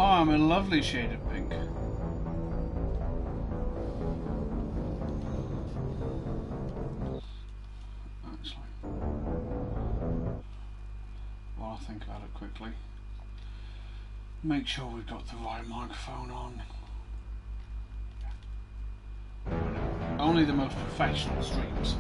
Oh, I'm a lovely shade of pink. Actually, while I think about it quickly, make sure we've got the right microphone on. Only the most professional streams.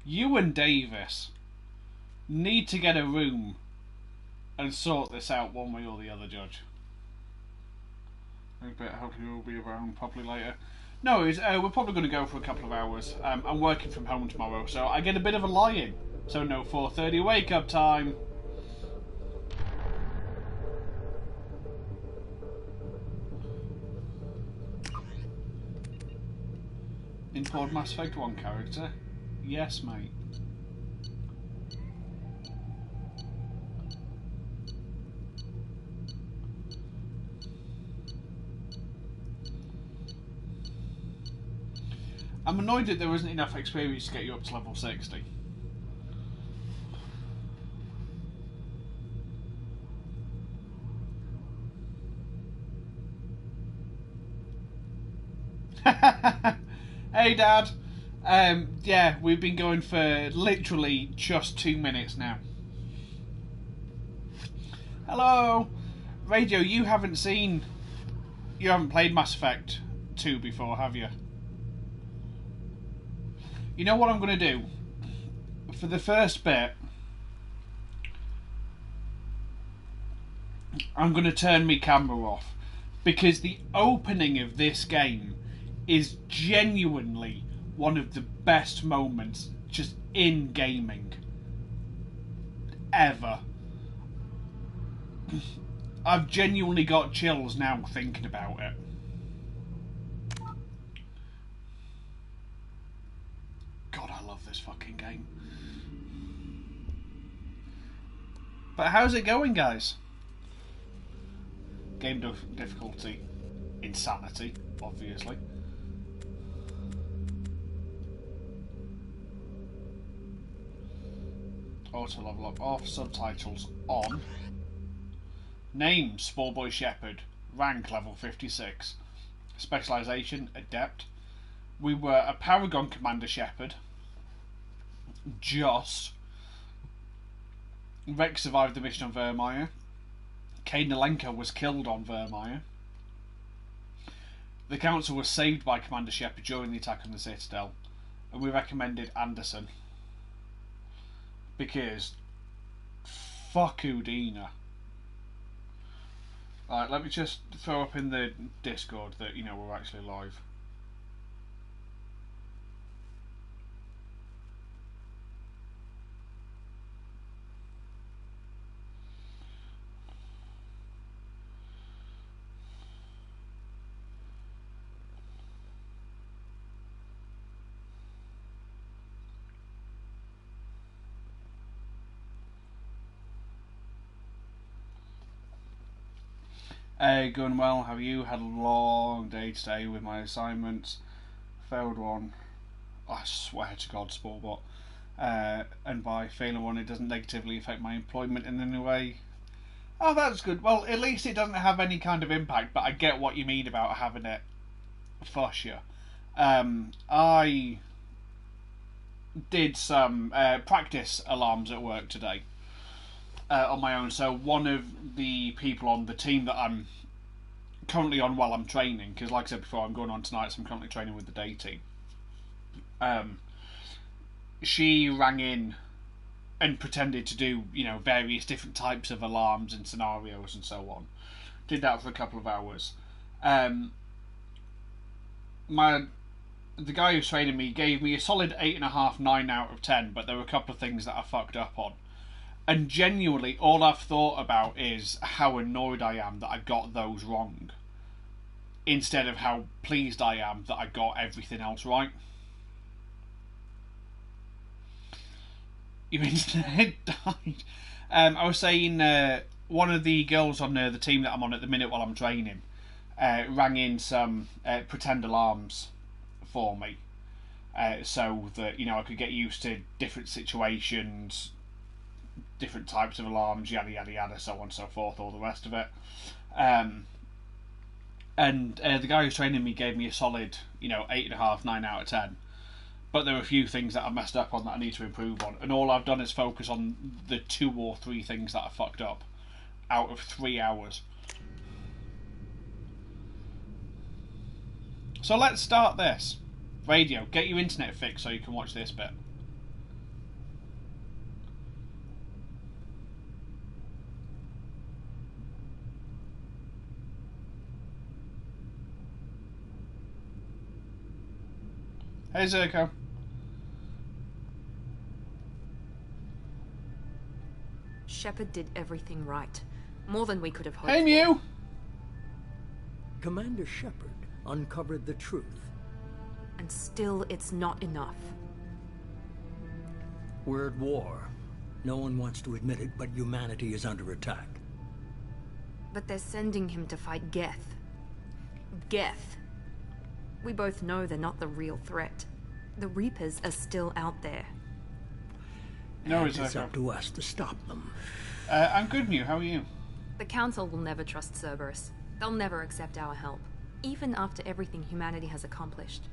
You and Davis need to get a room and sort this out one way or the other, Judge. I bet hopefully we'll be around probably later. No, we're probably going to go for a couple of hours. I'm working from home tomorrow, so I get a bit of a lie-in. So no 4:30 wake-up time. Import Mass Effect 1 character? Yes, mate. I'm annoyed that there isn't enough experience to get you up to level 60. Hey, Dad. Yeah, we've been going for literally just 2 minutes now. Hello, Radio. You haven't played Mass Effect 2 before, have you? You know what I'm going to do? For the first bit, I'm going to turn my camera off, because the opening of this game is genuinely one of the best moments just in gaming ever. I've genuinely got chills now thinking about it. God, I love this fucking game. But how's it going, guys? Game difficulty, insanity, obviously. Auto level up off, subtitles on. Name, Small Boy Shepherd. Rank, level 56. Specialisation, Adept. We were a Paragon Commander Shepherd. Just. Rex survived the mission on Vermeer. Kanelenko was killed on Vermeer. The Council was saved by Commander Shepard during the attack on the Citadel. And we recommended Anderson. Because fuck Udina. Alright, let me just throw up in the Discord that, we're actually live. Hey, going well. Have you had a long day today with my assignments? Failed one. I swear to God, Sportbot. And by failing one, it doesn't negatively affect my employment in any way. Oh, that's good. Well, at least it doesn't have any kind of impact, but I get what you mean about having it fuss you. I did some practice alarms at work today. On my own. So one of the people on the team that I'm currently on while I'm training, because like I said before, I'm going on tonight, so I'm currently training with the day team. She rang in and pretended to do, various different types of alarms and scenarios and so on. Did that for a couple of hours. The guy who's training me gave me a solid 8.5, 9 out of 10, but there were a couple of things that I fucked up on. And genuinely, all I've thought about is how annoyed I am that I got those wrong, instead of how pleased I am that I got everything else right. Your internet died. I was saying one of the girls on the team that I'm on at the minute while I'm training rang in some pretend alarms for me, so that I could get used to different situations, different types of alarms, yada yada yada, so on and so forth, all the rest of it. And the guy who's training me gave me a solid 8.5, 9 out of 10. But there are a few things that I messed up on that I need to improve on, and all I've done is focus on the 2 or 3 things that I fucked up out of 3 hours. So let's start this. Radio, get your internet fixed so you can watch this bit. Hey Zirko. Shepard did everything right. More than we could have hoped Hey Mew! Commander Shepard uncovered the truth. And still, it's not enough. We're at war. No one wants to admit it, but humanity is under attack. But they're sending him to fight Geth. Geth. We both know they're not the real threat. The Reapers are still out there. No, it's up to us to stop them. I'm good, Mew. How are you? The Council will never trust Cerberus. They'll never accept our help, even after everything humanity has accomplished.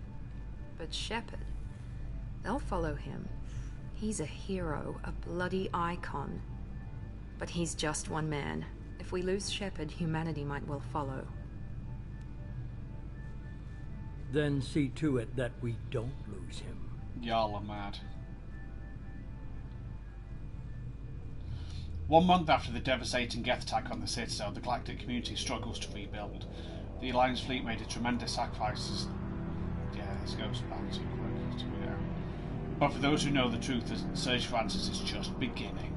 But Shepard, they'll follow him. He's a hero, a bloody icon. But he's just one man. If we lose Shepard, humanity might well follow. Then see to it that we don't lose him. Y'all are mad. 1 month after the devastating Geth attack on the Citadel, the galactic community struggles to rebuild. The Alliance fleet made a tremendous sacrifices. Yeah, this goes back too quick to read out. But for those who know the truth, the search for answers is just beginning.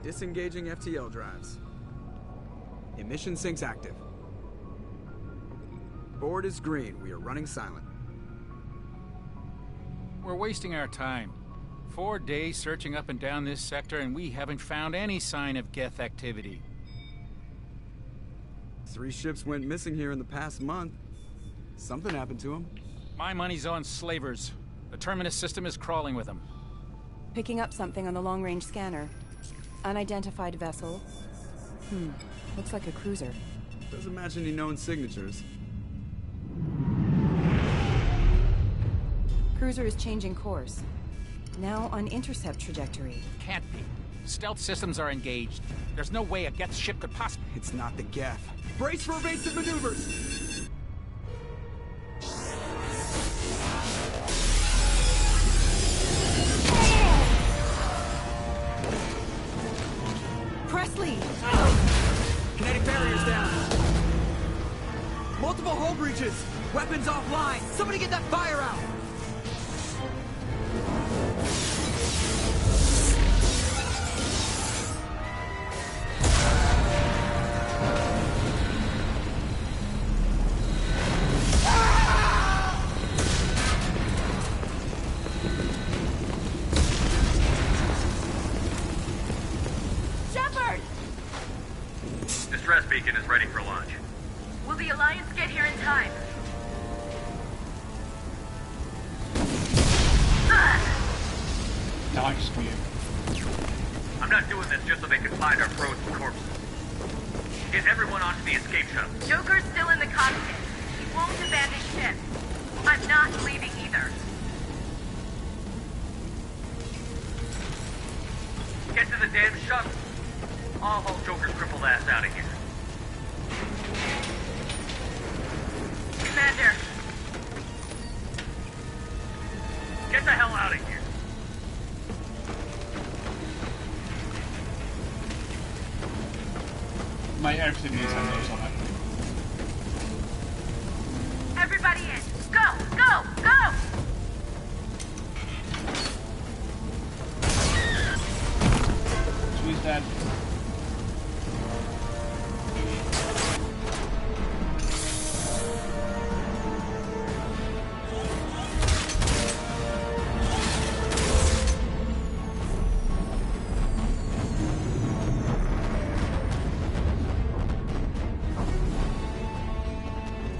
Disengaging FTL drives. Emission sinks active. Board is green. We are running silent. We're wasting our time. 4 days searching up and down this sector, and we haven't found any sign of Geth activity. 3 ships went missing here in the past month. Something happened to them. My money's on slavers. The Terminus system is crawling with them. Picking up something on the long-range scanner. Unidentified vessel. Looks like a cruiser. Doesn't match any known signatures. Cruiser is changing course. Now on intercept trajectory. Can't be. Stealth systems are engaged. There's no way a Geth ship could possibly... It's not the Geth. Brace for evasive maneuvers! Presley! Kinetic barriers down. Multiple hull breaches. Weapons offline. Somebody get that fire out. Distress beacon is ready for launch. Will the Alliance get here in time? Nice for you. I'm not doing this just so they can find our frozen corpses. Get everyone onto the escape shuttle. Joker's still in the cockpit. He won't abandon ship. I'm not leaving either. Get to the damn shuttle. I'll haul Joker's crippled ass out of here. Commander, Get the hell out of here. Mate, everything needs handles on it. everybody in! Go! Go! Go! So he's dead.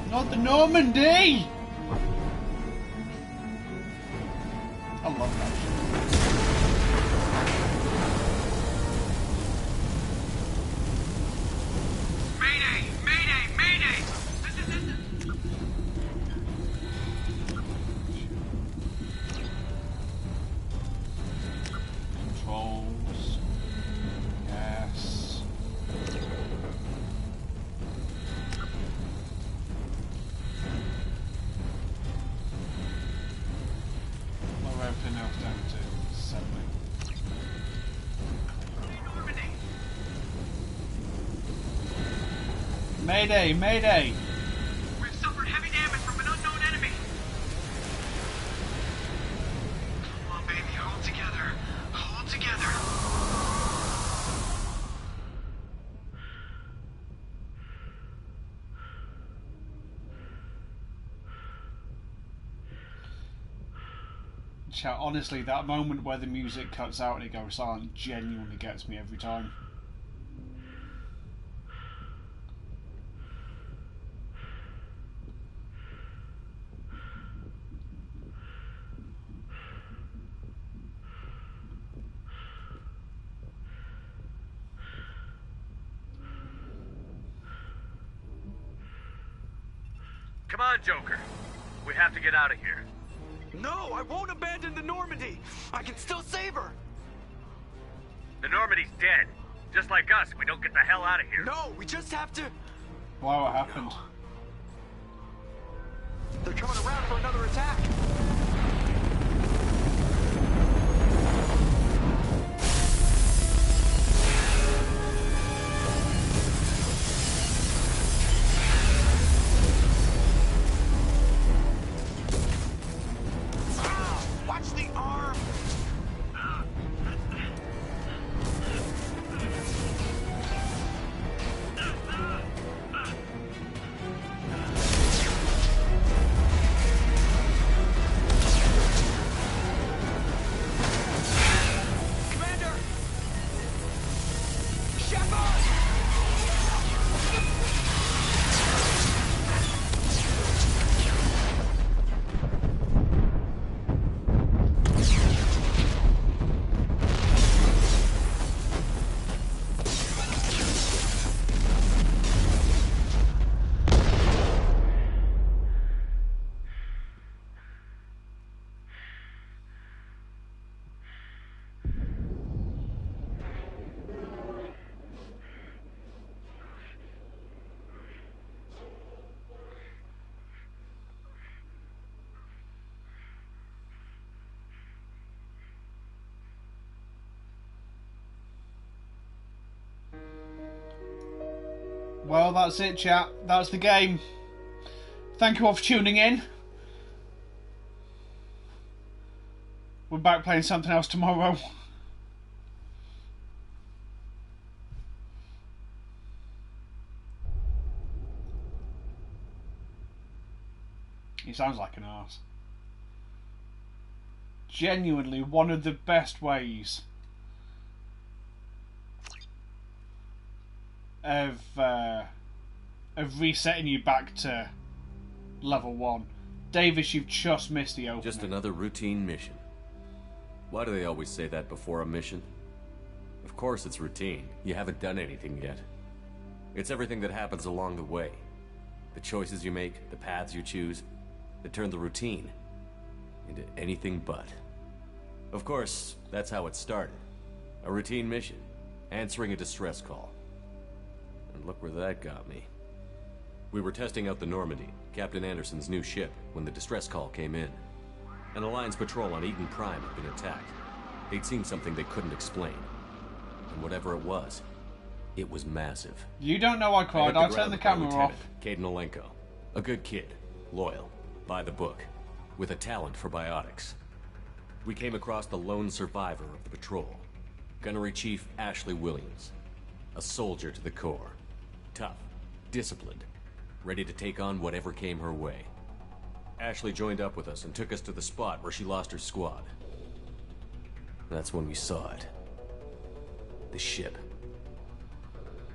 Not the Normandy! I love that shit. Mayday! Mayday! Mayday! Controls. Yes. What everything else down to 70. Mayday! Mayday! We've suffered heavy damage from an unknown enemy. Come on, baby, hold together. Hold together. Chat, honestly, that moment where the music cuts out and it goes silent genuinely gets me every time. Come on, Joker. We have to get out of here. No, I won't abandon the Normandy. I can still save her. The Normandy's dead. Just like us, if we don't get the hell out of here. No, we just have to... Wow, what happened? They're coming around for another attack. Watch the arm! Commander! Shepard! Well, that's it, chat. That's the game. Thank you all for tuning in. We're back playing something else tomorrow. He sounds like an arse. Genuinely one of the best ways of resetting you back to level 1. Davis, you've just missed the opening. Just another routine mission. Why do they always say that before a mission? Of course it's routine. You haven't done anything yet. It's everything that happens along the way. The choices you make, the paths you choose, that turn the routine into anything but. Of course, that's how it started. A routine mission, answering a distress call. And look where that got me. We were testing out the Normandy, Captain Anderson's new ship, when the distress call came in. An Alliance patrol on Eden Prime had been attacked. They'd seen something they couldn't explain. And whatever it was massive. You don't know I cried. I'll turn the camera off. Caden Olenko. A good kid. Loyal. by the book, with a talent for biotics. We came across the lone survivor of the patrol, Gunnery Chief Ashley Williams. A soldier to the core. Tough, disciplined, ready to take on whatever came her way. Ashley joined up with us and took us to the spot where she lost her squad. That's when we saw it. The ship.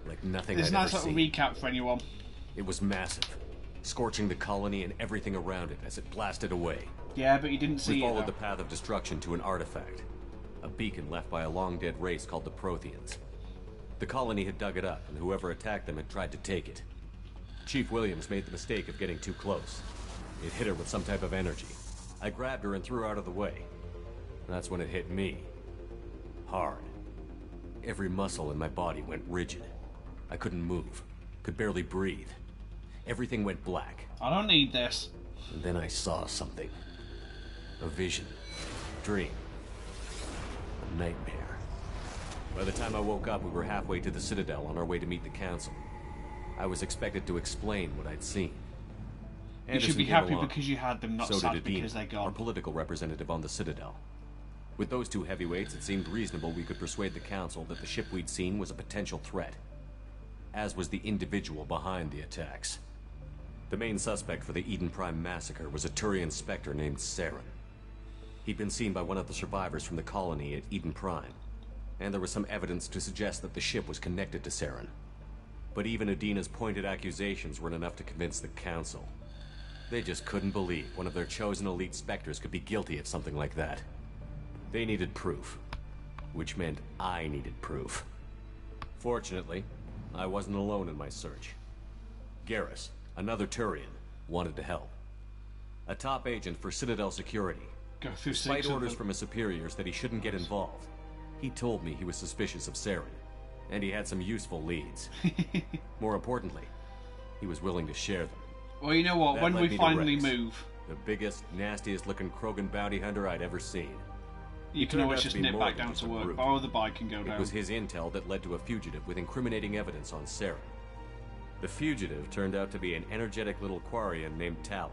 Like nothing It's I'd a nice ever little seen. recap for anyone. It was massive, scorching the colony and everything around it as it blasted away. Yeah, but you didn't We see it. followed Though. the path of destruction to an artifact. A beacon left by a long-dead race called the Protheans. The colony had dug it up, and whoever attacked them had tried to take it. Chief Williams made the mistake of getting too close. It hit her with some type of energy. I grabbed her and threw her out of the way. That's when it hit me. Hard. Every muscle in my body went rigid. I couldn't move. Could barely breathe. Everything went black. I don't need this. And then I saw something. A vision. Dream. A nightmare. By the time I woke up, we were halfway to the Citadel on our way to meet the Council. I was expected to explain what I'd seen. You should be happy because you had them, not so sad did Adina, because they're our gone. political representative on the Citadel. With those two heavyweights, it seemed reasonable we could persuade the Council that the ship we'd seen was a potential threat. As was the individual behind the attacks. The main suspect for the Eden Prime massacre was a Turian Spectre named Saren. He'd been seen by one of the survivors from the colony at Eden Prime, and there was some evidence to suggest that the ship was connected to Saren. But even Adina's pointed accusations weren't enough to convince the Council. They just couldn't believe one of their chosen elite Spectres could be guilty of something like that. They needed proof, which meant I needed proof. Fortunately, I wasn't alone in my search. Garrus, another Turian, wanted to help. A top agent for Citadel Security. Go through Despite 6 of orders them. from his superiors that he shouldn't get involved, he told me he was suspicious of Saren, and he had some useful leads. More importantly, he was willing to share them. Well, you know what? That When led we me to finally Rex, move, the biggest, nastiest looking Krogan bounty hunter I'd ever seen. you can turned always out to just be nip more back than down just to a work. brute. Borrow the bike and go It down. was his intel that led to a fugitive with incriminating evidence on Saren. The fugitive turned out to be an energetic little Quarian named Tally.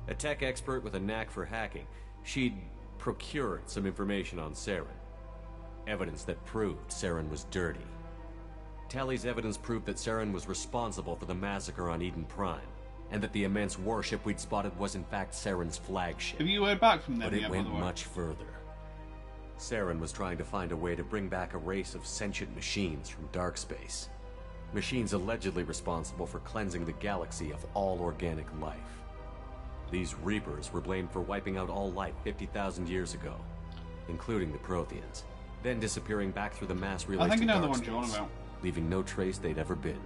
A tech expert with a knack for hacking, she'd procured some information on Saren. Evidence that proved Saren was dirty. Tally's evidence proved that Saren was responsible for the massacre on Eden Prime, and that the immense warship we'd spotted was in fact Saren's flagship. Have you heard back from them But yet, it by went the way? much further. Saren was trying to find a way to bring back a race of sentient machines from dark space. Machines allegedly responsible for cleansing the galaxy of all organic life. These Reapers were blamed for wiping out all life 50,000 years ago, including the Protheans, then disappearing back through the mass relays I think to I know the dark one you're on space, about. leaving no trace they'd ever been.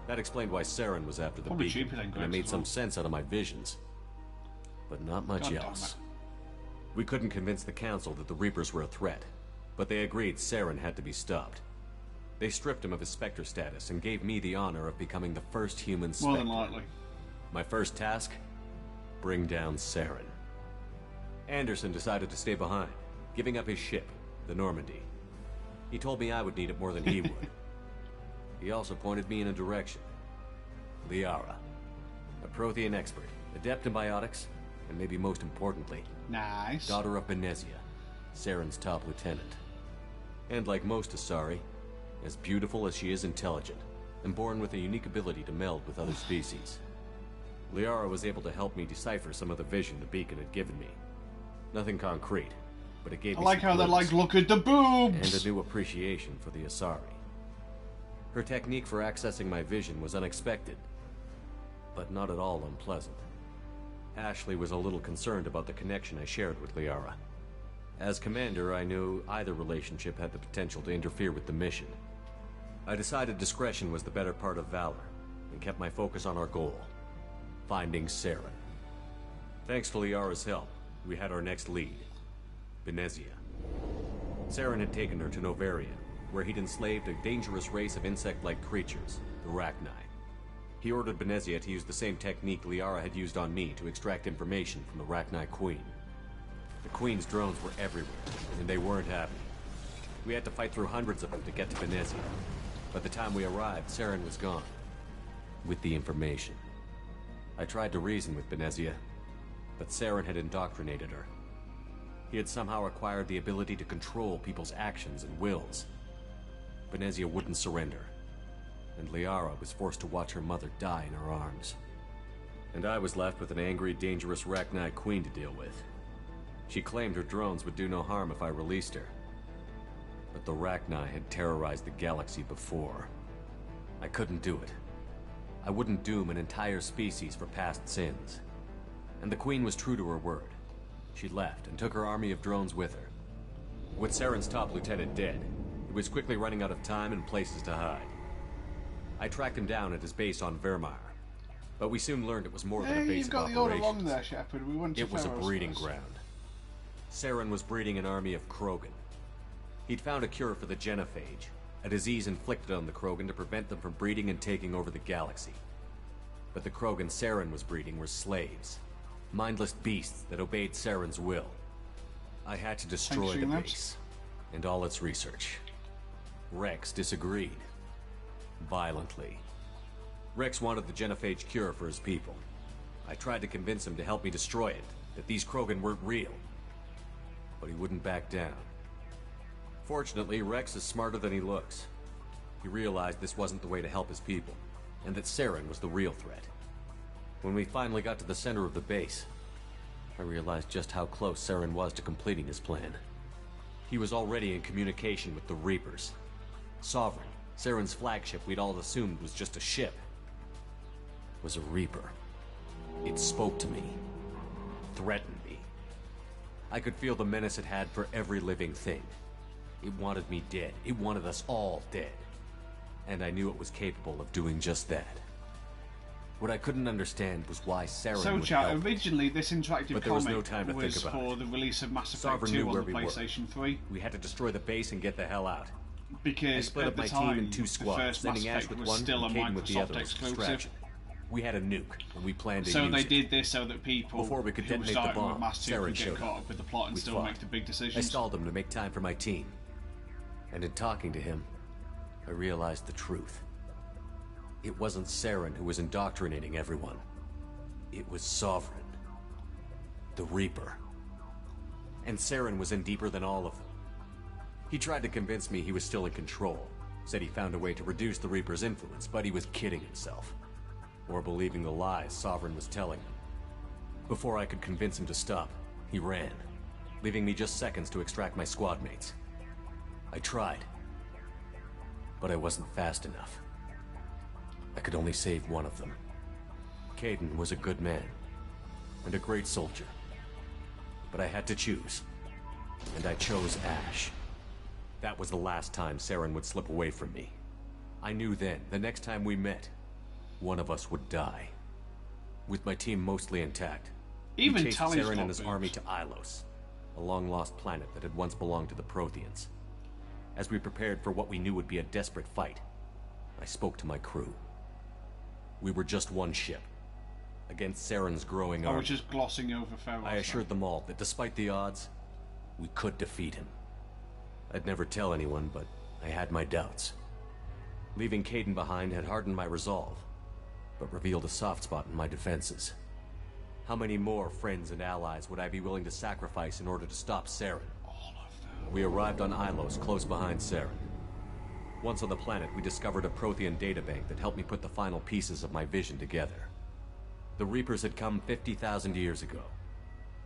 That explained why Saren was after the Probably beacon, cheaper than and it Greg's made as some well. sense out of my visions. But not much God damn else. it. We couldn't convince the Council that the Reapers were a threat, but they agreed Saren had to be stopped. They stripped him of his Spectre status and gave me the honor of becoming the first human Spectre. More than likely. My first task? Bring down Saren. Anderson decided to stay behind, giving up his ship, the Normandy. He told me I would need it more than he would. He also pointed me in a direction. Liara, a Prothean expert, adept in biotics, and maybe most importantly, Nice. daughter of Benezia, Saren's top lieutenant. And like most Asari, as beautiful as she is intelligent, and born with a unique ability to meld with other species. Liara was able to help me decipher some of the vision the beacon had given me. Nothing concrete, but it gave I me like some how they're clues, like, look at the boobs! and a new appreciation for the Asari. Her technique for accessing my vision was unexpected, but not at all unpleasant. Ashley was a little concerned about the connection I shared with Liara. As commander, I knew either relationship had the potential to interfere with the mission. I decided discretion was the better part of valor, and kept my focus on our goal, finding Saren. Thanks to Liara's help, we had our next lead, Benezia. Saren had taken her to Novaria, where he'd enslaved a dangerous race of insect-like creatures, the Rachni. He ordered Benezia to use the same technique Liara had used on me to extract information from the Rachni Queen. The Queen's drones were everywhere, and they weren't happy. We had to fight through hundreds of them to get to Benezia. By the time we arrived, Saren was gone, with the information. I tried to reason with Benezia, but Saren had indoctrinated her. He had somehow acquired the ability to control people's actions and wills. Benezia wouldn't surrender, and Liara was forced to watch her mother die in her arms. And I was left with an angry, dangerous Rachni queen to deal with. She claimed her drones would do no harm if I released her. But the Rachni had terrorized the galaxy before. I couldn't do it. I wouldn't doom an entire species for past sins. And the Queen was true to her word. She left and took her army of drones with her. With Saren's top lieutenant dead, he was quickly running out of time and places to hide. I tracked him down at his base on Vermeer, but we soon learned it was more than a base you've of got the order wrong operations. there, Shepard. We went to It was a Pharaoh's breeding first. ground. Saren was breeding an army of Krogan. He'd found a cure for the genophage, a disease inflicted on the Krogan to prevent them from breeding and taking over the galaxy. But the Krogan Saren was breeding were slaves, mindless beasts that obeyed Saren's will. I had to destroy the base and all its research. Rex disagreed. Violently. Rex wanted the genophage cure for his people. I tried to convince him to help me destroy it, that these Krogan weren't real. But he wouldn't back down. Fortunately, Rex is smarter than he looks. He realized this wasn't the way to help his people, and that Saren was the real threat. When we finally got to the center of the base, I realized just how close Saren was to completing his plan. He was already in communication with the Reapers. Sovereign, Saren's flagship we'd all assumed was just a ship, was a Reaper. It spoke to me, threatened me. I could feel the menace it had for every living thing. It wanted me dead. It wanted us all dead. And I knew it was capable of doing just that. What I couldn't understand was why Saren would help. Originally this interactive but there was comic no time to think was about for it. the release of Mass Effect Sovereign 2 knew on where the we were. PlayStation 3. We had to destroy the base and get the hell out. I Because split at up the my time, team in two the squads, first Mass sending Ash Effect with was one still a and Caden with the Microsoft other as a exclusive. distraction. We had a nuke, and we planned to So use they it. did this so that people Before we could who were detonate the starting with bomb, Mass 2 Saren could get showed caught up. up with the plot and We still fought. make the big I decisions. stalled him to make time for my team. And in talking to him, I realized the truth. It wasn't Saren who was indoctrinating everyone. It was Sovereign. The Reaper. And Saren was in deeper than all of them. He tried to convince me he was still in control. Said he found a way to reduce the Reaper's influence, but he was kidding himself. Or believing the lies Sovereign was telling him. Before I could convince him to stop, he ran, leaving me just seconds to extract my squad mates. I tried, but I wasn't fast enough. I could only save one of them. Caden was a good man, and a great soldier. But I had to choose, and I chose Ash. That was the last time Saren would slip away from me. I knew then, the next time we met, one of us would die. With my team mostly intact, Even we chased Tally's Saren got and his boobs. army to Ilos, a long-lost planet that had once belonged to the Protheans. As we prepared for what we knew would be a desperate fight, I spoke to my crew. We were just one ship, against Saren's growing I army. was just glossing over Pharaoh's. I assured them all that despite the odds, we could defeat him. I'd never tell anyone, but I had my doubts. Leaving Caden behind had hardened my resolve, but revealed a soft spot in my defenses. How many more friends and allies would I be willing to sacrifice in order to stop Saren? All of them. We arrived on Ilos, close behind Saren. Once on the planet, we discovered a Prothean databank that helped me put the final pieces of my vision together. The Reapers had come 50,000 years ago,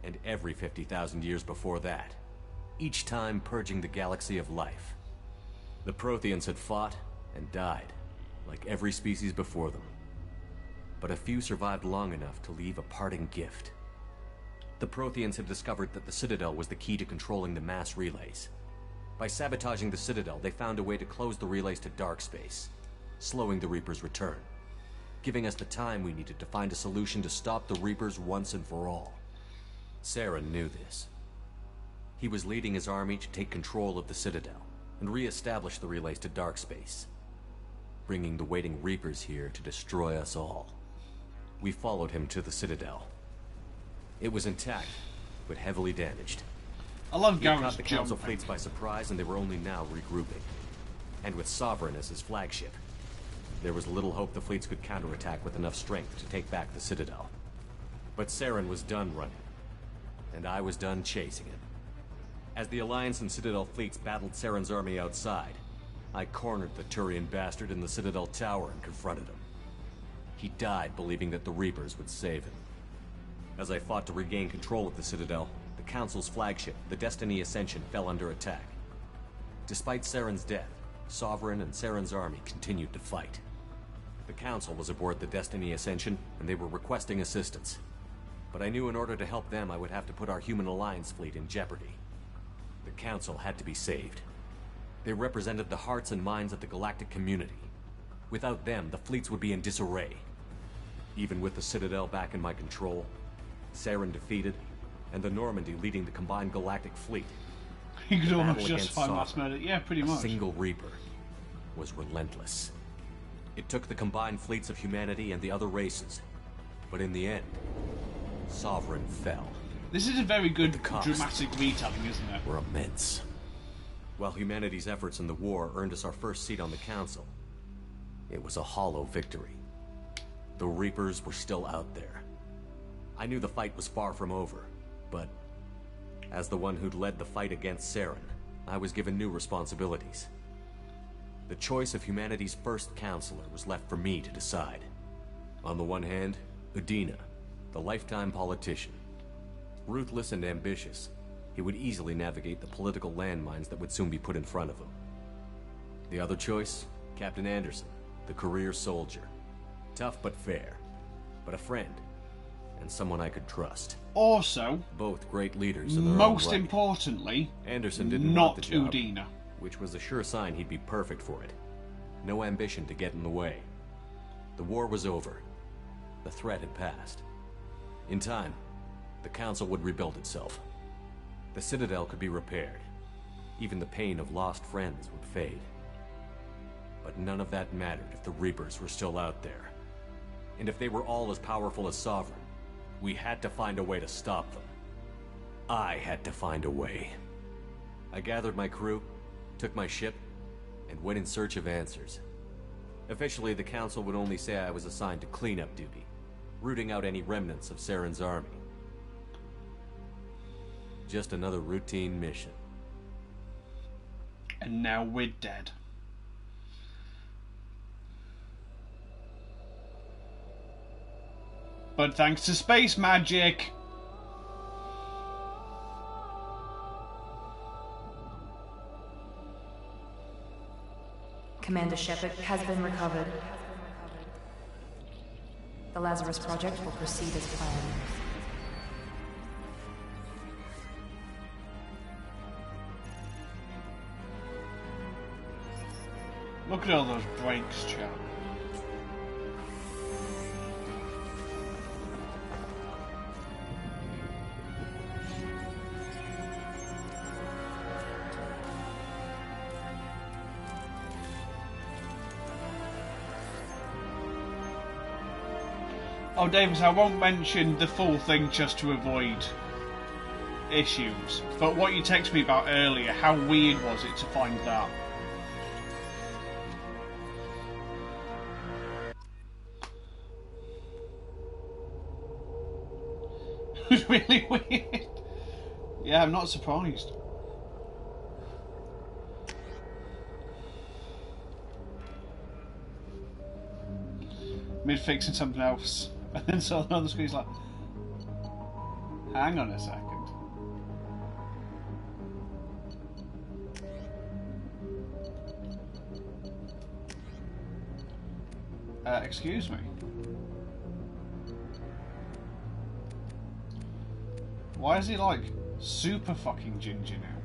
and every 50,000 years before that, each time purging the galaxy of life. The Protheans had fought and died, like every species before them. But a few survived long enough to leave a parting gift. The Protheans had discovered that the Citadel was the key to controlling the mass relays. By sabotaging the Citadel, they found a way to close the relays to dark space, slowing the Reapers' return, giving us the time we needed to find a solution to stop the Reapers once and for all. Saren knew this. He was leading his army to take control of the Citadel and re-establish the relays to dark space, bringing the waiting Reapers here to destroy us all. We followed him to the Citadel. It was intact, but heavily damaged. I love He caught Garrett's the Council jumping. fleets by surprise, and they were only now regrouping. And with Sovereign as his flagship, There was little hope the fleets could counterattack with enough strength to take back the Citadel. But Saren was done running, and I was done chasing him. As the Alliance and Citadel fleets battled Saren's army outside, I cornered the Turian bastard in the Citadel tower and confronted him. He died believing that the Reapers would save him. As I fought to regain control of the Citadel, the Council's flagship, the Destiny Ascension, fell under attack. Despite Saren's death, Sovereign and Saren's army continued to fight. The Council was aboard the Destiny Ascension, and they were requesting assistance. But I knew in order to help them, I would have to put our Human Alliance fleet in jeopardy. The Council had to be saved. They represented the hearts and minds of the galactic community. Without them, the fleets would be in disarray. Even with the Citadel back in my control, Saren defeated, and the Normandy leading the combined galactic fleet, You could the almost battle just against find mass Sovereign, murder. Yeah, pretty a much. single Reaper, was relentless. It took the combined fleets of humanity and the other races, but in the end, Sovereign fell. This is a very good The cost dramatic retelling, isn't it? were immense. While humanity's efforts in the war earned us our first seat on the Council, it was a hollow victory. The Reapers were still out there. I knew the fight was far from over, but as the one who'd led the fight against Saren, I was given new responsibilities. The choice of humanity's first counselor was left for me to decide. On the one hand, Udina, the lifetime politician. Ruthless and ambitious, he would easily navigate the political landmines that would soon be put in front of him. The other choice, Captain Anderson, the career soldier. Tough but fair, but a friend, and someone I could trust. Also, Both great leaders in their most own right. importantly, Anderson didn't not want the job, Udina. which was a sure sign he'd be perfect for it. No ambition to get in the way. The war was over. The threat had passed. In time, the Council would rebuild itself. The Citadel could be repaired. Even the pain of lost friends would fade. But none of that mattered if the Reapers were still out there. And if they were all as powerful as Sovereign, we had to find a way to stop them. I had to find a way. I gathered my crew, took my ship, and went in search of answers. Officially, the Council would only say I was assigned to cleanup duty, rooting out any remnants of Saren's army. Just another routine mission. And now we're dead. But thanks to space magic, Commander Shepard has been recovered. The Lazarus Project will proceed as planned. look at all those breaks, chap. Oh, Davis, I won't mention the full thing just to avoid issues. But what you texted me about earlier, how weird was it to find that? It was really weird. Yeah, I'm not surprised. Mid fixing something else. And then saw another screen's like, hang on a second. Excuse me. Why is he like super fucking ginger now?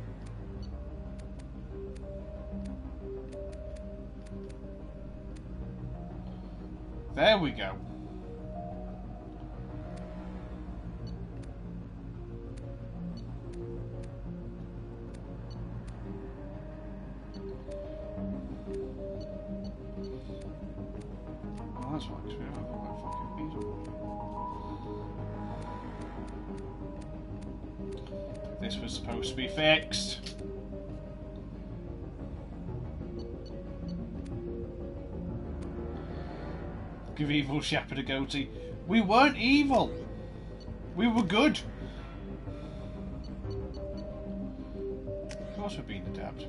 There we go. Oh, that's why, 'cause we don't have all that fucking beat on. This was supposed to be fixed. Give evil Shepard a goatee. We weren't evil. We were good. Of course we're being adept.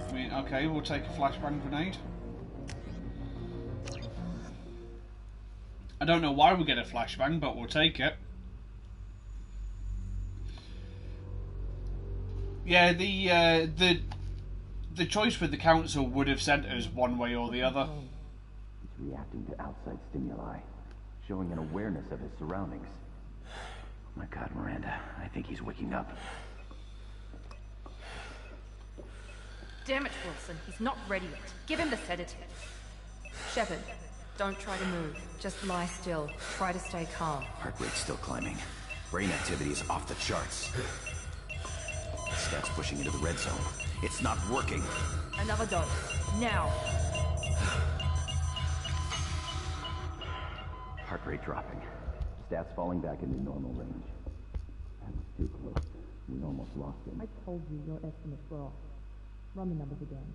I mean, okay, we'll take a flashbang grenade. I don't know why we get a flashbang, but we'll take it. Yeah, the choice with the council would have sent us one way or the other. He's reacting to outside stimuli, showing an awareness of his surroundings. My God, Miranda, I think he's waking up. Damn it, Wilson. He's not ready yet. Give him the sedative. Shepard, don't try to move. Just lie still. Try to stay calm. Heart rate's still climbing. Brain activity is off the charts. Stats pushing into the red zone. It's not working. Another dose. Now. Heart rate dropping. Stats falling back into normal range. That was too close. We almost lost him. I told you your estimates were off. Run the numbers again.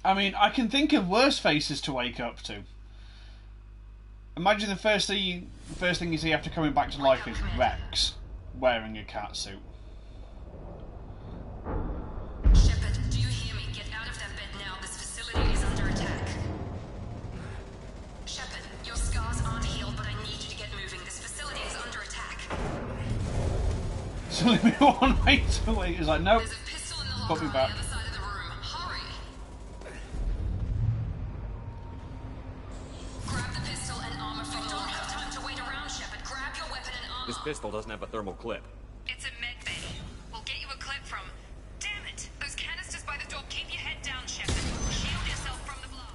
I mean, I can think of worse faces to wake up to. Imagine the first thing you see after coming back to life is Rex wearing a cat suit. Shepard, do you hear me? Get out of that bed now. This facility is under attack. Shepard, your scars aren't healed, but I need you to get moving. This facility is under attack. So leave me one way to wait. He's like, nope. There's a pistol in the Got locker me on back. the other side of the room. Hurry! Grab the pistol and armor from the locker. Don't have time to wait around, Shepard. Grab your weapon and armor. This pistol doesn't have a thermal clip. It's a med bay. We'll get you a clip from... Damn it! Those canisters by the door. Keep your head down, Shepard. Shield yourself from the blast.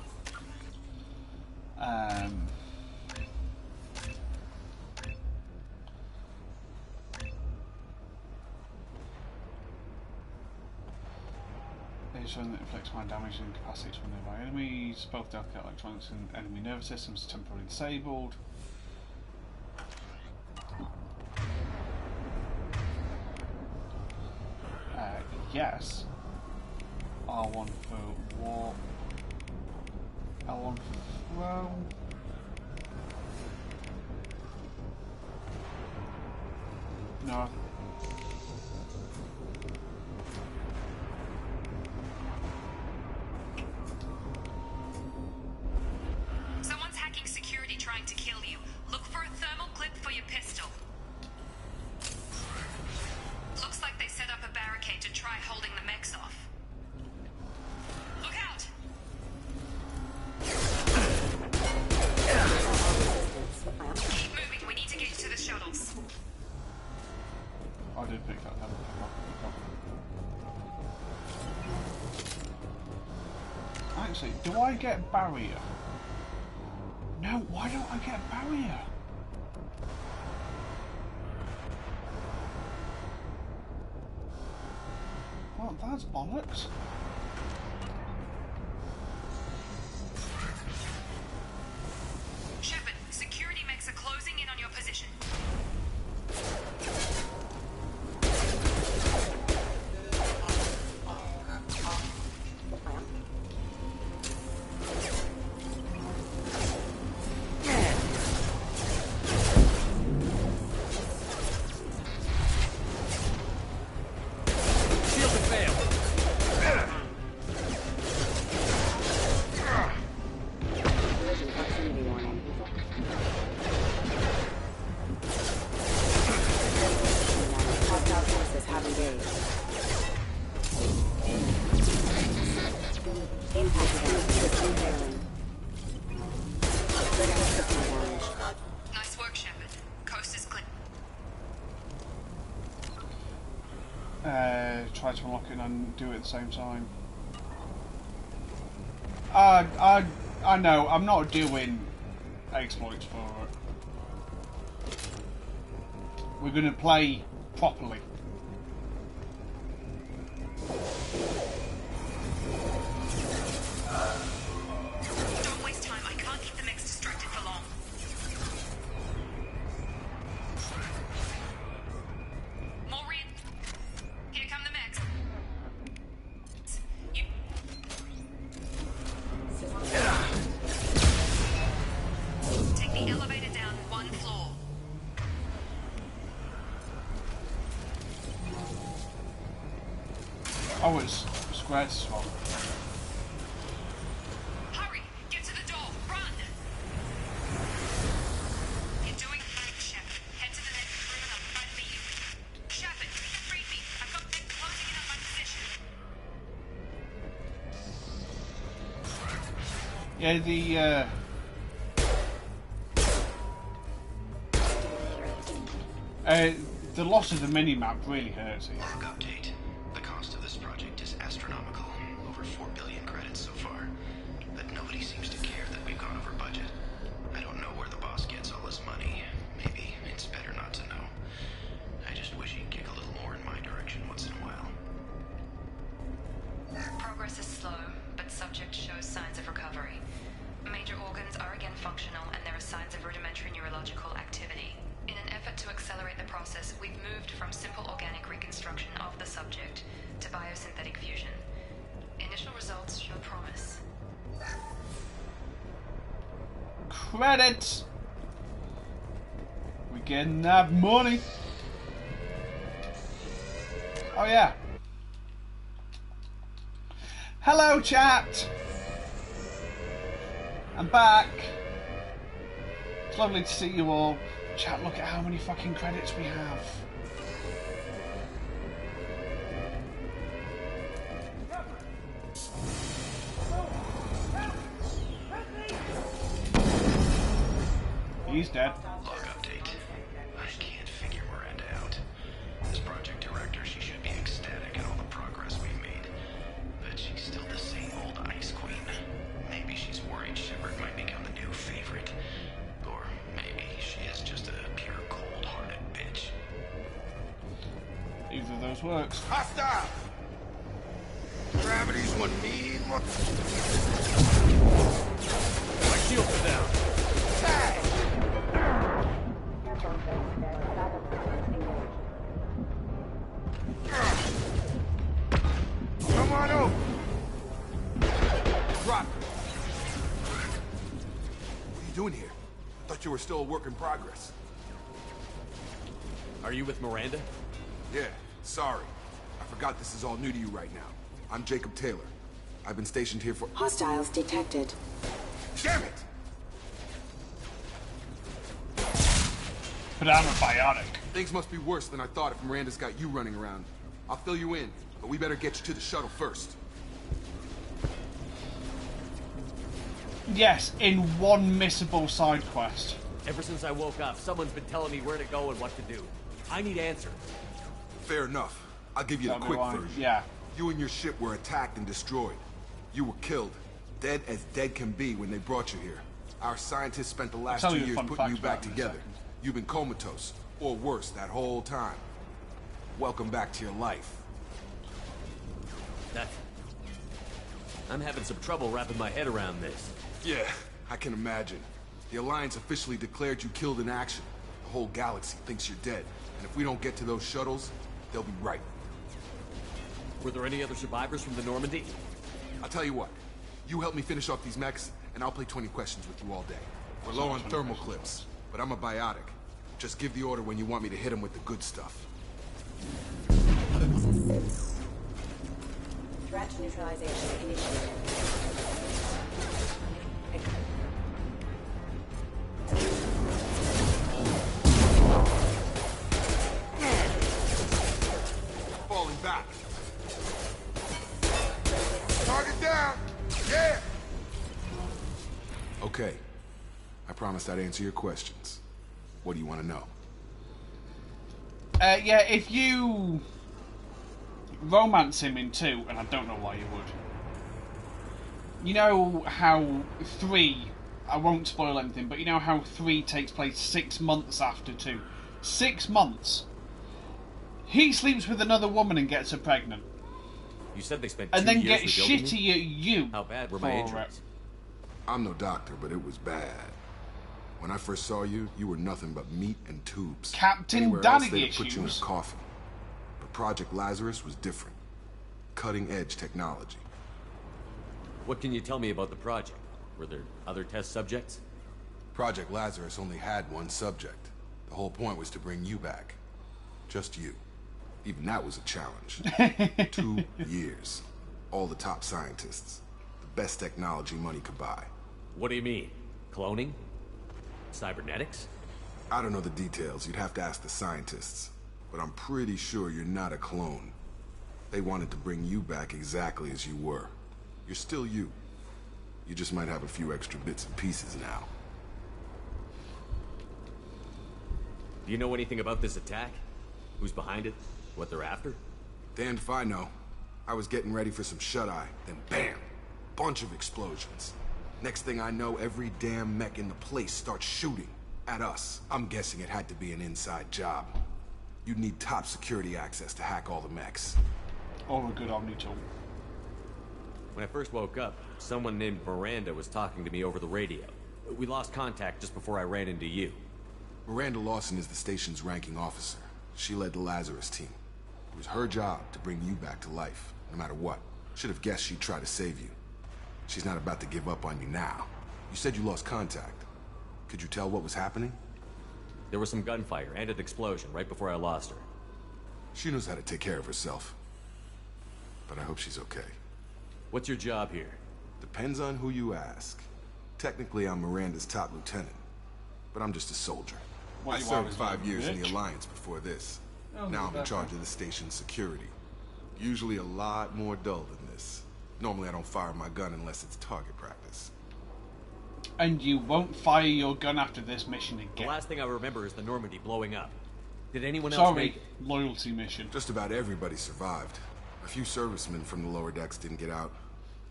One that inflicts mind damage and incapacitates one nearby enemies. Both delicate electronics and enemy nervous systems are temporarily disabled. Yes. R1 for warp. L1 for throw. No. Someone's hacking security trying to kill you. Look for a thermal clip for your pistol. Looks like they set up a barricade to try holding the mechs off. Look out! Keep moving, we need to get you to the shuttles. I did pick that up. Actually, do I get barrier? No, why don't I get barrier? Well, that's bollocks. Shepard, security mechs are closing in on your position. Nice work, Shepard. Coast is clear. Try to unlock it and do it at the same time. I know, I'm not doing exploits for it. We're gonna play properly. Don't waste time. I can't keep the mechs distracted for long. More here come the mechs. Oh, it's square to swap. Hurry! Get to the door! Run! You're doing fine, Shepard. Head to the next room and I'll try to meet you. Shepard, you can read me. I've got men closing in on my position. Yeah, the loss of the mini-map really hurts it. Log update. The cost of this project is astronomical. Over 4 billion credits so far. But nobody seems to care that we've gone over budget. I don't know where the boss gets all his money. Maybe it's better not to know. I just wish he'd kick a little more in my direction once in a while. Progress is slow, but subject shows signs of recovery. Major organs are again functional, and there are signs of rudimentary neurological activity. In an effort to accelerate the process, we've moved from simple organic reconstruction of the subject to biosynthetic fusion. Initial results show promise. Credits! We getting that money. Oh yeah. Hello chat! I'm back. It's lovely to see you all. Chat, look at how many fucking credits we have. He's dead. Log update. I can't figure Miranda out. This project director, she should be ecstatic at all the progress we've made. But she's still the same old ice queen. Maybe she's worried Shepard might become the new favorite. Or maybe she is just a pure cold-hearted bitch. Either of those works. Hostile! Gravity's one mean one. My shields are down. Come on over. Drop. What are you doing here? I thought you were still a work in progress. Are you with Miranda? Yeah, sorry. I forgot this is all new to you right now. I'm Jacob Taylor. I've been stationed here for— Hostiles detected. Damn it! But I'm a biotic. Things must be worse than I thought if Miranda's got you running around. I'll fill you in, but we better get you to the shuttle first. Yes, in one missable side quest. Ever since I woke up, someone's been telling me where to go and what to do. I need answers. Fair enough. I'll give you the quick version. Yeah. You and your ship were attacked and destroyed. You were killed. Dead as dead can be when they brought you here. Our scientists spent the last 2 years putting you back together. You've been comatose, or worse, that whole time. Welcome back to your life. I'm having some trouble wrapping my head around this. Yeah, I can imagine. The Alliance officially declared you killed in action. The whole galaxy thinks you're dead. And if we don't get to those shuttles, they'll be right. Were there any other survivors from the Normandy? I'll tell you what. You help me finish off these mechs, and I'll play 20 questions with you all day. We're low on thermal clips, but I'm a biotic. Just give the order when you want me to hit them with the good stuff. Threat neutralization initiated. Falling back. Target down. Yeah. Okay. I promised I'd answer your questions. What do you want to know? Yeah, if you romance him in 2, and I don't know why you would. You know how 3, I won't spoil anything, but you know how 3 takes place 6 months after 2. 6 months. He sleeps with another woman and gets her pregnant. You said they spent 2 and then years get rebuilding shitty at you. How bad were my injuries? I'm no doctor, but it was bad. When I first saw you, you were nothing but meat and tubes. Captain Anywhere Daddy else, they'd have put you in a issues. coffin. But Project Lazarus was different. Cutting-edge technology. What can you tell me about the project? Were there other test subjects? Project Lazarus only had one subject. The whole point was to bring you back. Just you. Even that was a challenge. 2 years. All the top scientists. The best technology money could buy. What do you mean? Cloning? Cybernetics? I don't know the details. You'd have to ask the scientists. But I'm pretty sure you're not a clone. They wanted to bring you back exactly as you were. You're still you. You just might have a few extra bits and pieces now. Do you know anything about this attack? Who's behind it? What they're after? Damned if I know. I was getting ready for some shut-eye, then bam! Bunch of explosions. Next thing I know, every damn mech in the place starts shooting at us. I'm guessing it had to be an inside job. You'd need top security access to hack all the mechs. Or a good Omni tool. When I first woke up, someone named Miranda was talking to me over the radio. We lost contact just before I ran into you. Miranda Lawson is the station's ranking officer. She led the Lazarus team. It was her job to bring you back to life, no matter what. Should have guessed she'd try to save you. She's not about to give up on you now. You said you lost contact. Could you tell what was happening? There was some gunfire and an explosion right before I lost her. She knows how to take care of herself. But I hope she's okay. What's your job here? Depends on who you ask. Technically, I'm Miranda's top lieutenant. But I'm just a soldier. I served 5 years in the Alliance before this. Now I'm in charge of the station's security. Usually a lot more dull than this. Normally I don't fire my gun unless it's target practice. And you won't fire your gun after this mission again. The last thing I remember is the Normandy blowing up. Did anyone else make it? Loyalty mission. Just about everybody survived. A few servicemen from the lower decks didn't get out.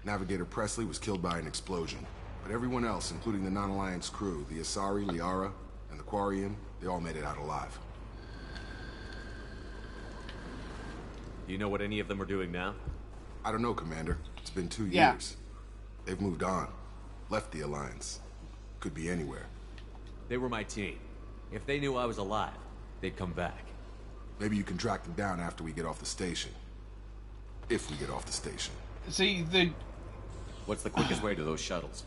Navigator Presley was killed by an explosion. But everyone else, including the non-Alliance crew, the Asari, Liara, and the Quarian, they all made it out alive. Do you know what any of them are doing now? I don't know, Commander. It's been 2 years. Yeah. They've moved on. Left the Alliance. Could be anywhere. They were my team. If they knew I was alive, they'd come back. Maybe you can track them down after we get off the station. If we get off the station. See, What's the quickest way to those shuttles?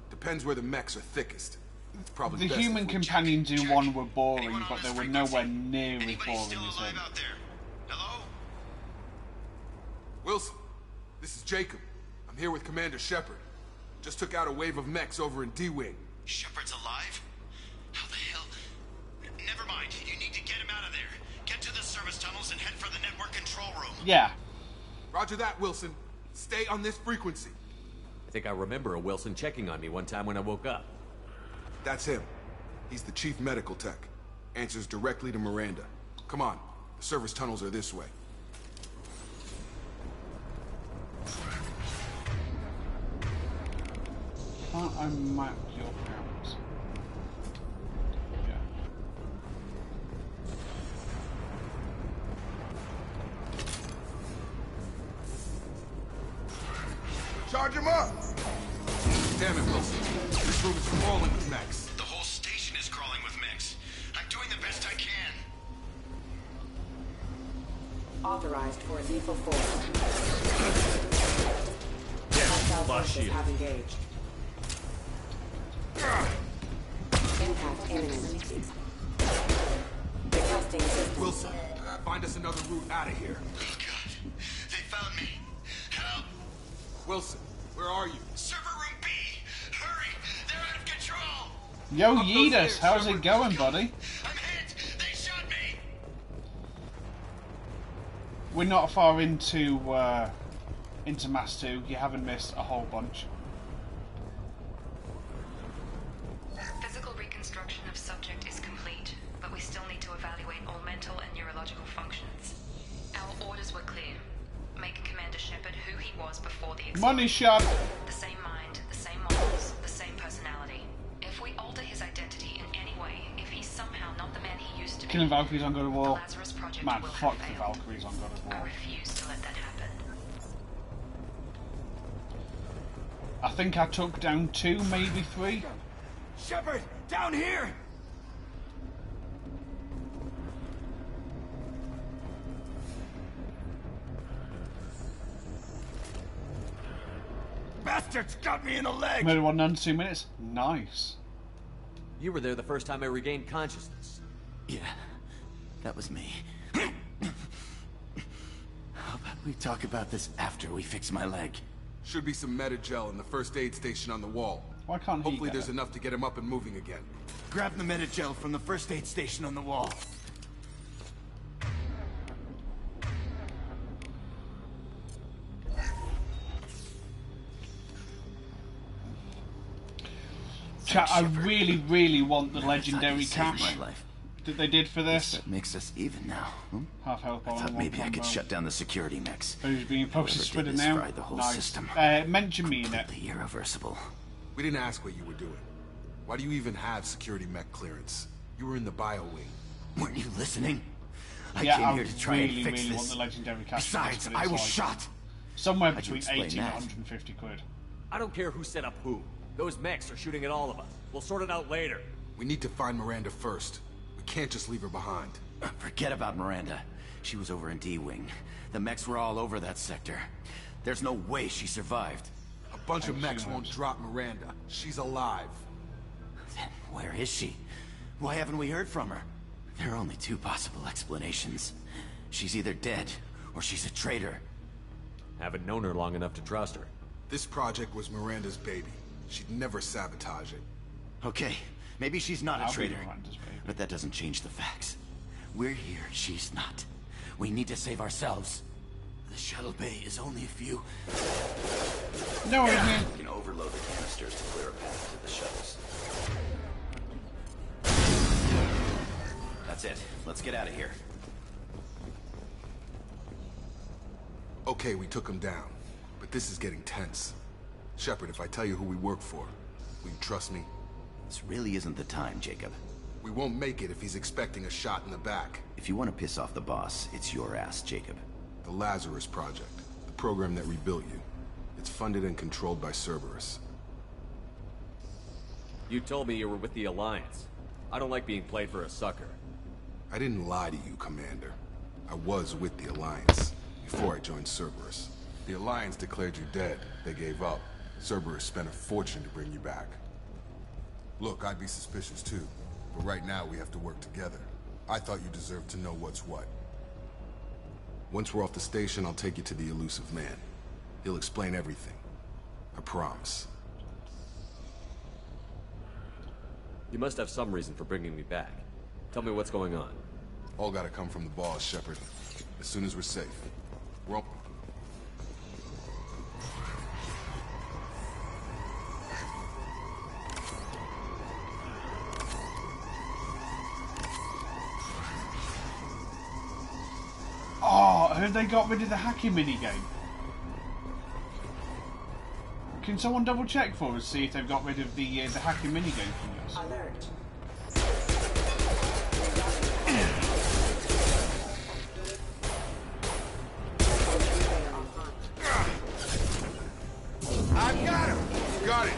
Depends where the mechs are thickest. It's probably the best human if we companions in one were boring, Anyone but they on were this nowhere frequency? near as Anybody boring still as alive him. out there? Hello? Wilson, this is Jacob. I'm here with Commander Shepard. Just took out a wave of mechs over in D-Wing. Shepard's alive? How the hell? Never mind. You need to get him out of there. Get to the service tunnels and head for the network control room. Yeah. Roger that, Wilson. Stay on this frequency. I think I remember a Wilson checking on me one time when I woke up. That's him. He's the chief medical tech. Answers directly to Miranda. Come on. The service tunnels are this way. Can't I map your parents? Yeah. Charge him up! Damn it, Wilson. This room is crawling with mechs. The whole station is crawling with mechs. I'm doing the best I can. Authorized for lethal force. Yeah, Forces have engaged. Impact imminent. Adjusting system. Wilson, find us another route out of here. Oh, God. They found me. Help! Wilson, where are you? Server room B! Hurry! They're out of control! Yo, Up those Yeetus, stairs, how's Shepard. it going, buddy? I'm hit! They shot me! We're not far into Mass 2. You haven't missed a whole bunch. Physical reconstruction of subject is complete, but we still need to evaluate all mental and neurological functions. Our orders were clear. Make Commander Shepard who he was before the explosion. Money shot! The same mind, the same morals, the same personality. If we alter his identity in any way, if he's somehow not the man he used to be, Killing Valkyries on God of the War. Lazarus Project Man, will fuck have the failed. Valkyries on God of I War. refuse to let that happen. I think I took down 2, maybe 3. Shepard, down here! Bastards got me in the leg! Murder one under 2 minutes. Nice. You were there the first time I regained consciousness. Yeah, that was me. we talk about this after we fix my leg? Should be some Metagel in the first aid station on the wall. Why can't he Hopefully get there's it? enough to get him up and moving again. Grab the Metagel from the first aid station on the wall. Chat, I really, really want the legendary cash that they did for this. That makes us even now. Half health I on thought one maybe I could combo. shut down the security mechs. Who's being posted Whoever did Twitter this now? fried the whole Nice. system. Mention me in it. Completely irreversible. We didn't ask what you were doing. Why do you even have security mech clearance? You were in the bio wing. Weren't you listening? I Yeah, came here to try really, and fix really this. want the legendary cash. Besides, but I it's was like shot. somewhere How'd you between explain 80 and that? 150 quid. I don't care who set up who. Those mechs are shooting at all of us. We'll sort it out later. We need to find Miranda first. We can't just leave her behind. Forget about Miranda. She was over in D-Wing. The mechs were all over that sector. There's no way she survived. A bunch of mechs won't drop Miranda. She's alive. Then where is she? Why haven't we heard from her? There are only two possible explanations. She's either dead, or she's a traitor. Haven't known her long enough to trust her. This project was Miranda's baby. She'd never sabotage it. Okay, maybe she's not I'll a be traitor. Miranda's baby. But that doesn't change the facts. We're here, she's not. We need to save ourselves. The shuttle bay is only a few... No worries, man. We can overload the canisters to clear a path to the shuttles. That's it. Let's get out of here. Okay, we took him down. But this is getting tense. Shepard, if I tell you who we work for, will you trust me? This really isn't the time, Jacob. We won't make it if he's expecting a shot in the back. If you want to piss off the boss, it's your ass, Jacob. The Lazarus Project, the program that rebuilt you. It's funded and controlled by Cerberus. You told me you were with the Alliance. I don't like being played for a sucker. I didn't lie to you, Commander. I was with the Alliance, before I joined Cerberus. The Alliance declared you dead. They gave up. Cerberus spent a fortune to bring you back. Look, I'd be suspicious too. But right now, we have to work together. I thought you deserved to know what's what. Once we're off the station, I'll take you to the elusive man. He'll explain everything. I promise. You must have some reason for bringing me back. Tell me what's going on. All gotta come from the boss, Shepard. As soon as we're safe. We're all... Oh, I heard they got rid of the hacking minigame. Can someone double check for us, see if they've got rid of the hacking minigame from this? Alert. I've got him! Got it!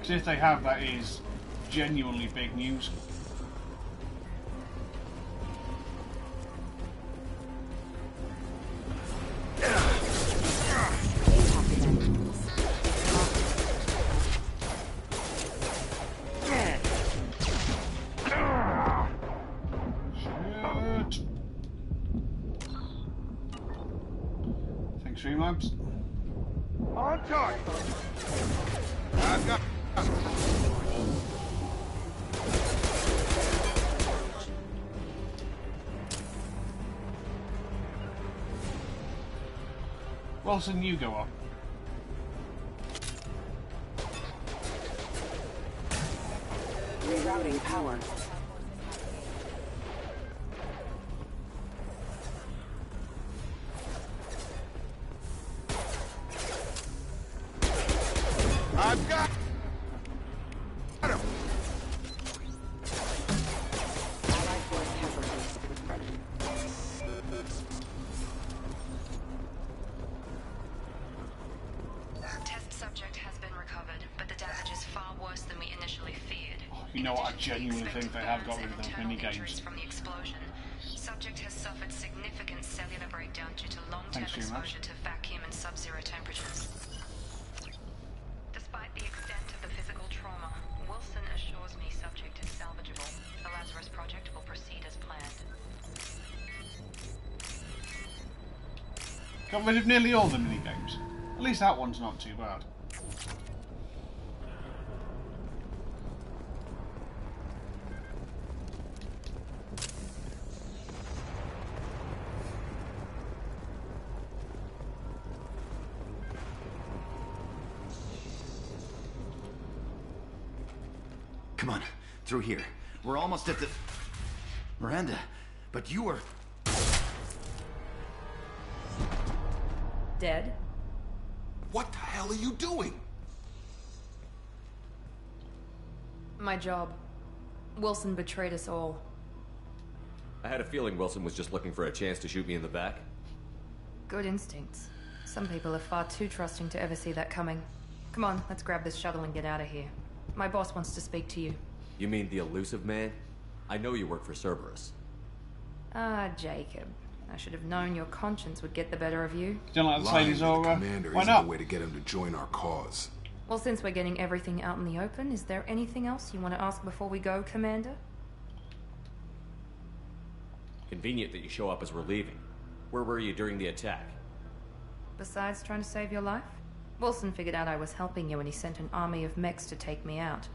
Because if they have, that is genuinely big news. Shit. Thanks, Streamlabs. On target! I've got... Wilson, you go on. Rerouting power. I've got him! Allied force casualties. Test subject has been recovered, but the damage is far worse than we initially feared. You know what, I genuinely think they have got rid of those mini-games. From the explosion, subject has suffered significant cellular breakdown due to long-term Thanks very much. exposure to vacuum and sub-zero temperatures. Despite the extent of the physical Got rid of nearly all the minigames. At least that one's not too bad. Come on, through here. We're almost at the... Miranda, but you were... Dead? What the hell are you doing? My job. Wilson betrayed us all. I had a feeling Wilson was just looking for a chance to shoot me in the back. Good instincts. Some people are far too trusting to ever see that coming. Come on, let's grab this shuttle and get out of here. My boss wants to speak to you. You mean the elusive man? I know you work for Cerberus. Ah, Jacob. I should have known your conscience would get the better of you. Don't like this lady's aura. Commander Why isn't not? the way to get him to join our cause. Well, since we're getting everything out in the open, is there anything else you want to ask before we go, Commander? Convenient that you show up as we're leaving. Where were you during the attack? Besides trying to save your life? Wilson figured out I was helping you and he sent an army of mechs to take me out.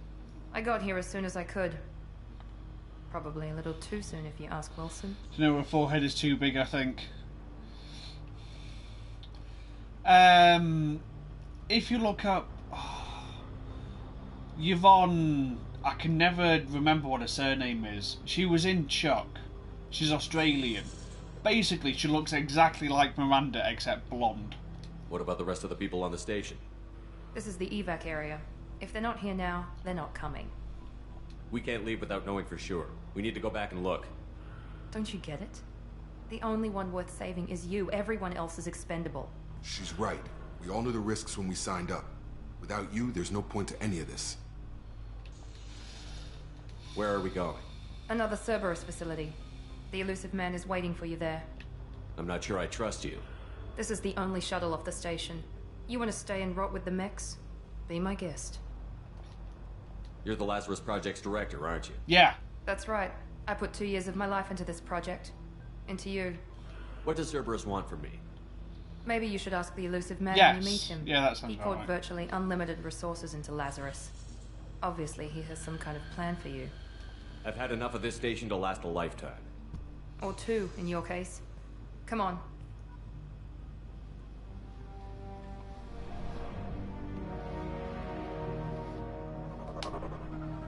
I got here as soon as I could. Probably a little too soon if you ask Wilson. Do you know her forehead is too big, I think. If you look up... Yvonne... I can never remember what her surname is. She was in Chuck. She's Australian. Basically, she looks exactly like Miranda, except blonde. What about the rest of the people on the station? This is the evac area. If they're not here now, they're not coming. We can't leave without knowing for sure. We need to go back and look. Don't you get it? The only one worth saving is you. Everyone else is expendable. She's right. We all knew the risks when we signed up. Without you, there's no point to any of this. Where are we going? Another Cerberus facility. The elusive man is waiting for you there. I'm not sure I trust you. This is the only shuttle off the station. You want to stay and rot with the mechs? Be my guest. You're the Lazarus Project's director, aren't you? Yeah. That's right. I put 2 years of my life into this project. Into you. What does Cerberus want from me? Maybe you should ask the elusive man Yes. when you meet him. Yeah, that sounds He about poured right. virtually unlimited resources into Lazarus. Obviously, he has some kind of plan for you. I've had enough of this station to last a lifetime. Or 2, in your case. Come on.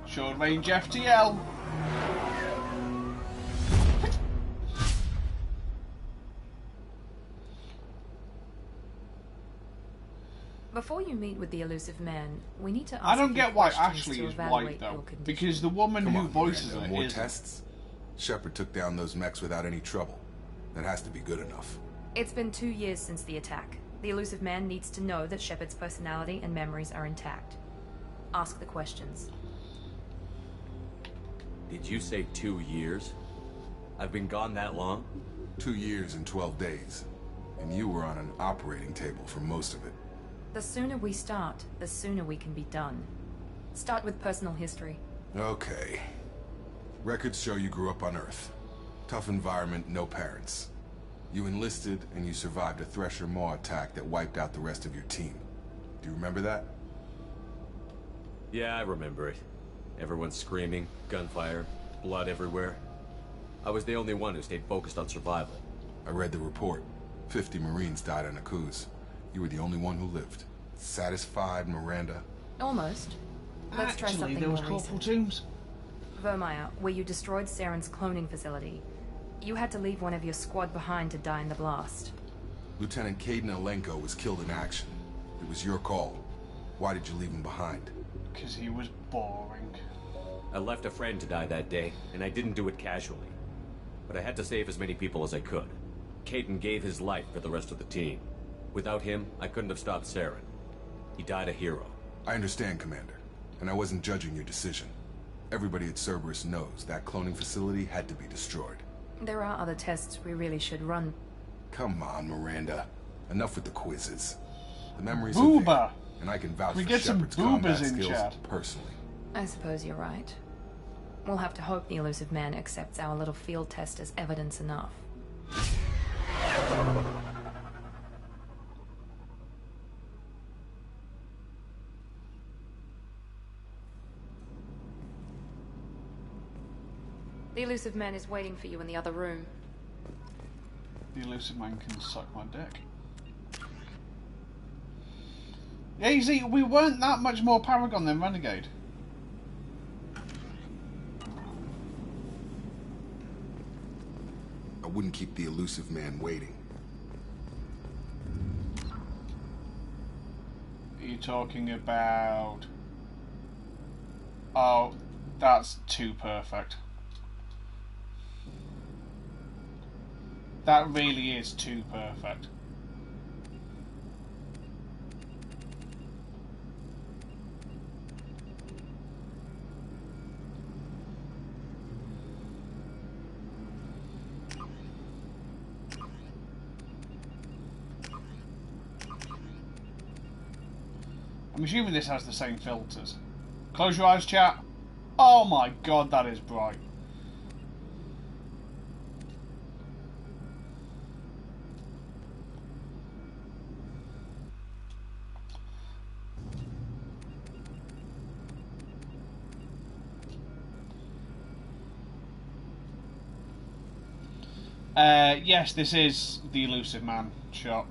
Short range FTL. Before you meet with the elusive man, we need to ask I don't a few get why questions Ashley to is evaluate white your though, condition. because the woman Come who on, voices Miranda, it more isn't. tests? Shepard took down those mechs without any trouble. That has to be good enough. It's been 2 years since the attack. The elusive man needs to know that Shepard's personality and memories are intact. Ask the questions. Did you say 2 years? I've been gone that long? 2 years and 12 days. And you were on an operating table for most of it. The sooner we start, the sooner we can be done. Start with personal history. Okay. Records show you grew up on Earth. Tough environment, no parents. You enlisted, and you survived a Thresher Maw attack that wiped out the rest of your team. Do you remember that? Yeah, I remember it. Everyone screaming, gunfire, blood everywhere. I was the only one who stayed focused on survival. I read the report. 50 Marines died on Akuz. You were the only one who lived. Satisfied, Miranda? Almost. Let's try Actually, something there was more Corporal recent. Toombs. Vermeer, where you destroyed Saren's cloning facility. You had to leave one of your squad behind to die in the blast. Lieutenant Caden Alenko was killed in action. It was your call. Why did you leave him behind? Because he was boring. I left a friend to die that day, and I didn't do it casually. But I had to save as many people as I could. Caden gave his life for the rest of the team. Without him, I couldn't have stopped Saren. He died a hero. I understand, Commander. And I wasn't judging your decision. Everybody at Cerberus knows that cloning facility had to be destroyed. There are other tests we really should run. Come on, Miranda. Enough with the quizzes. The memories Booba. are there, and I can vouch We for get some Shepard's combat boobas in skills chat. personally. I suppose you're right. We'll have to hope the elusive man accepts our little field test as evidence enough. The elusive man is waiting for you in the other room. The elusive man can suck my dick. Yeah, you see, we weren't that much more Paragon than Renegade. I wouldn't keep the elusive man waiting. Are you talking about... Oh, that's too perfect. That really is too perfect. I'm assuming this has the same filters. Close your eyes, chat. Oh my god, that is bright. Yes, this is the elusive man shot.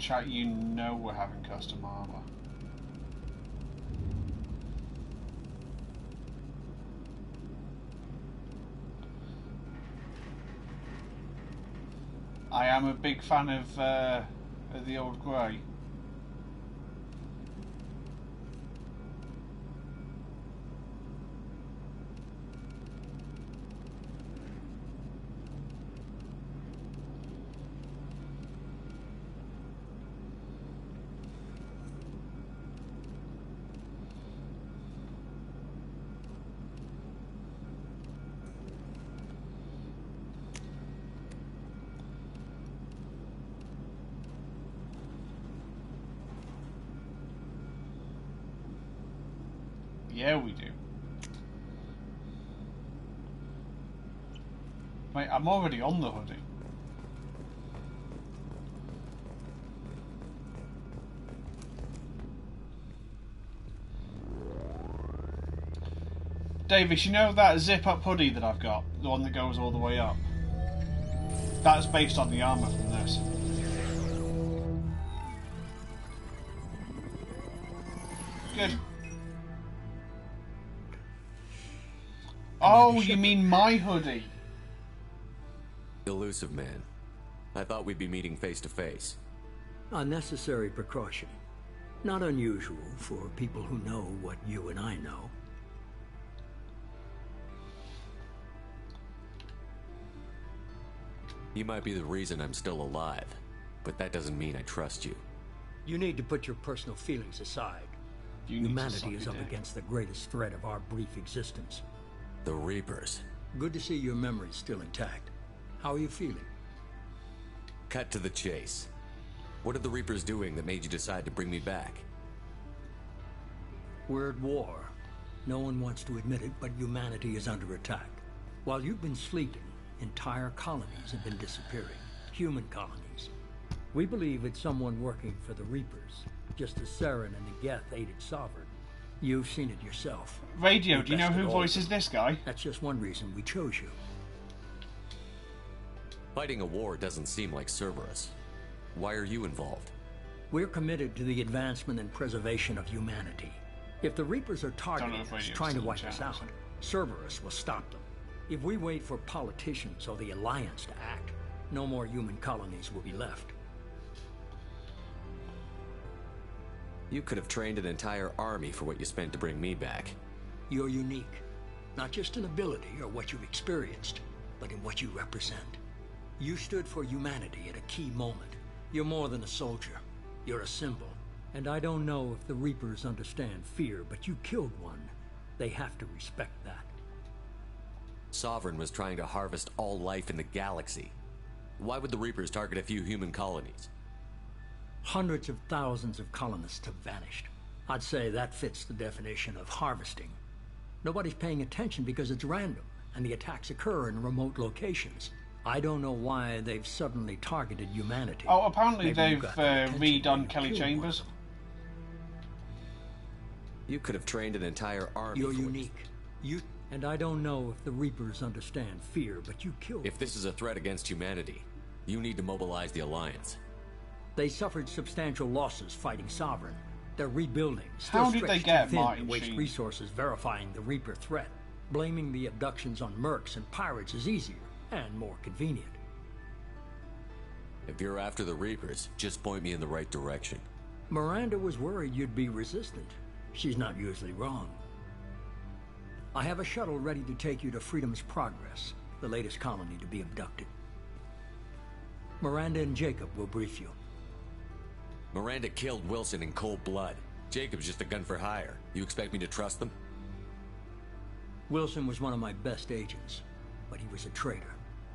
Chat, you know we're having custom armor. I am a big fan of the old grey. Yeah, we do. Mate, I'm already on the hoodie. Davis, you know that zip-up hoodie that I've got? The one that goes all the way up? That's based on the armour from this. Good. Oh, you mean my hoodie? Elusive man. I thought we'd be meeting face to face. A necessary precaution. Not unusual for people who know what you and I know. You might be the reason I'm still alive, but that doesn't mean I trust you. You need to put your personal feelings aside. Humanity is up against the greatest threat of our brief existence. The Reapers. Good to see your memory's still intact. How are you feeling? Cut to the chase. What are the Reapers doing that made you decide to bring me back? We're at war. No one wants to admit it, but humanity is under attack. While you've been sleeping, entire colonies have been disappearing. Human colonies. We believe it's someone working for the Reapers, just as Saren and the Geth aided Sovereign. You've seen it yourself. Radio, do you know who voices this guy? That's just one reason we chose you. Fighting a war doesn't seem like Cerberus. Why are you involved? We're committed to the advancement and preservation of humanity. If the Reapers are targeting us, trying to wipe us out, Cerberus will stop them. If we wait for politicians or the Alliance to act, no more human colonies will be left. You could have trained an entire army for what you spent to bring me back. You're unique. Not just in ability or what you've experienced, but in what you represent. You stood for humanity at a key moment. You're more than a soldier. You're a symbol. And I don't know if the Reapers understand fear, but you killed one. They have to respect that. Sovereign was trying to harvest all life in the galaxy. Why would the Reapers target a few human colonies? Hundreds of thousands of colonists have vanished. I'd say that fits the definition of harvesting. Nobody's paying attention because it's random, and the attacks occur in remote locations. I don't know why they've suddenly targeted humanity. Oh, apparently they've redone Kelly Chambers. You could have trained an entire army. You're unique. And I don't know if the Reapers understand fear, but you killed If this is a threat against humanity, you need to mobilize the Alliance. They suffered substantial losses fighting Sovereign. They're rebuilding. How did they get Martin to waste Sheen? resources verifying the Reaper threat. Blaming the abductions on mercs and pirates is easier and more convenient. If you're after the Reapers, just point me in the right direction. Miranda was worried you'd be resistant. She's not usually wrong. I have a shuttle ready to take you to Freedom's Progress, the latest colony to be abducted. Miranda and Jacob will brief you. Miranda killed Wilson in cold blood. Jacob's just a gun for hire. You expect me to trust them? Wilson was one of my best agents, but he was a traitor.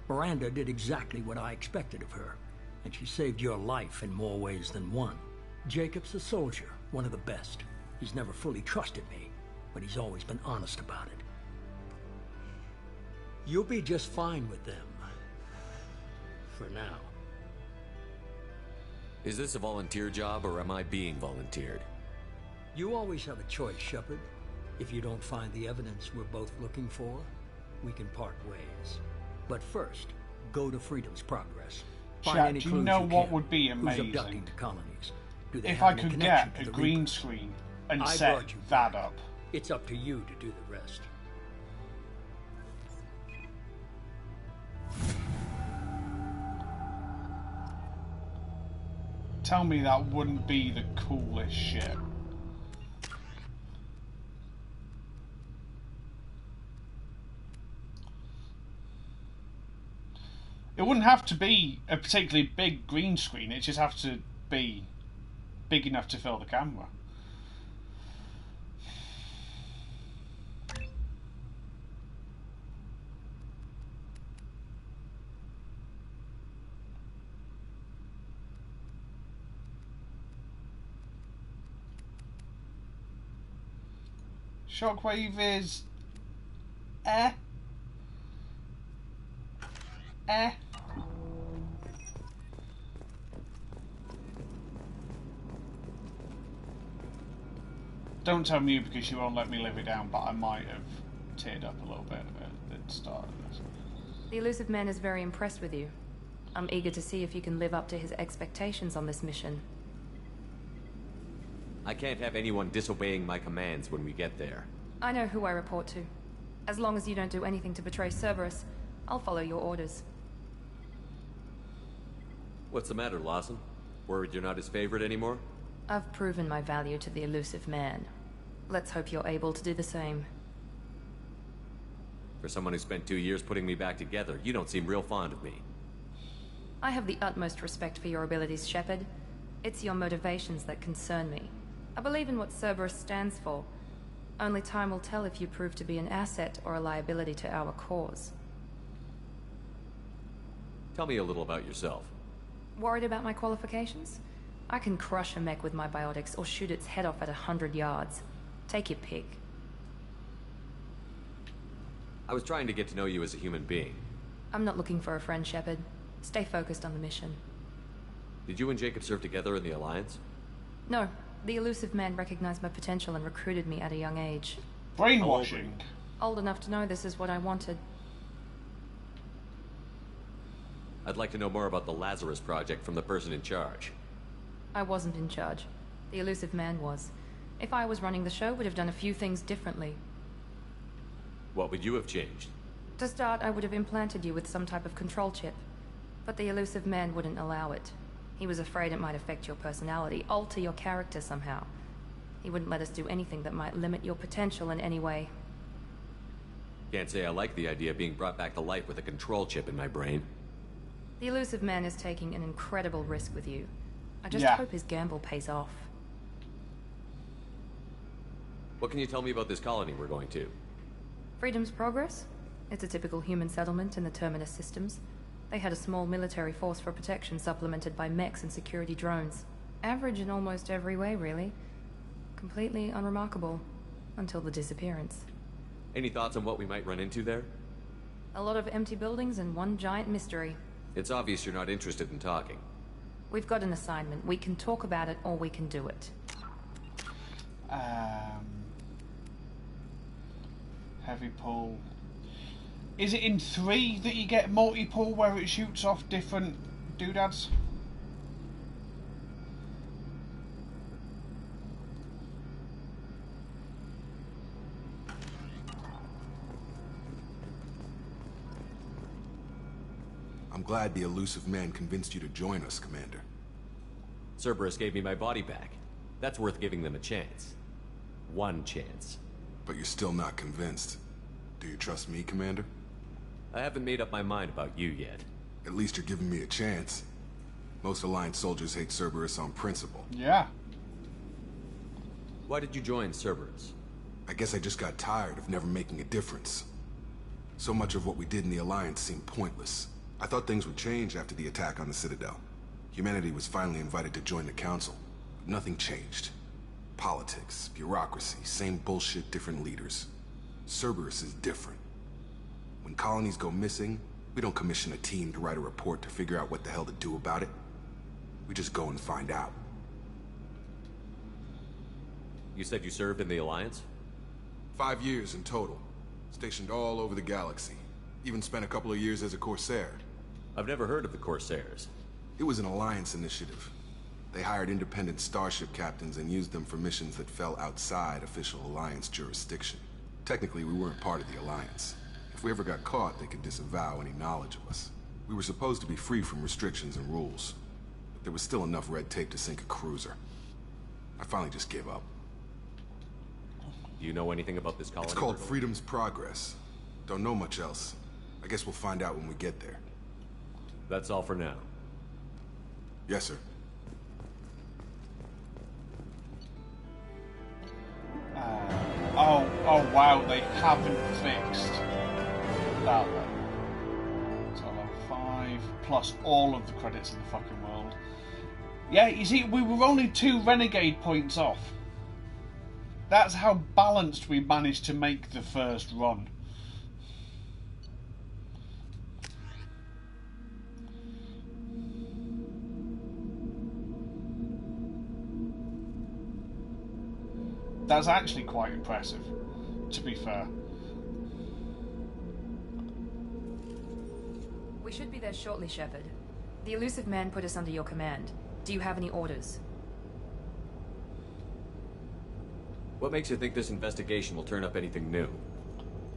Miranda did exactly what I expected of her, and she saved your life in more ways than one. Jacob's a soldier, one of the best. He's never fully trusted me, but he's always been honest about it. You'll be just fine with them. For now. Is this a volunteer job, or am I being volunteered? You always have a choice, Shepard. If you don't find the evidence we're both looking for, we can part ways. But first, go to Freedom's Progress. Chat, do you know what would be amazing? Who's abducting the colonies? Do they if have I any could connection get to a the green Reapers? screen and I set brought you that back. up. It's up to you to do the rest. Tell me that wouldn't be the coolest shit. It wouldn't have to be a particularly big green screen, it just has to be big enough to fill the camera. Shockwave is Don't tell me because she won't let me live it down, but I might have teared up a little bit at the start of this. The elusive man is very impressed with you. I'm eager to see if you can live up to his expectations on this mission. I can't have anyone disobeying my commands when we get there. I know who I report to. As long as you don't do anything to betray Cerberus, I'll follow your orders. What's the matter, Lawson? Worried you're not his favorite anymore? I've proven my value to the elusive man. Let's hope you're able to do the same. For someone who spent 2 years putting me back together, you don't seem real fond of me. I have the utmost respect for your abilities, Shepard. It's your motivations that concern me. I believe in what Cerberus stands for. Only time will tell if you prove to be an asset or a liability to our cause. Tell me a little about yourself. Worried about my qualifications? I can crush a mech with my biotics or shoot its head off at 100 yards. Take your pick. I was trying to get to know you as a human being. I'm not looking for a friend, Shepard. Stay focused on the mission. Did you and Jacob serve together in the Alliance? No. The elusive man recognized my potential and recruited me at a young age. Brainwashing. Old enough to know this is what I wanted. I'd like to know more about the Lazarus Project from the person in charge. I wasn't in charge. The elusive man was. If I was running the show, would have done a few things differently. What would you have changed? To start, I would have implanted you with some type of control chip. But the elusive man wouldn't allow it. He was afraid it might affect your personality, alter your character somehow. He wouldn't let us do anything that might limit your potential in any way. Can't say I like the idea of being brought back to life with a control chip in my brain. The elusive man is taking an incredible risk with you. I just hope his gamble pays off. What can you tell me about this colony we're going to? Freedom's Progress? It's a typical human settlement in the Terminus systems. They had a small military force for protection supplemented by mechs and security drones. Average in almost every way, really. Completely unremarkable. Until the disappearance. Any thoughts on what we might run into there? A lot of empty buildings and one giant mystery. It's obvious you're not interested in talking. We've got an assignment. We can talk about it or we can do it. Heavy pull. Is it in 3 that you get multi-pull where it shoots off different doodads? I'm glad the elusive man convinced you to join us, Commander. Cerberus gave me my body back. That's worth giving them a chance. One chance. But you're still not convinced. Do you trust me, Commander? I haven't made up my mind about you yet. At least you're giving me a chance. Most Alliance soldiers hate Cerberus on principle. Yeah. Why did you join Cerberus? I guess I just got tired of never making a difference. So much of what we did in the Alliance seemed pointless. I thought things would change after the attack on the Citadel. Humanity was finally invited to join the Council. But nothing changed. Politics, bureaucracy, same bullshit, different leaders. Cerberus is different. When colonies go missing, we don't commission a team to write a report to figure out what the hell to do about it. We just go and find out. You said you served in the Alliance? 5 years in total. Stationed all over the galaxy. Even spent a couple of years as a Corsair. I've never heard of the Corsairs. It was an Alliance initiative. They hired independent starship captains and used them for missions that fell outside official Alliance jurisdiction. Technically, we weren't part of the Alliance. If we ever got caught, they could disavow any knowledge of us. We were supposed to be free from restrictions and rules. But there was still enough red tape to sink a cruiser. I finally just gave up. Do you know anything about this colony? It's called Freedom's Progress. Don't know much else. I guess we'll find out when we get there. That's all for now. Yes, sir. Oh wow, they haven't fixed that one. So level 5 plus all of the credits in the fucking world. Yeah, you see, we were only 2 renegade points off. That's how balanced we managed to make the first run. That's actually quite impressive, to be fair. We should be there shortly, Shepard. The elusive man put us under your command. Do you have any orders? What makes you think this investigation will turn up anything new?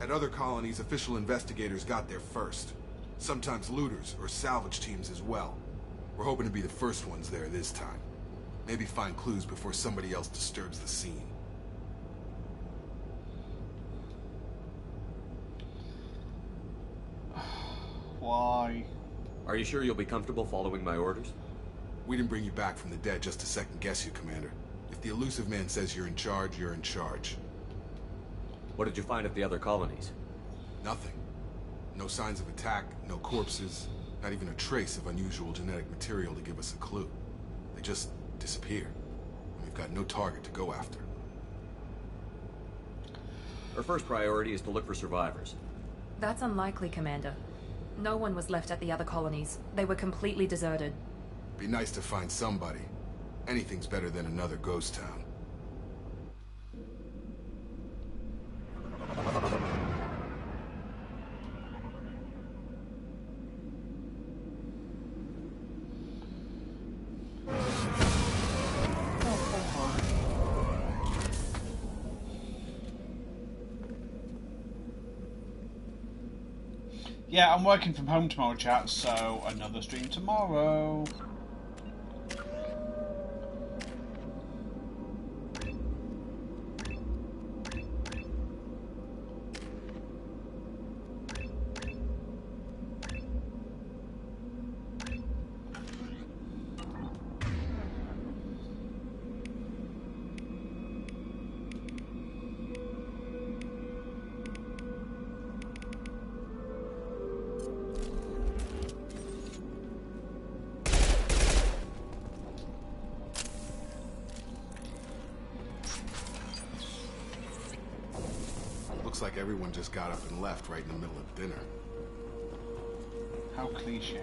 At other colonies, official investigators got there first. Sometimes looters or salvage teams as well. We're hoping to be the first ones there this time. Maybe find clues before somebody else disturbs the scene. Why? Are you sure you'll be comfortable following my orders? We didn't bring you back from the dead just to second guess you, Commander. If the elusive man says you're in charge, you're in charge. What did you find at the other colonies? Nothing. No signs of attack, no corpses, not even a trace of unusual genetic material to give us a clue. They just disappear. We've got no target to go after. Our first priority is to look for survivors. That's unlikely, Commander. No one was left at the other colonies. They were completely deserted. Be nice to find somebody. Anything's better than another ghost town. Yeah, I'm working from home tomorrow, chat, so another stream tomorrow. Looks like everyone just got up and left right in the middle of dinner. How cliched.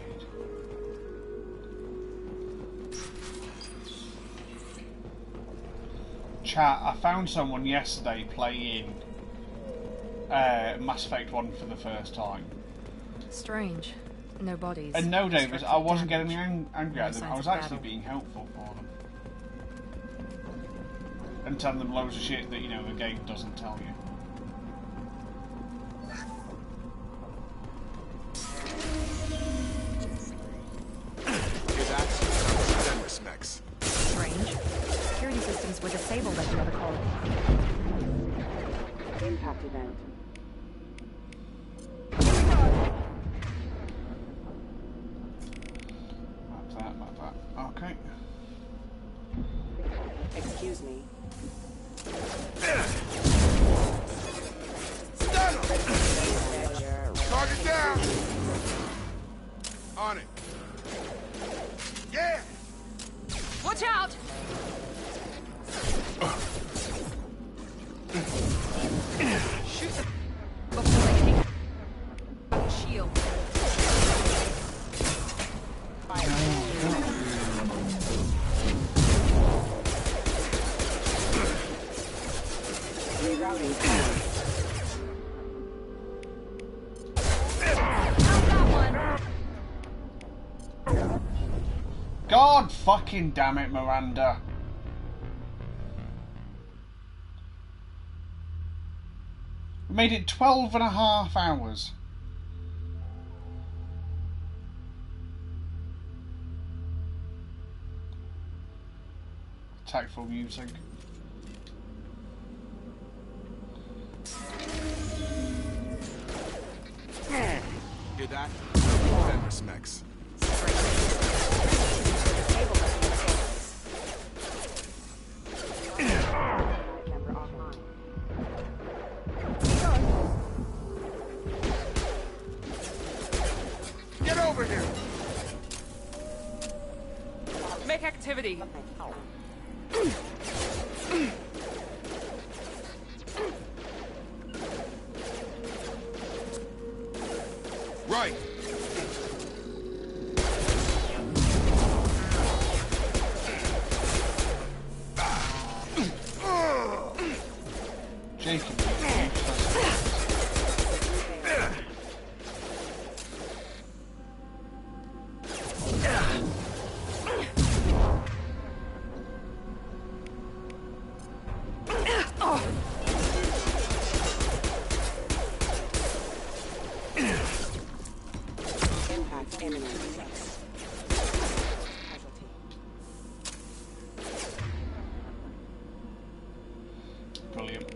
Chat, I found someone yesterday playing Mass Effect 1 for the first time. Strange. No bodies. And no, David, I wasn't getting angry No at them. I signs was of actually battle. being helpful for them. And telling them loads of shit that, you know, the game doesn't tell you. Strange. Security systems were disabled at the other colony. Impact event. Map that. Okay. Excuse me. Target down! On it. Yeah! Watch out! Shoot them before they take out the shield. Rerouting. God fucking damn it, Miranda. We made it 12.5 hours. Tactful music. Hear that? Fenris mechs. Get over here! Make activity. Right. Jacob. Impact imminent. Brilliant.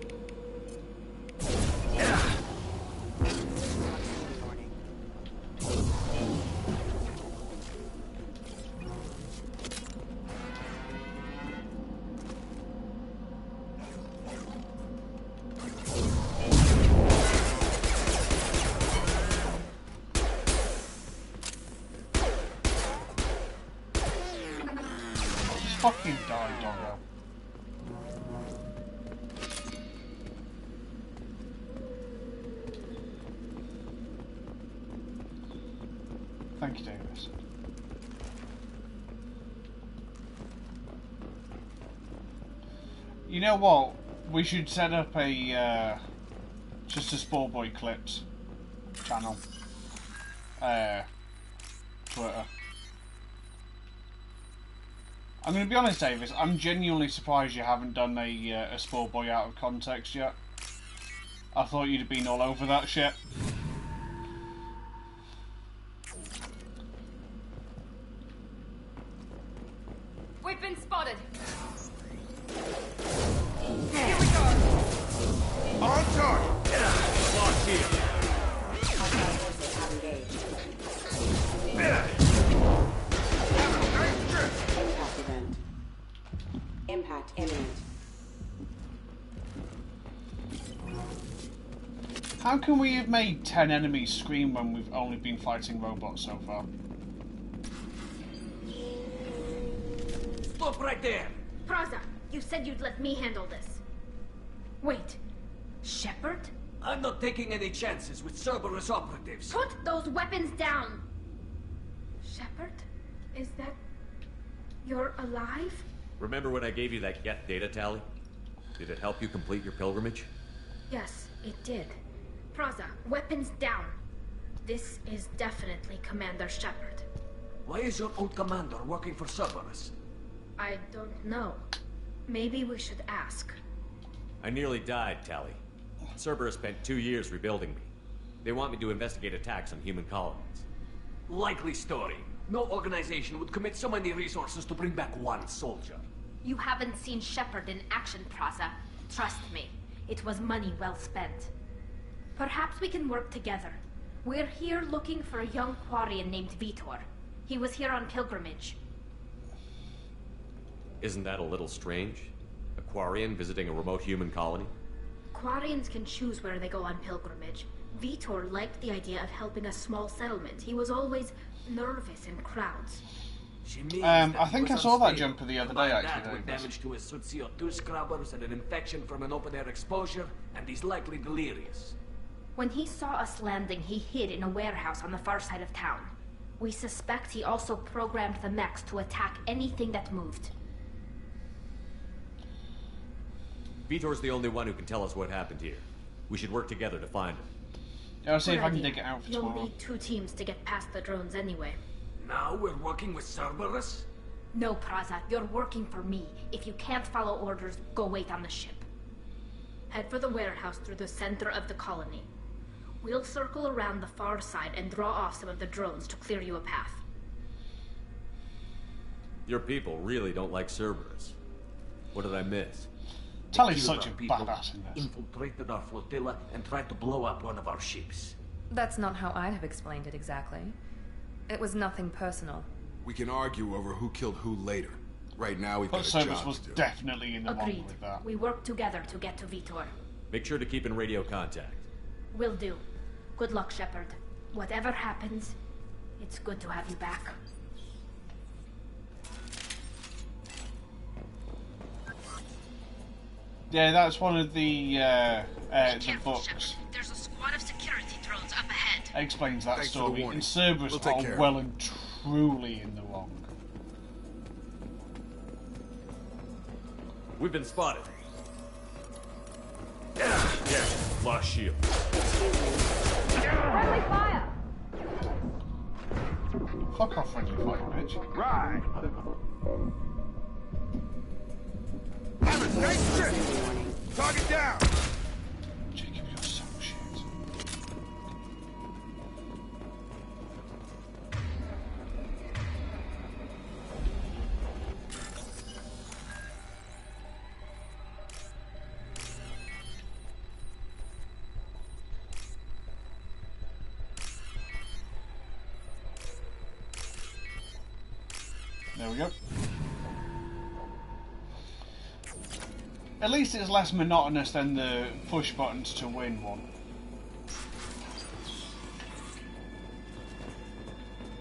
Fucking die, doggo. Thank you, Davis. You know what? We should set up a just a Sport Boy Clips channel. Twitter. I'm going to be honest, Davis. I'm genuinely surprised you haven't done a Sport Boy out of context yet. I thought you'd have been all over that shit. We've been spotted. Here we go. On target. Locked here. Impact event. Impact imminent. How can we have made 10 enemies scream when we've only been fighting robots so far? Stop right there! Praza, you said you'd let me handle this. Wait, Shepard? I'm not taking any chances with Cerberus operatives. Put those weapons down! Shepard? Is that... You're alive? Remember when I gave you that Geth data tally? Did it help you complete your pilgrimage? Yes, it did. Praza, weapons down. This is definitely Commander Shepard. Why is your old commander working for Cerberus? I don't know. Maybe we should ask. I nearly died, Tally. Cerberus spent 2 years rebuilding me. They want me to investigate attacks on human colonies. Likely story. No organization would commit so many resources to bring back one soldier. You haven't seen Shepard in action, Praza. Trust me, it was money well spent. Perhaps we can work together. We're here looking for a young Quarian named Vitor. He was here on pilgrimage. Isn't that a little strange? A Quarian visiting a remote human colony? Quarians can choose where they go on pilgrimage. Vitor liked the idea of helping a small settlement. He was always nervous in crowds. I think I saw that jumper the other day, actually. With damage to his suit CO2 scrubbers and an infection from an open-air exposure, and he's likely delirious. When he saw us landing, he hid in a warehouse on the far side of town. We suspect he also programmed the mechs to attack anything that moved. Vitor's the only one who can tell us what happened here. We should work together to find him. Yeah, I'll see if I can dig it out for You'll tomorrow. need 2 teams to get past the drones anyway. Now we're working with Cerberus? No, Praza, you're working for me. If you can't follow orders, go wait on the ship. Head for the warehouse through the center of the colony. We'll circle around the far side and draw off some of the drones to clear you a path. Your people really don't like Cerberus. What did I miss? Tally's such a badass in this. Infiltrated our flotilla and tried to blow up one of our ships. That's not how I'd have explained it exactly. It was nothing personal. We can argue over who killed who later. Right now, we've got a Cerberus job was to do. definitely in the wrong Agreed. with that. We work together to get to Vitor. Make sure to keep in radio contact. Will do. Good luck, Shepard. Whatever happens, it's good to have you back. Yeah, that's one of the books. There's a squad of security drones up ahead. Explains that Thanks for the story. warning. And Cerberus We'll take care are of well and truly in the wrong. We've been spotted. Yeah, lost shield. Friendly fire! Fuck off, friendly fire, bitch. Right. Nice shit. Target down. Jacob, you're so shit. There we go. At least it's less monotonous than the push buttons to win one.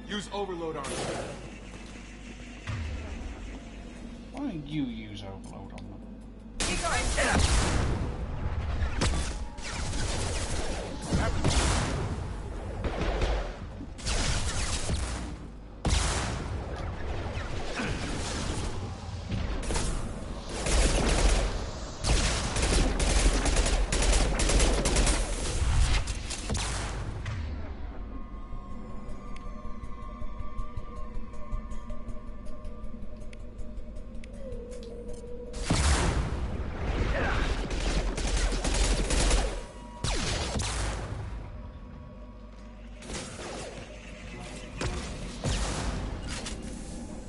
Use overload armor. Why don't you use overload on them?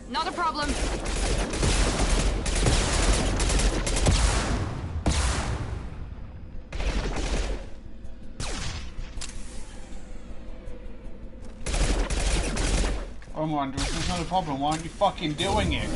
Not a problem. Oh, Miranda, if there's not a problem, why aren't you fucking doing it?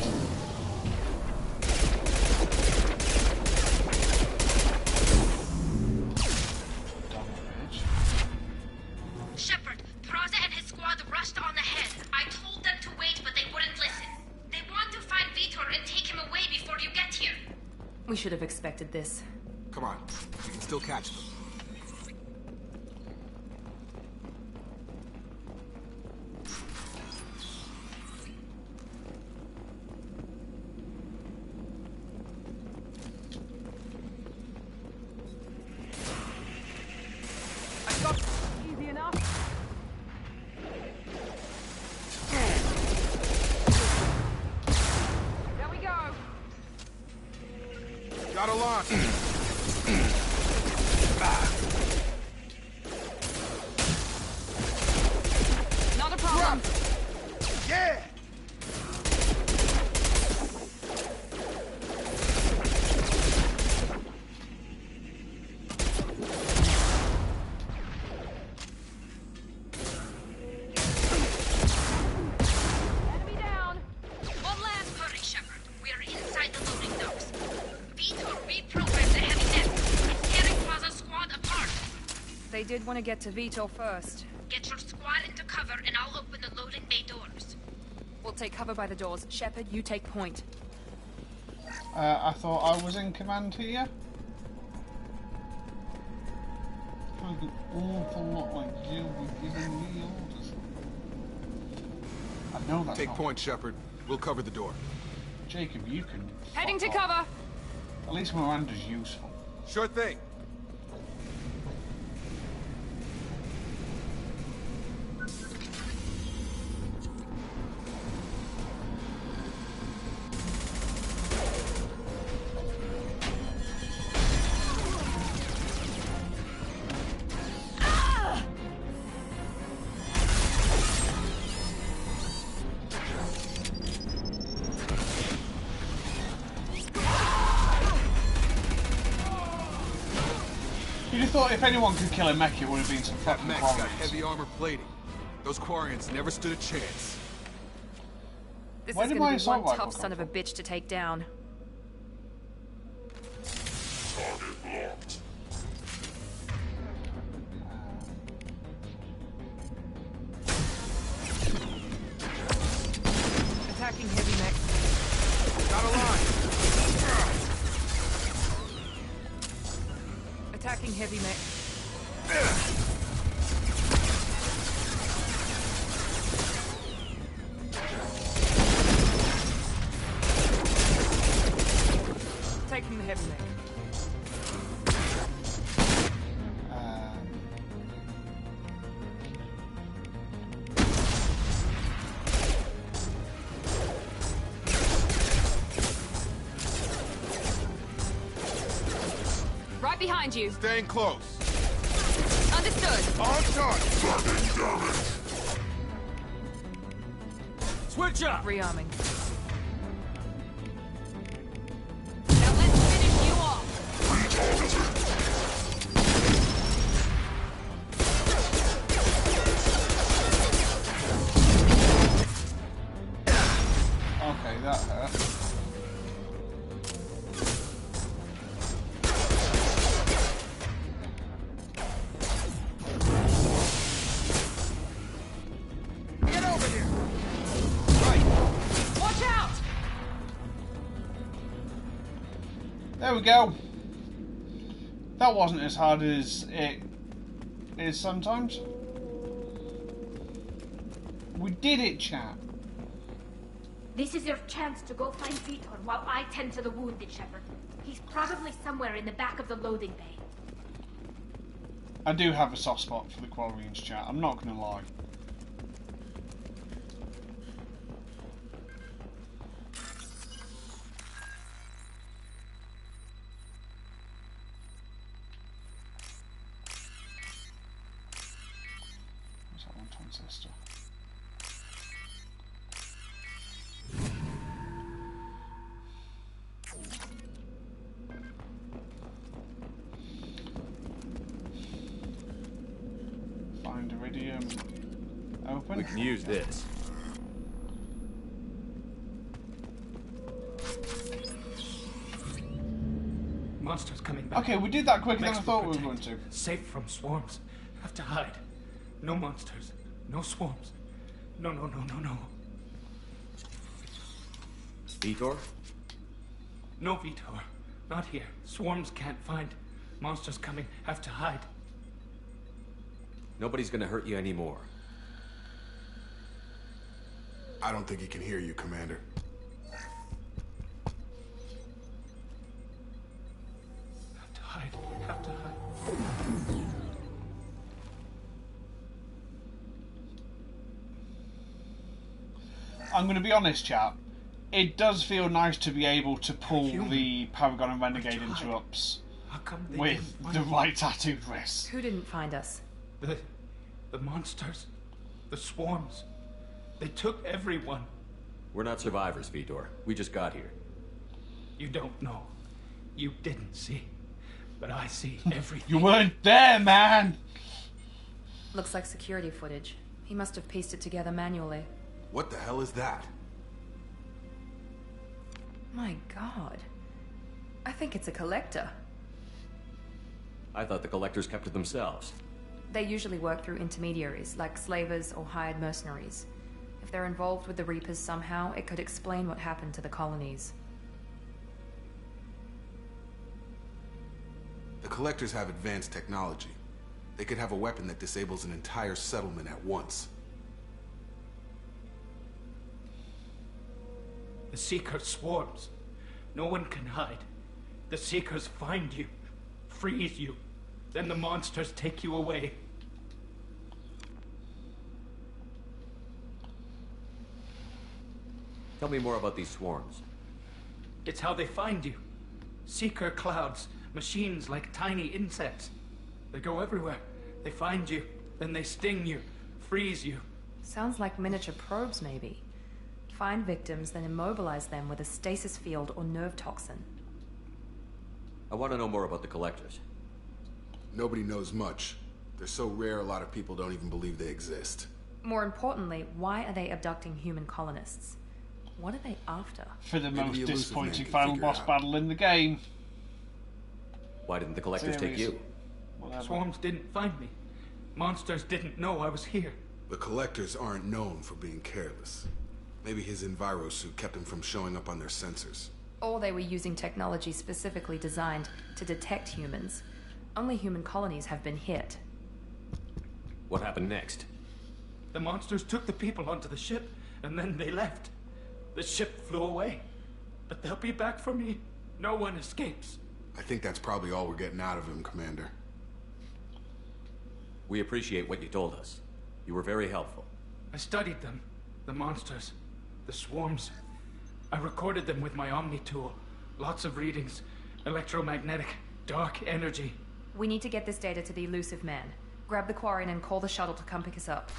Shepard, Praza and his squad rushed on ahead. I told them to wait, but they wouldn't listen. They want to find Vitor and take him away before you get here. We should have expected this. Come on, we can still catch them. Got a launch. Not a problem. Yeah! Enemy down. One last hurry, Shepard. We are inside the loading docks. Vitor reprogrammed the heavy net. It's tearing Plaza's squad apart. They did want to get to Vito first. Get your squad into cover and I'll open the loading bay doors. We'll take cover by the doors. Shepard, you take point. I thought I was in command here. Feels an awful lot like you were giving me orders. I know that's Take not point, Shepard. We'll cover the door. Jacob, you can. Heading to fuck off. cover. At least Miranda's useful. Sure thing. You'd have thought if anyone could kill a mech, it would have been some That fucking mech's got Quarians. heavy armor plating. Those Quarians never stood a chance. This Why is did going my to be one assault rifle tough come son of a bitch to take down. Attacking heavy mech. Got a line. Attacking heavy mech. Taking the heavy mech. Right behind you. Staying close. Understood. On target. Switch up! Rearming. Now let's finish you off. Okay, that hurt. Get over here. Watch out! There we go. That wasn't as hard as it is sometimes. We did it, chat. This is your chance to go find Vitor while I tend to the wounded, Shepard. He's probably somewhere in the back of the loading bay. I do have a soft spot for the Quarians, chat. I'm not going to lie. What's that one transistor? Find iridium. Open. We can use this. Monsters coming back. Okay, we did that quicker than I Mechs thought we will were going protect. to. Safe from swarms. Have to hide. No monsters. No swarms. No. Vitor? No, Vitor. Not here. Swarms can't find. Monsters coming. Have to hide. Nobody's gonna hurt you anymore. I don't think he can hear you, Commander. Have to hide. Have to hide. I'm going to be honest, chap. it does feel nice to be able to pull the Paragon and Renegade interrupts with the right tattooed wrist. Who didn't find us? The monsters. The swarms. They took everyone. We're not survivors, Vitor. We just got here. You don't know. You didn't see. But I see everything. You weren't there, man! Looks like security footage. He must have pieced it together manually. What the hell is that? My god. I think it's a collector. I thought the collectors kept to themselves. They usually work through intermediaries, like slavers or hired mercenaries. If they're involved with the Reapers somehow, it could explain what happened to the colonies. The collectors have advanced technology. They could have a weapon that disables an entire settlement at once. The Seeker swarms. No one can hide. The Seekers find you, freeze you. Then the monsters take you away. Tell me more about these swarms. It's how they find you. Seeker clouds, machines like tiny insects. They go everywhere. They find you, then they sting you, freeze you. Sounds like miniature probes, maybe. Find victims, then immobilize them with a stasis field or nerve toxin. I want to know more about the collectors. Nobody knows much. They're so rare, a lot of people don't even believe they exist. More importantly, why are they abducting human colonists? What are they after? For the most disappointing final boss battle in the game. Why didn't the collectors take you? Whatever. Swarms didn't find me. Monsters didn't know I was here. The collectors aren't known for being careless. Maybe his enviro suit kept him from showing up on their sensors. Or they were using technology specifically designed to detect humans. Only human colonies have been hit. What happened next? The monsters took the people onto the ship, and then they left. The ship flew away. But they'll be back for me. No one escapes. I think that's probably all we're getting out of him, Commander. We appreciate what you told us. You were very helpful. I studied them. The monsters. The swarms. I recorded them with my Omni tool. Lots of readings. Electromagnetic. Dark energy. We need to get this data to the elusive man. Grab the Quarian and call the shuttle to come pick us up.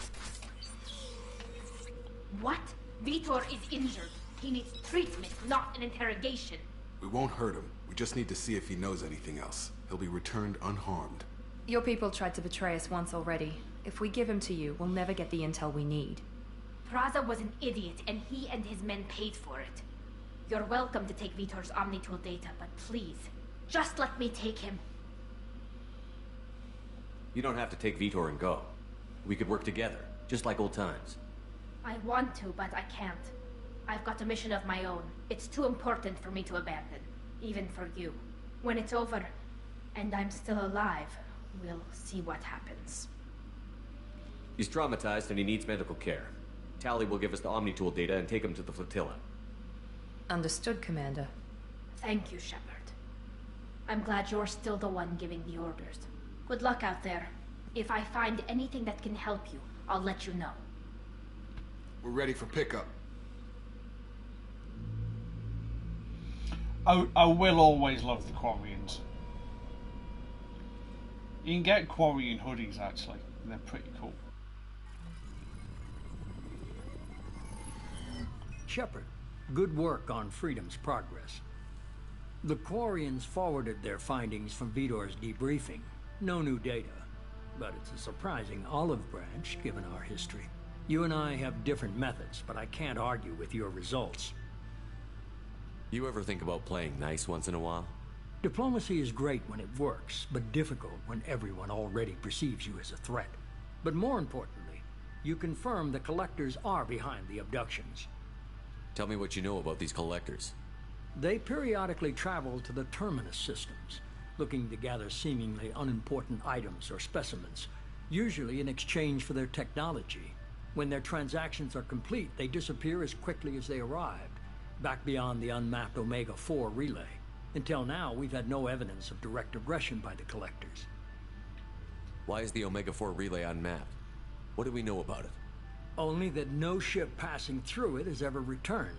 What? Vitor is injured. He needs treatment, not an interrogation. We won't hurt him. We just need to see if he knows anything else. He'll be returned unharmed. Your people tried to betray us once already. If we give him to you, we'll never get the intel we need. Praza was an idiot, and he and his men paid for it. You're welcome to take Vitor's Omnitool data, but please, just let me take him. You don't have to take Vitor and go. We could work together, just like old times. I want to, but I can't. I've got a mission of my own. It's too important for me to abandon, even for you. When it's over, and I'm still alive, we'll see what happens. He's traumatized and he needs medical care. Tally will give us the Omnitool data and take him to the flotilla. Understood, Commander. Thank you, Shepard. I'm glad you're still the one giving the orders. Good luck out there. If I find anything that can help you, I'll let you know. We're ready for pickup. I will always love the Quarians. You can get Quarian hoodies, actually. They're pretty cool. Shepard, good work on Freedom's progress. The Quarians forwarded their findings from Vitor's debriefing. No new data, but it's a surprising olive branch given our history. You and I have different methods, but I can't argue with your results. You ever think about playing nice once in a while? Diplomacy is great when it works, but difficult when everyone already perceives you as a threat. But more importantly, you confirm the collectors are behind the abductions. Tell me what you know about these collectors. They periodically travel to the terminus systems, looking to gather seemingly unimportant items or specimens, usually in exchange for their technology. When their transactions are complete, they disappear as quickly as they arrived, back beyond the unmapped Omega-4 relay. Until now, we've had no evidence of direct aggression by the collectors. Why is the Omega-4 relay unmapped? What do we know about it? Only that no ship passing through it has ever returned.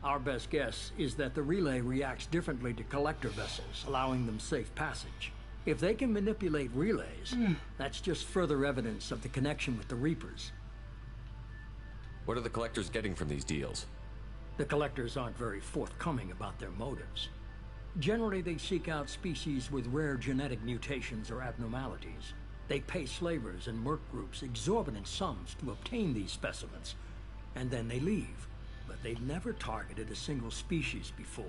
Our best guess is that the relay reacts differently to collector vessels, allowing them safe passage. If they can manipulate relays, that's just further evidence of the connection with the Reapers. What are the collectors getting from these deals? The collectors aren't very forthcoming about their motives. Generally, they seek out species with rare genetic mutations or abnormalities. They pay slavers and merc groups exorbitant sums to obtain these specimens, and then they leave. But they've never targeted a single species before,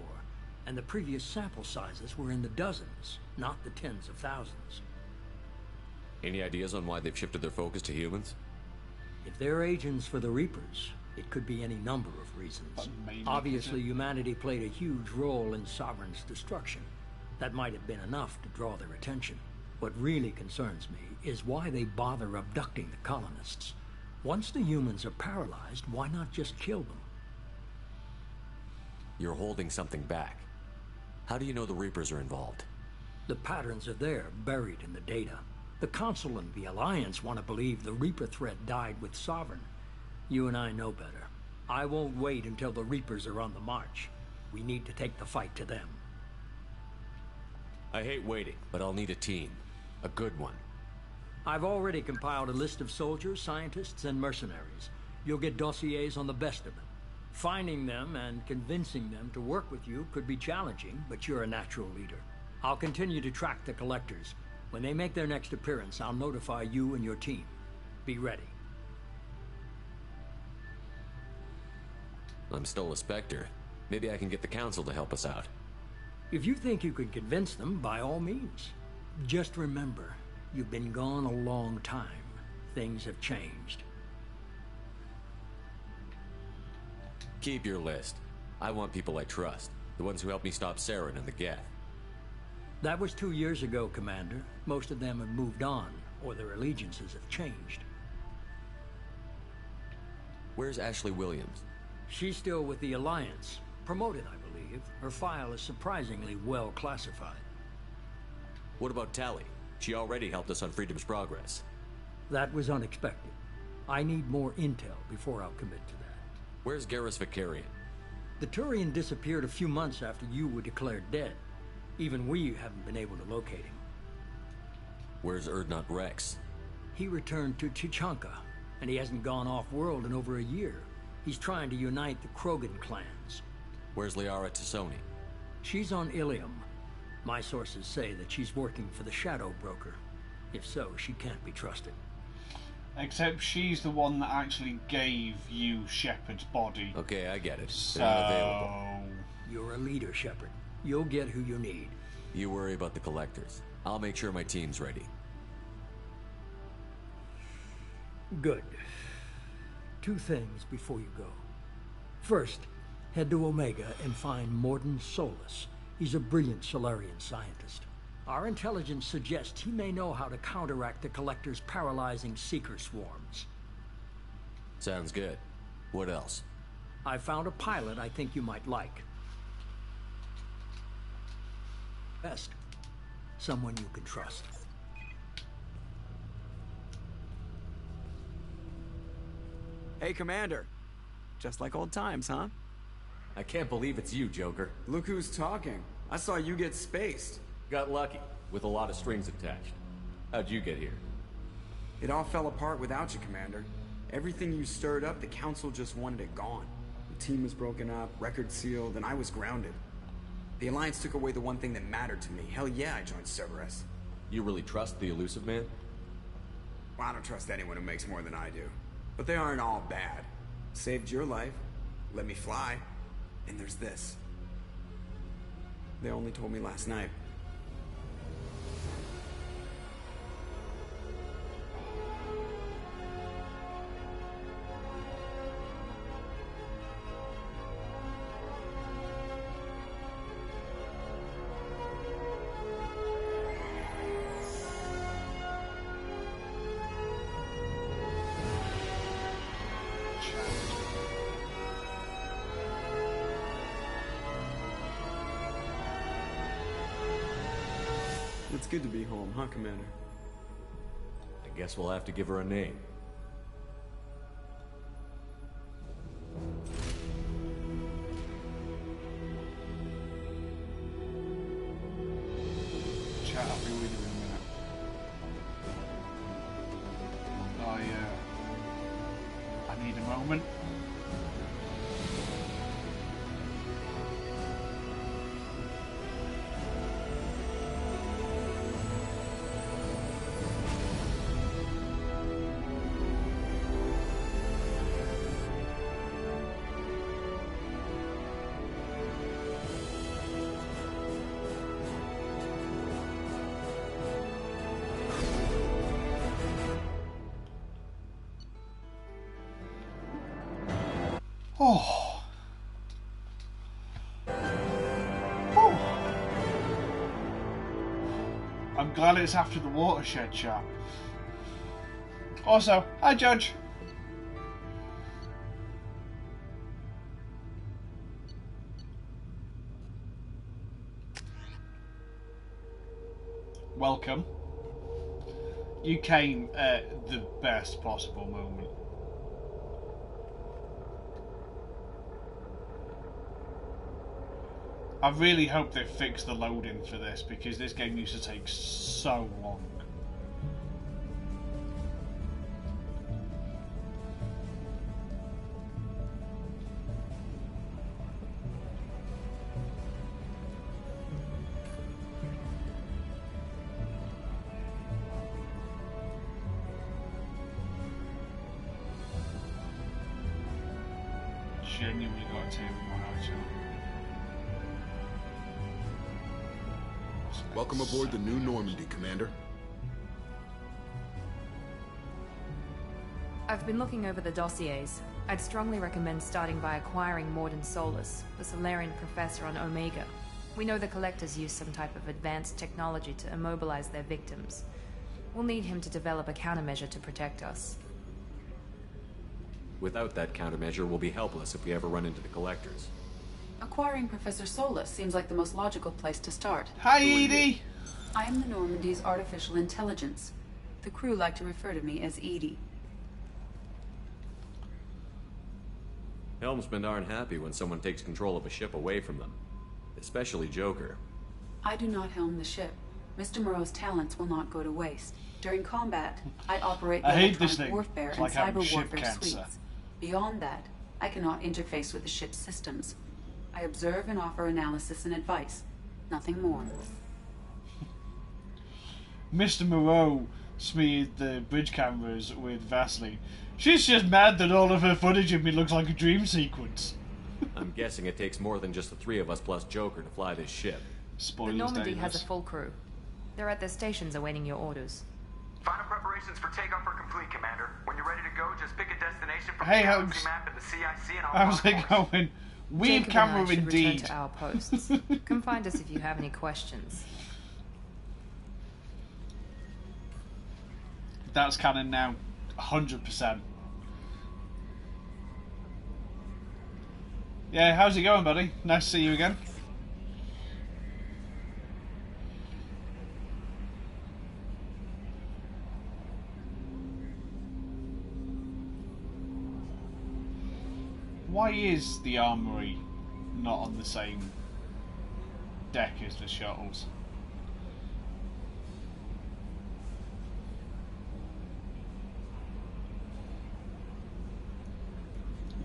and the previous sample sizes were in the dozens, not the tens of thousands. Any ideas on why they've shifted their focus to humans? If they're agents for the Reapers, it could be any number of reasons. Obviously, humanity played a huge role in Sovereign's destruction. That might have been enough to draw their attention. What really concerns me is why they bother abducting the colonists. Once the humans are paralyzed, why not just kill them? You're holding something back. How do you know the Reapers are involved? The patterns are there, buried in the data. The Council and the Alliance want to believe the Reaper threat died with Sovereign. You and I know better. I won't wait until the Reapers are on the march. We need to take the fight to them. I hate waiting, but I'll need a team. A good one. I've already compiled a list of soldiers, scientists, and mercenaries. You'll get dossiers on the best of them. Finding them and convincing them to work with you could be challenging, but you're a natural leader. I'll continue to track the collectors. When they make their next appearance, I'll notify you and your team. Be ready. I'm still a Spectre. Maybe I can get the Council to help us out. If you think you can convince them, by all means. Just remember, you've been gone a long time. Things have changed. Keep your list. I want people I trust. The ones who helped me stop Saren and the Geth. That was 2 years ago, Commander. Most of them have moved on, or their allegiances have changed. Where's Ashley Williams? She's still with the Alliance. Promoted, I believe. Her file is surprisingly well classified. What about Tally? She already helped us on Freedom's Progress. That was unexpected. I need more intel before I'll commit to that. Where's Garrus Vicarian? The Turian disappeared a few months after you were declared dead. Even we haven't been able to locate him. Where's Urdnot Rex? He returned to Chichanka, and he hasn't gone off-world in over a year. He's trying to unite the Krogan clans. Where's Liara Tassoni? She's on Ilium. My sources say that she's working for the Shadow Broker. If so, she can't be trusted. Except she's the one that actually gave you Shepard's body. Okay, I get it. So... They're not available. You're a leader, Shepard. You'll get who you need. You worry about the collectors. I'll make sure my team's ready. Good. 2 things before you go. First, head to Omega and find Mordin Solus. He's a brilliant Solarian scientist. Our intelligence suggests he may know how to counteract the Collector's paralyzing Seeker swarms. Sounds good. What else? I found a pilot I think you might like. Best. Someone you can trust. Hey, Commander. Just like old times, huh? I can't believe it's you, Joker. Look who's talking. I saw you get spaced. Got lucky, with a lot of strings attached. How'd you get here? It all fell apart without you, Commander. Everything you stirred up, the Council just wanted it gone. The team was broken up, record sealed, and I was grounded. The Alliance took away the one thing that mattered to me. Hell yeah, I joined Cerberus. You really trust the Elusive Man? Well, I don't trust anyone who makes more than I do. But they aren't all bad. Saved your life, let me fly, and there's this. They only told me last night. It's good to be home, huh, Commander? I guess we'll have to give her a name. I'll be with you in a minute. I need a moment. Oh. Oh. I'm glad it's after the watershed chat. Also, hi Judge. Welcome. You came at the best possible moment. I really hope they fix the loading for this, because this game used to take so long. Genuinely got a tear in my eyes. Welcome aboard the New Normandy, Commander. I've been looking over the dossiers. I'd strongly recommend starting by acquiring Morden Solus, the Solarian professor on Omega. We know the Collectors use some type of advanced technology to immobilize their victims. We'll need him to develop a countermeasure to protect us. Without that countermeasure, we'll be helpless if we ever run into the Collectors. Acquiring Professor Solus seems like the most logical place to start. Hi, Edie! I am the Normandy's artificial intelligence. The crew like to refer to me as Edie. Helmsmen aren't happy when someone takes control of a ship away from them. Especially Joker. I do not helm the ship. Mr. Moreau's talents will not go to waste. During combat, I operate the electronic warfare and cyber warfare suites. Beyond that, I cannot interface with the ship's systems. I observe and offer analysis and advice. Nothing more. Mr. Moreau smeared the bridge cameras with Vaseline. She's just mad that all of her footage of me looks like a dream sequence. I'm guessing it takes more than just the three of us plus Joker to fly this ship. The Normandy has a full crew. They're at their stations awaiting your orders. Final preparations for takeoff are complete, Commander. When you're ready to go, just pick a destination from the galaxy map and the CIC and I'll how's it going? Weird camera indeed. Return to our posts. Come find us if you have any questions. That's canon now, 100%. Yeah, how's it going, buddy? Nice to see you again. Why is the armory not on the same deck as the shuttles?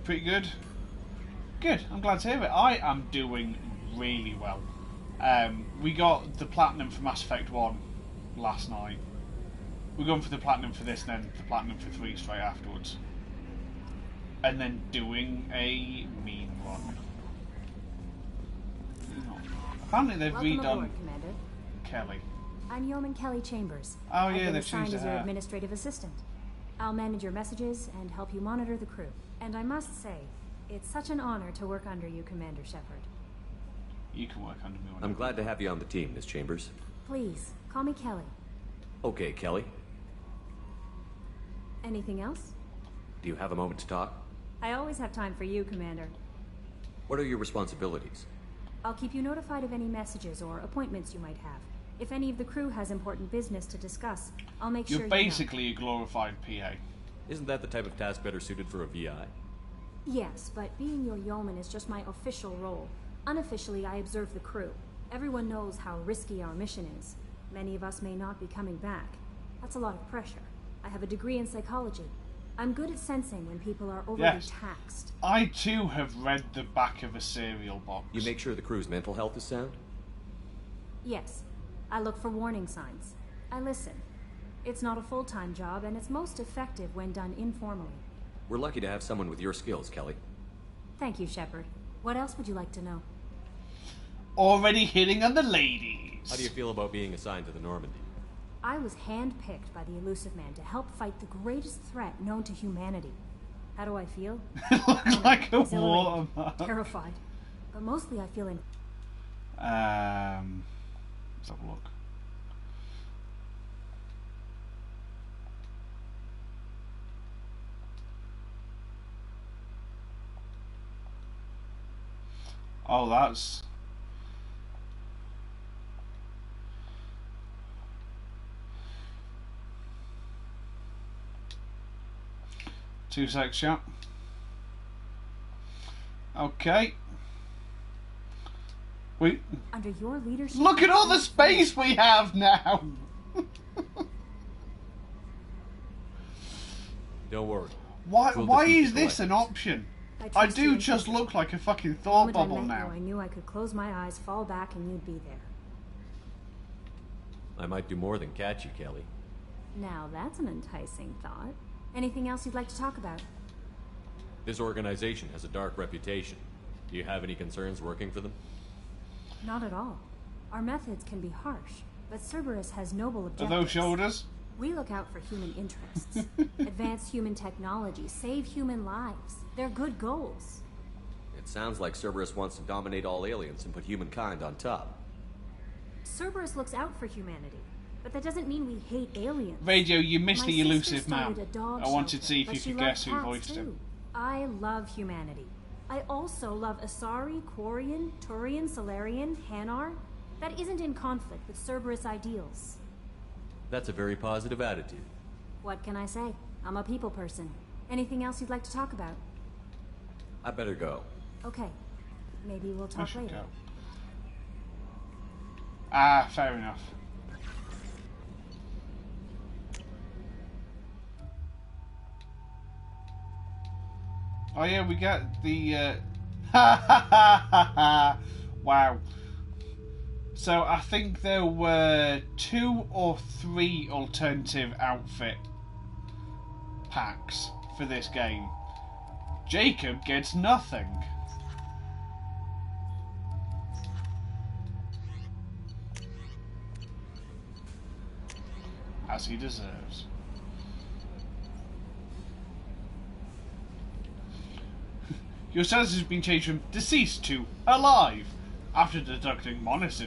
Pretty good. Good, I'm glad to hear it. I am doing really well. We got the platinum for Mass Effect 1 last night. We're going for the platinum for this, and then the platinum for 3 straight afterwards. And then doing a mean run. Apparently they've redone aboard, Commander. Kelly. I'm Yeoman Kelly Chambers. Oh I've yeah, been they've assigned changed as your administrative assistant. I'll manage your messages and help you monitor the crew. And I must say, it's such an honor to work under you, Commander Shepard. You can work under me. I'm glad to have you on the team, Miss Chambers. Please, call me Kelly. Okay, Kelly. Anything else? Do you have a moment to talk? I always have time for you, Commander. What are your responsibilities? I'll keep you notified of any messages or appointments you might have. If any of the crew has important business to discuss, I'll make sure you're you basically a glorified PA. Isn't that the type of task better suited for a VI? Yes, but being your yeoman is just my official role. Unofficially, I observe the crew. Everyone knows how risky our mission is. Many of us may not be coming back. That's a lot of pressure. I have a degree in psychology. I'm good at sensing when people are overly taxed. I too have read the back of a cereal box. You make sure the crew's mental health is sound? Yes. I look for warning signs. I listen. It's not a full-time job, and it's most effective when done informally. We're lucky to have someone with your skills, Kelly. Thank you, Shepard. What else would you like to know? Already hitting on the ladies. How do you feel about being assigned to the Normandy? I was handpicked by the Elusive Man to help fight the greatest threat known to humanity. How do I feel? It looks like a watermark. Terrified. But mostly I feel in... Let's have a look. Oh, that's... Two secs, yeah. Okay. We... Under your leadership... Look at all the space we have now! Don't worry. Why is this an option? I do just look like a fucking thought bubble now. I knew I could close my eyes, fall back, and you'd be there. I might do more than catch you, Kelly. Now that's an enticing thought. Anything else you'd like to talk about? This organization has a dark reputation. Do you have any concerns working for them? Not at all. Our methods can be harsh, but Cerberus has noble objectives. Are those shoulders? We look out for human interests. Advance human technology, save human lives. They're good goals. It sounds like Cerberus wants to dominate all aliens and put humankind on top. Cerberus looks out for humanity, but that doesn't mean we hate aliens. Radio, you missed the elusive man. I wanted to see if you could guess who voiced him. I love humanity. I also love Asari, Quarian, Turian, Solarian, Hanar. That isn't in conflict with Cerberus ideals. That's a very positive attitude. What can I say? I'm a people person. Anything else you'd like to talk about? I better go. Okay. Maybe we'll talk later. Go. Ah, fair enough. Oh yeah, we got the wow. So I think there were 2 or 3 alternative outfit packs for this game. Jacob gets nothing. As he deserves. Your status has been changed from deceased to alive. After deducting modest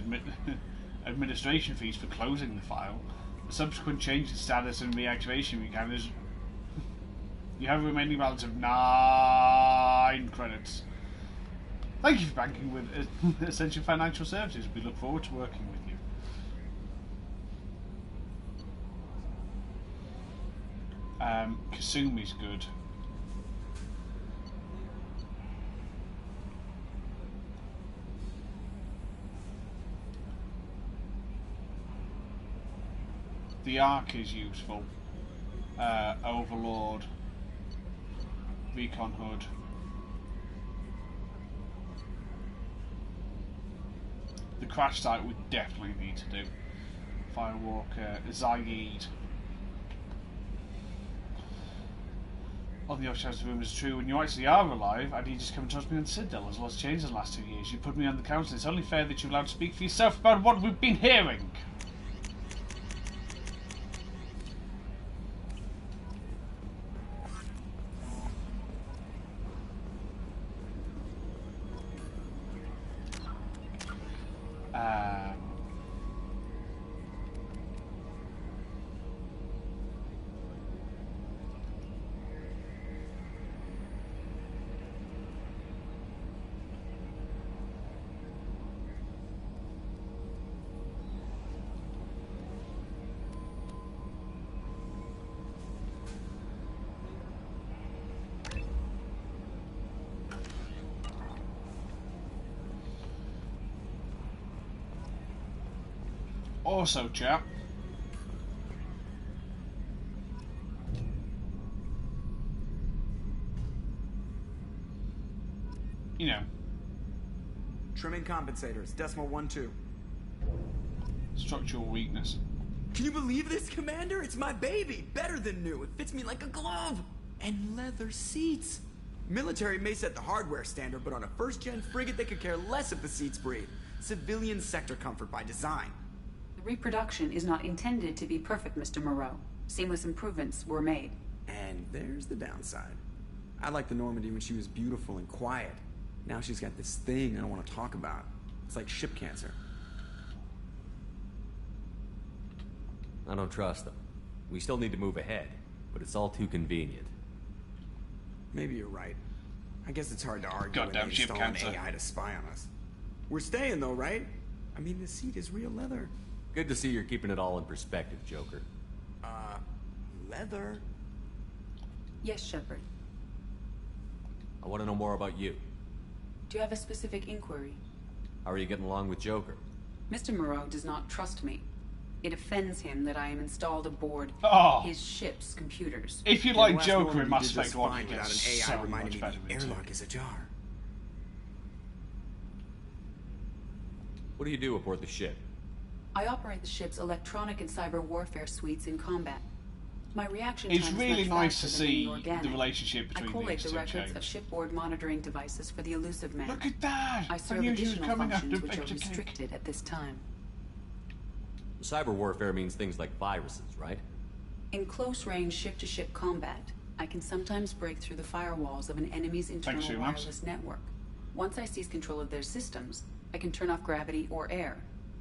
administration fees for closing the file, the subsequent change in status and reactivation mechanism, you have a remaining balance of 9 credits. Thank you for banking with Ascension Financial Services. We look forward to working with you. Kasumi's good. The Ark is useful. Overlord. Recon Hood. The crash site we definitely need to do. Firewalker. Zaid. On the off chance the rumours is true, when you actually are alive, I need you to come and trust me on Citadel. As lots changed in the last 2 years. You put me on the council. It's only fair that you're allowed to speak for yourself about what we've been hearing. Also, chap, you know, trimming compensators, decimal 1-2. Structural weakness. Can you believe this, Commander? It's my baby. Better than new. It fits me like a glove. And leather seats. Military may set the hardware standard, but on a first-gen frigate, they could care less if the seats breathe. Civilian sector comfort by design. The reproduction is not intended to be perfect, Mr. Moreau. Seamless improvements were made. And there's the downside. I liked the Normandy when she was beautiful and quiet. Now she's got this thing I don't want to talk about. It's like ship cancer. I don't trust them. We still need to move ahead, but it's all too convenient. Maybe you're right. I guess it's hard to argue Goddamn when they install an AI to spy on us. We're staying though, right? I mean, the seat is real leather. Good to see you're keeping it all in perspective, Joker. Leather? Yes, Shepard. I want to know more about you. Do you have a specific inquiry? How are you getting along with Joker? Mr. Moreau does not trust me. It offends him that I am installed aboard his ship's computers. If you like Joker in Mass Effect 1, you get an AI so reminding much better me with the it. airlock is ajar. What do you do aboard the ship? I operate the ship's electronic and cyber warfare suites in combat. My reaction It's time really is much nice faster to than see organic. the relationship I between collate these the two records chains. of shipboard monitoring devices for the elusive man. Look at that! I I serve knew she was additional coming functions after which are Victor Cake. restricted at this time. Cyber warfare means things like viruses, right? In close-range ship-to-ship combat, I can sometimes break through the firewalls of an enemy's internal Max. wireless network. Once I seize control of their systems, I can turn off gravity or air.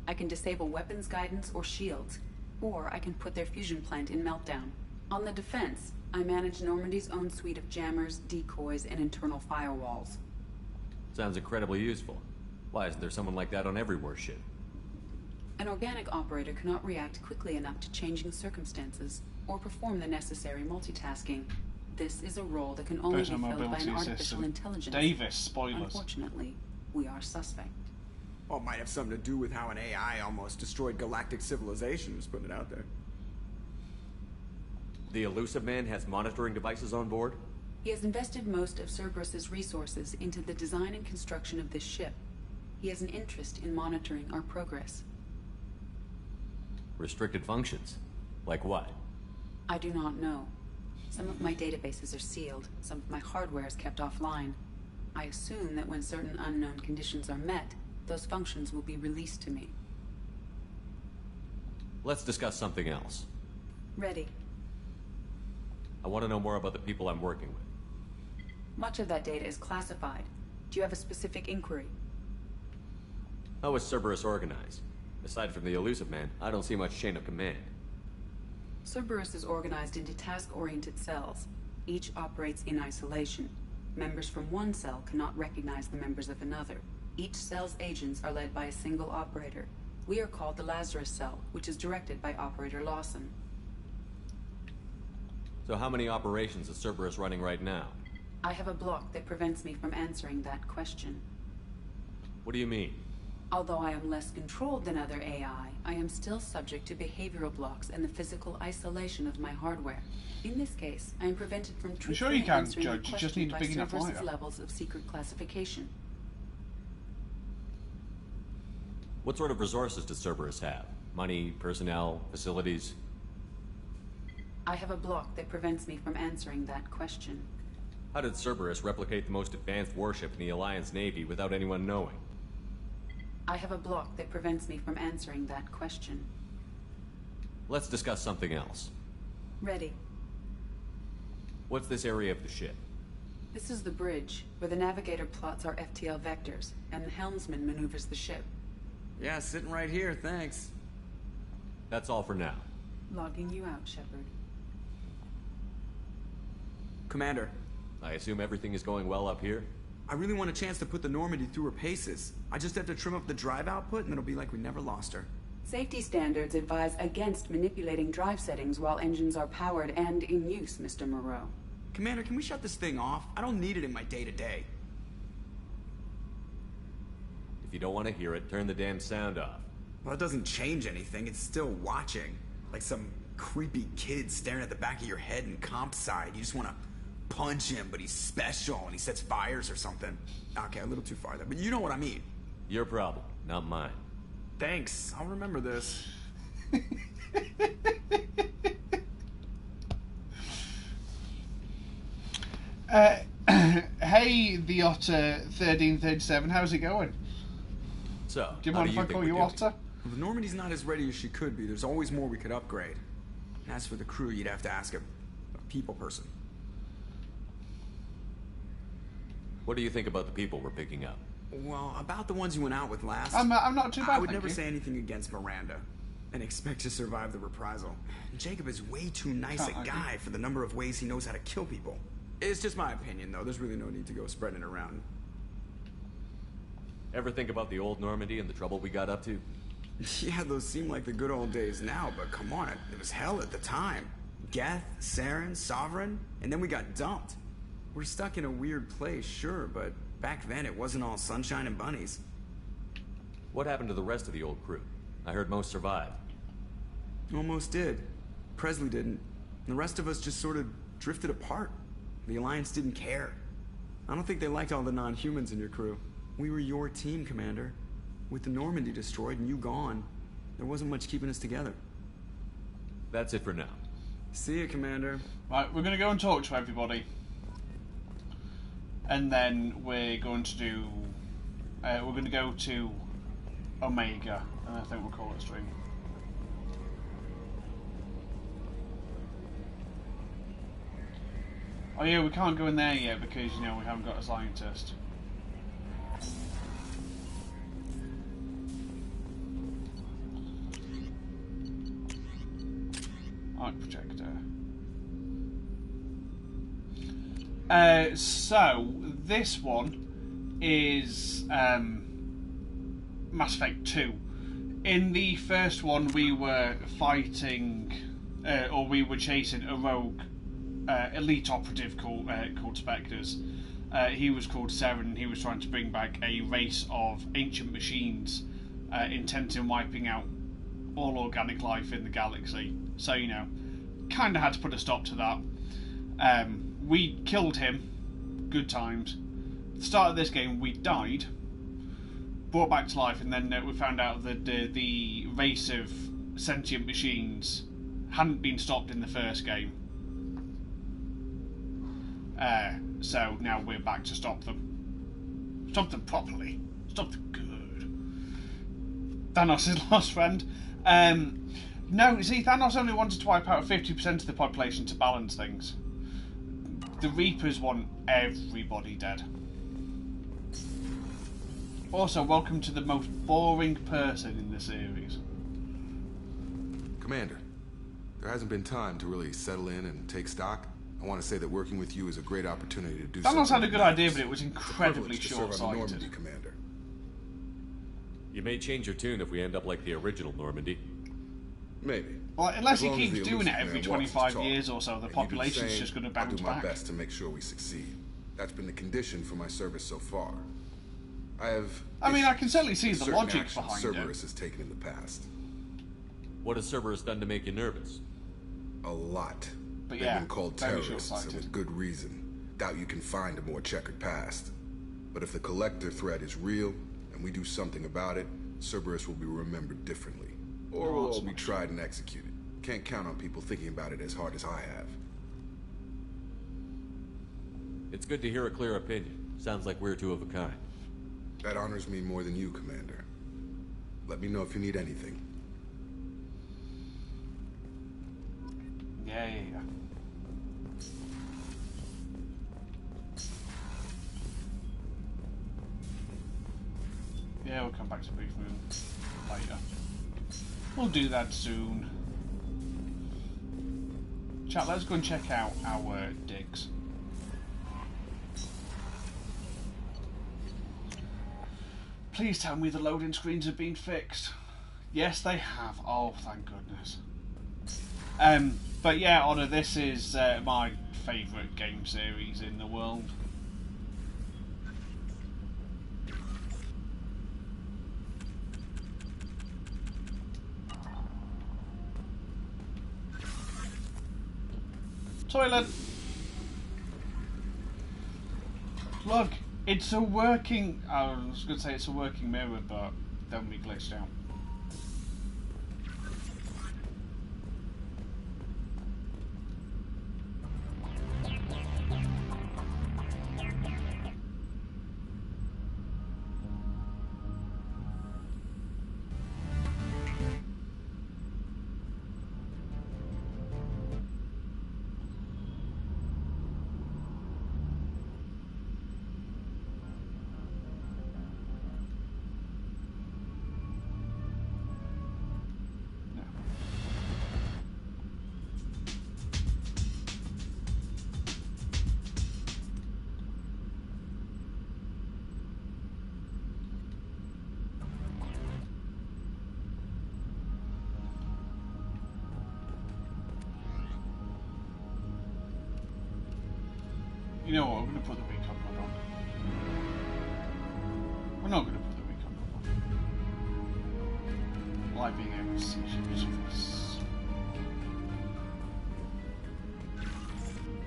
I can disable weapons guidance or shields, or I can put their fusion plant in meltdown. On the defense, I manage Normandy's own suite of jammers, decoys, and internal firewalls. Sounds incredibly useful. Why isn't there someone like that on every warship? An organic operator cannot react quickly enough to changing circumstances or perform the necessary multitasking. This is a role that can only be Personal filled by mobility an artificial system. intelligence. Davis, spoilers. Unfortunately, we are suspect. Well, it might have something to do with how an AI almost destroyed galactic civilization, just putting it out there. The elusive man has monitoring devices on board? He has invested most of Cerberus's resources into the design and construction of this ship. He has an interest in monitoring our progress. Restricted functions? Like what? I do not know. Some of my databases are sealed, some of my hardware is kept offline. I assume that when certain unknown conditions are met, those functions will be released to me. Let's discuss something else. Ready. I want to know more about the people I'm working with. Much of that data is classified. Do you have a specific inquiry? How is Cerberus organized? Aside from the elusive man, I don't see much chain of command. Cerberus is organized into task-oriented cells. Each operates in isolation. Members from one cell cannot recognize the members of another. Each cell's agents are led by a single operator. We are called the Lazarus Cell, which is directed by Operator Lawson. So how many operations is Cerberus running right now? I have a block that prevents me from answering that question. What do you mean? Although I am less controlled than other AI, I am still subject to behavioral blocks and the physical isolation of my hardware. In this case, I am prevented from truthfully answering the question you just need a by big enough Cerberus's lighter. levels of secret classification. What sort of resources does Cerberus have? Money, personnel, facilities? I have a block that prevents me from answering that question. How did Cerberus replicate the most advanced warship in the Alliance Navy without anyone knowing? I have a block that prevents me from answering that question. Let's discuss something else. Ready. What's this area of the ship? This is the bridge, where the navigator plots our FTL vectors, and the helmsman maneuvers the ship. Yeah, sitting right here, thanks. That's all for now. Logging you out, Shepard. Commander. I assume everything is going well up here? I really want a chance to put the Normandy through her paces. I just have to trim up the drive output and it'll be like we never lost her. Safety standards advise against manipulating drive settings while engines are powered and in use, Mr. Moreau. Commander, can we shut this thing off? I don't need it in my day-to-day. If you don't want to hear it, turn the damn sound off. Well, it doesn't change anything. It's still watching. Like some creepy kid staring at the back of your head in comp side. You just want to punch him, but he's special and he sets fires or something. Okay, a little too far there, but you know what I mean. Your problem, not mine. Thanks. I'll remember this. Hey, the Otter 1337, how's it going? So, do you mind if I call you Otter? Well, Normandy's not as ready as she could be. There's always more we could upgrade. And as for the crew, you'd have to ask a people person. What do you think about the people we're picking up? Well, about the ones you went out with last... I'm not too bad, I would never say anything against Miranda and expect to survive the reprisal. Jacob is way too nice a guy for the number of ways he knows how to kill people. It's just my opinion, though. There's really no need to go spreading it around. Ever think about the old Normandy and the trouble we got up to? Yeah, those seem like the good old days now, but come on, it was hell at the time. Geth, Saren, Sovereign, and then we got dumped. We're stuck in a weird place, sure, but back then it wasn't all sunshine and bunnies. What happened to the rest of the old crew? I heard most survived. Almost did. Presley didn't. And the rest of us just sort of drifted apart. The Alliance didn't care. I don't think they liked all the non-humans in your crew. We were your team, Commander. With the Normandy destroyed and you gone, there wasn't much keeping us together. That's it for now. See you, Commander. Right, we're going to go and talk to everybody. And then we're going to do... we're going to go to Omega, and I think we'll call it a stream. Oh yeah, we can't go in there yet because, you know, we haven't got a scientist. Arc projector. So, this one is Mass Effect 2. In the first one, we were fighting, or we were chasing a rogue elite operative called Spectres. He was called Saren. He was trying to bring back a race of ancient machines intent on wiping out all organic life in the galaxy. So, you know, kind of had to put a stop to that. We killed him. Good times. At the start of this game, we died, brought back to life, and then we found out that the race of sentient machines hadn't been stopped in the first game. So now we're back to stop them. Stop them properly. Stop them good. Thanos' lost friend. No, see, Thanos only wanted to wipe out 50% of the population to balance things. The Reapers want everybody dead. Also, welcome to the most boring person in the series. Commander, there hasn't been time to really settle in and take stock. I want to say that working with you is a great opportunity to do something. Thanos had a good idea, but it was incredibly short-sighted. Normandy, Commander. You may change your tune if we end up like the original Normandy. Maybe. Well, unless he keeps doing it every 25 years or so, the population's just going to bounce back. I'll do my best to make sure we succeed. That's been the condition for my service so far. I mean, I can certainly see the logic behind it. Cerberus has taken in the past. What has Cerberus done to make you nervous? A lot. But They've been called terrorists, and with good reason. Doubt you can find a more checkered past. But if the Collector threat is real, and we do something about it, Cerberus will be remembered differently. Or we'll all be tried and executed. Can't count on people thinking about it as hard as I have. It's good to hear a clear opinion. Sounds like we're two of a kind. That honors me more than you, Commander. Let me know if you need anything. Yeah. Yeah, we'll come back to Brief Moon later. We'll do that soon. Chat, let's go and check out our digs. Please tell me the loading screens have been fixed. Yes, they have. Oh, thank goodness. But yeah, Honor, this is my favourite game series in the world. Toilet! Look, it's a working... I was going to say it's a working mirror, but then we glitched out. You know what, I'm going to put the recon mod on. We're not going to put the recon mod on. I like being able to see ships.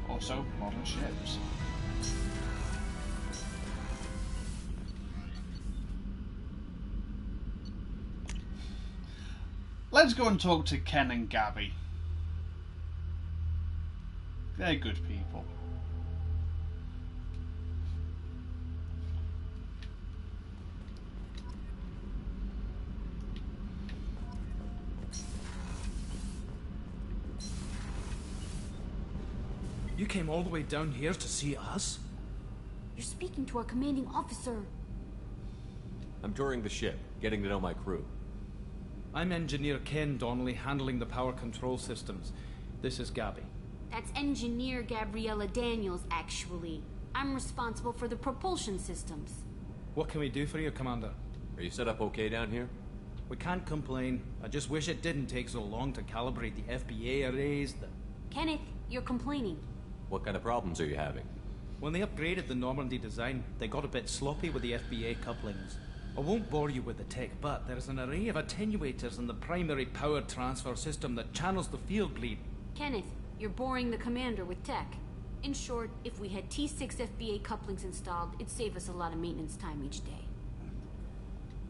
Also, modern ships. Let's go and talk to Ken and Gabby. They're good people. You came all the way down here to see us? You're speaking to our commanding officer. I'm touring the ship, getting to know my crew. I'm Engineer Ken Donnelly, handling the power control systems. This is Gabby. That's Engineer Gabriella Daniels, actually. I'm responsible for the propulsion systems. What can we do for you, Commander? Are you set up okay down here? We can't complain. I just wish it didn't take so long to calibrate the FBA arrays. Kenneth, you're complaining. What kind of problems are you having? When they upgraded the Normandy design, they got a bit sloppy with the FBA couplings. I won't bore you with the tech, but there's an array of attenuators in the primary power transfer system that channels the field bleed. Kenneth, you're boring the commander with tech. In short, if we had T6 FBA couplings installed, it'd save us a lot of maintenance time each day.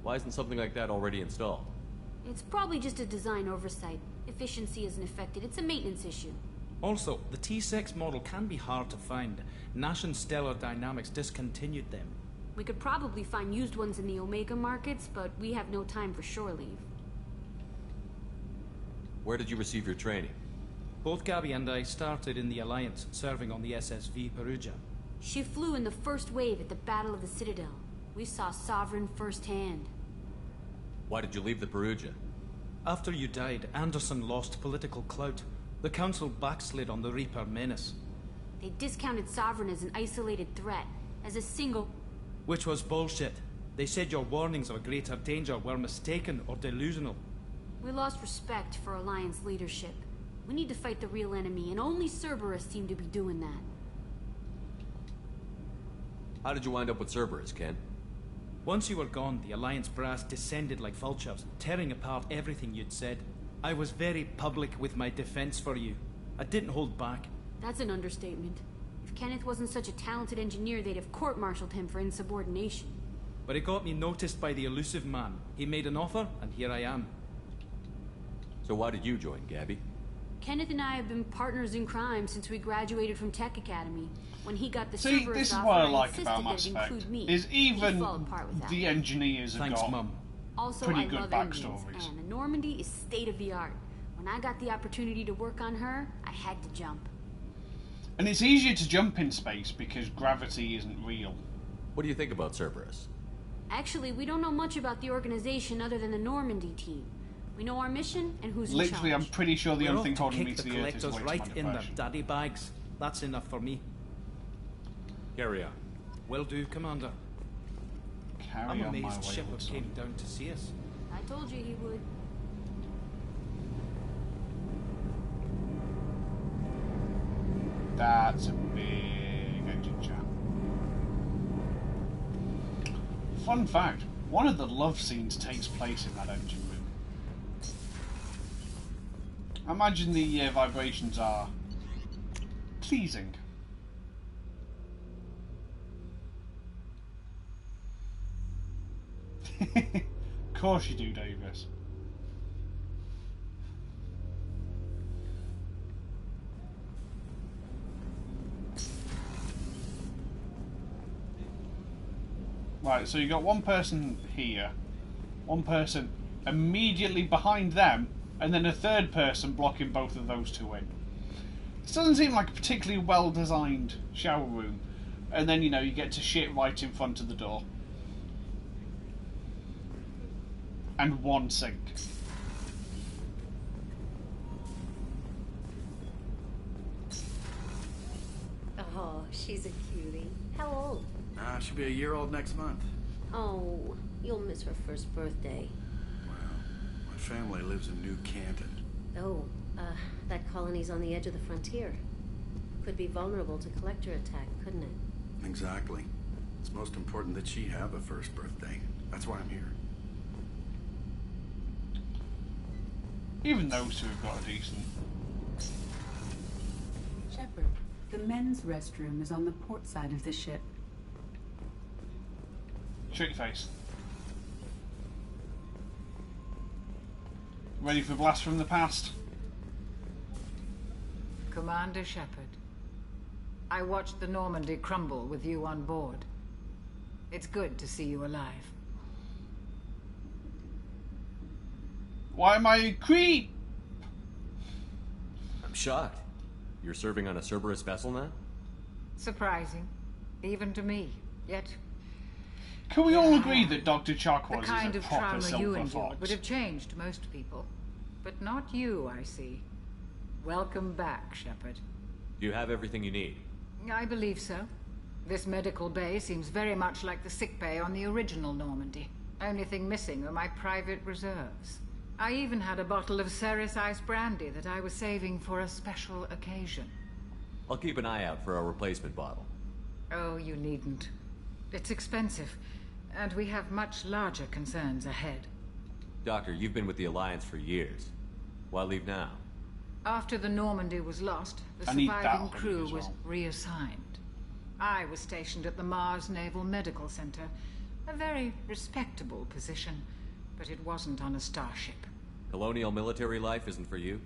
Why isn't something like that already installed? It's probably just a design oversight. Efficiency isn't affected, it's a maintenance issue. Also, the T6 model can be hard to find. Nash and Stellar Dynamics discontinued them. We could probably find used ones in the Omega markets, but we have no time for shore leave. Where did you receive your training? Both Gabby and I started in the Alliance, serving on the SSV Perugia. She flew in the first wave at the Battle of the Citadel. We saw Sovereign firsthand. Why did you leave the Perugia? After you died, Anderson lost political clout. The Council backslid on the Reaper menace. They discounted Sovereign as an isolated threat, as a single... Which was bullshit. They said your warnings of a greater danger were mistaken or delusional. We lost respect for Alliance leadership. We need to fight the real enemy, and only Cerberus seem to be doing that. How did you wind up with Cerberus, Ken? Once you were gone, the Alliance brass descended like vultures, tearing apart everything you'd said. I was very public with my defense for you. I didn't hold back. That's an understatement. If Kenneth wasn't such a talented engineer, they'd have court-martialed him for insubordination. But it got me noticed by the elusive man. He made an offer, and here I am. So why did you join, Gabby? Kenneth and I have been partners in crime since we graduated from Tech Academy. When he got the See, Cerberus this is offer, what I I like insisted about that Mass it Effect, include me. is even He'd fall apart without the me. engineers have Thanks, got Mum. Also, pretty I good love backstories. engines, and the Normandy is state-of-the-art. When I got the opportunity to work on her, I had to jump. And it's easier to jump in space because gravity isn't real. What do you think about Cerberus? Actually, we don't know much about the organization other than the Normandy team. We know our mission and who's in charge. Literally, I'm pretty sure the only thing holding me to to the Earth is collectors weight right to in my their depression. daddy bags. That's enough for me. Carry on. Will do, Commander. Carry I'm on, my amazed Shepard wayward son. came down to see us. I told you he would. That's a big engine jam. Fun fact, one of the love scenes takes place in that engine room. I imagine the vibrations are pleasing. Of course you do, Davis. Right, so you got one person here, one person immediately behind them, and then a third person blocking both of those two in. This doesn't seem like a particularly well-designed shower room. And then, you know, you get to shit right in front of the door. And one sink. Oh, she's a cutie. How old? She'll be a year old next month. Oh, you'll miss her first birthday. My family lives in New Canton. Oh, that colony's on the edge of the frontier. Could be vulnerable to collector attack, couldn't it? Exactly. It's most important that she have a first birthday. That's why I'm here. Even those two have got a decent... Shepard, the men's restroom is on the port side of the ship. Show your face. Ready for blast from the past? Commander Shepard, I watched the Normandy crumble with you on board. It's good to see you alive. Why am I a creep? I'm shocked. You're serving on a Cerberus vessel now? Surprising, even to me. Yet, can we all agree that Dr. Chakwas the kind is a of proper trauma you silver endured fox? would have changed most people. But not you, I see. Welcome back, Shepard. Do you have everything you need? I believe so. This medical bay seems very much like the sick bay on the original Normandy. Only thing missing are my private reserves. I even had a bottle of Ceres Ice brandy that I was saving for a special occasion. I'll keep an eye out for a replacement bottle. Oh, you needn't. It's expensive, and we have much larger concerns ahead. Doctor, you've been with the Alliance for years. Why leave now? After the Normandy was lost, the surviving crew was reassigned. I was stationed at the Mars Naval Medical Center, a very respectable position, but it wasn't on a starship. Colonial military life isn't for you?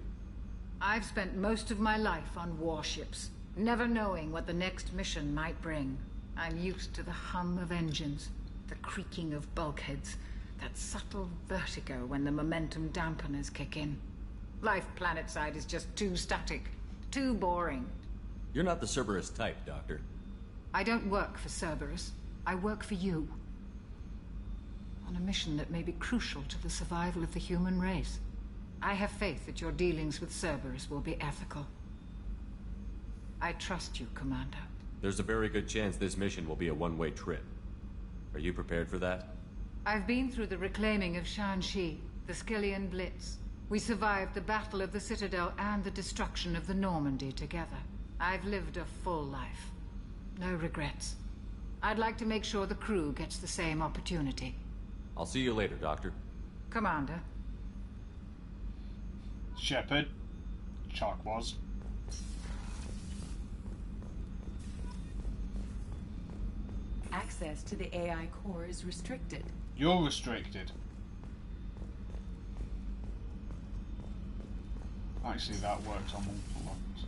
I've spent most of my life on warships, never knowing what the next mission might bring. I'm used to the hum of engines, the creaking of bulkheads, that subtle vertigo when the momentum dampeners kick in. Life planetside is just too static, too boring. You're not the Cerberus type, Doctor. I don't work for Cerberus. I work for you. On a mission that may be crucial to the survival of the human race. I have faith that your dealings with Cerberus will be ethical. I trust you, Commander. There's a very good chance this mission will be a one-way trip. Are you prepared for that? I've been through the reclaiming of Shanxi, the Skillian Blitz. We survived the Battle of the Citadel and the destruction of the Normandy together. I've lived a full life. No regrets. I'd like to make sure the crew gets the same opportunity. I'll see you later, Doctor. Commander. Shepard. Chakwas. Access to the AI core is restricted. You're restricted. Actually, that works on multiple levels.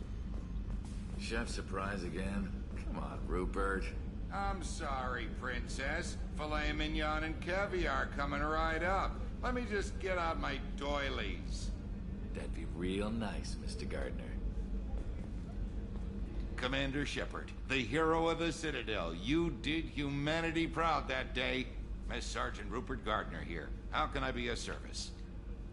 Chef surprise again? Come on, Rupert. I'm sorry, Princess. Filet mignon and caviar coming right up. Let me just get out my doilies. That'd be real nice, Mr. Gardner. Commander Shepard, the hero of the Citadel. You did humanity proud that day. Miss Sergeant Rupert Gardner here. How can I be of service?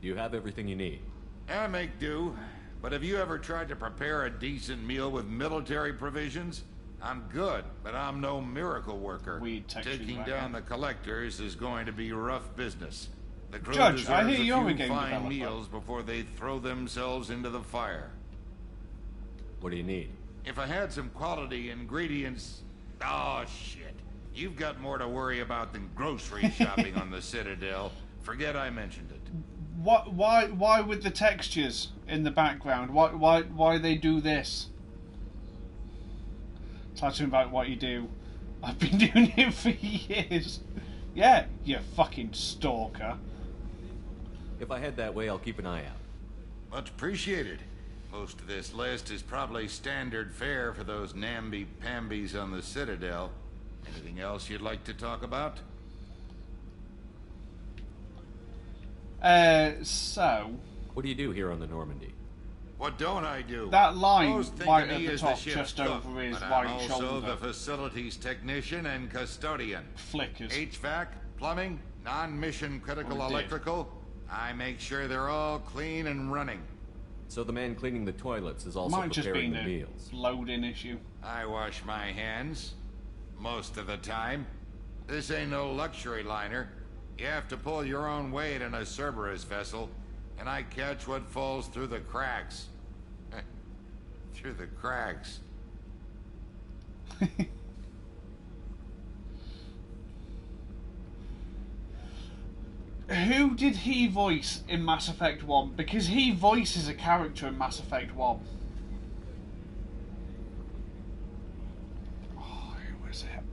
You have everything you need. I make do. But have you ever tried to prepare a decent meal with military provisions? I'm good, but I'm no miracle worker. Taking down the collectors is going to be rough business. The crew deserves a few fine meals before they throw themselves into the fire. What do you need? If I had some quality ingredients... Oh, shit. You've got more to worry about than grocery shopping on the Citadel. Forget I mentioned it. Why with the textures in the background? Why they do this? Talk to him about what you do. I've been doing it for years. Yeah, you fucking stalker. If I head that way, I'll keep an eye out. Much appreciated. Most of this list is probably standard fare for those namby-pambies on the Citadel. Anything else you'd like to talk about? So... What do you do here on the Normandy? What don't I do? That line Most think right of at me the as top, the ship's just cook, over his but right I'm also shoulder. the facilities technician and custodian. Flickers. HVAC, plumbing, non-mission critical electrical. I make sure they're all clean and running. So the man cleaning the toilets is also preparing the meals. Loading issue. I wash my hands. Most of the time. This ain't no luxury liner. You have to pull your own weight in a Cerberus vessel, and I catch what falls through the cracks. Through the cracks. Who did he voice in Mass Effect 1? Because he voices a character in Mass Effect 1. Oh, who was it?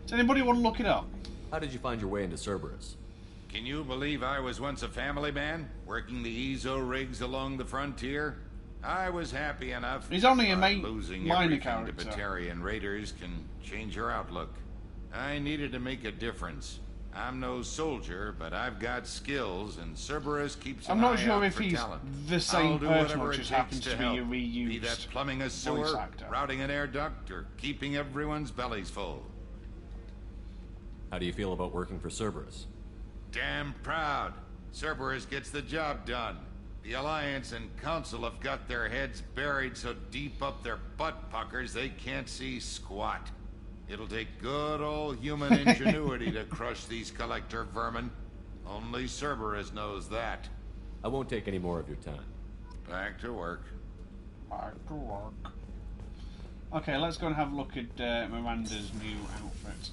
Does anybody want to look it up? How did you find your way into Cerberus? Can you believe I was once a family man, working the EZO rigs along the frontier? I was happy enough. He's only a losing minor everything character. to Batarian raiders can change your outlook. I needed to make a difference. I'm no soldier, but I've got skills, and Cerberus keeps an I'm not eye sure out if for he's talent. the same I'll do person whatever or it just takes happens to be help. a reused Be that plumbing a voice sewer, actor. routing an air duct, or keeping everyone's bellies full. How do you feel about working for Cerberus? Damn proud. Cerberus gets the job done. The Alliance and Council have got their heads buried so deep up their butt puckers they can't see squat. It'll take good old human ingenuity to crush these collector vermin. Only Cerberus knows that. I won't take any more of your time. Back to work. Back to work. Okay, let's go and have a look at Miranda's new outfit.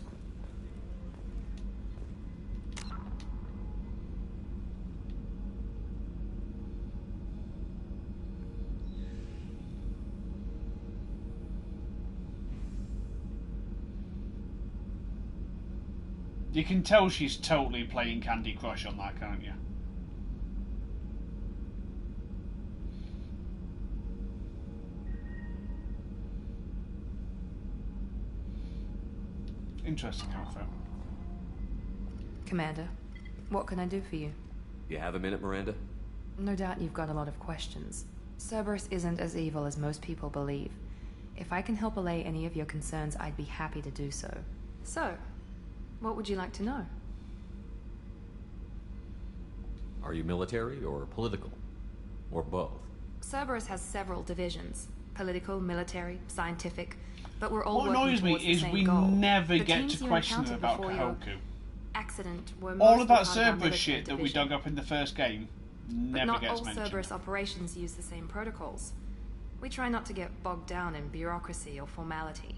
You can tell she's totally playing Candy Crush on that, can't you? Interesting outfit. Commander, what can I do for you? You have a minute, Miranda? No doubt you've got a lot of questions. Cerberus isn't as evil as most people believe. If I can help allay any of your concerns, I'd be happy to do so. So, what would you like to know? Are you military or political? Or both? Cerberus has several divisions. Political, military, scientific. But we're all what working annoys me towards the is same we goal. never The get teams to you question encountered about before your Kahoku. accident were All mostly of that part our Cerberus military shit that we division. dug up in the first game But never not gets all mentioned. Cerberus operations use the same protocols. We try not to get bogged down in bureaucracy or formality.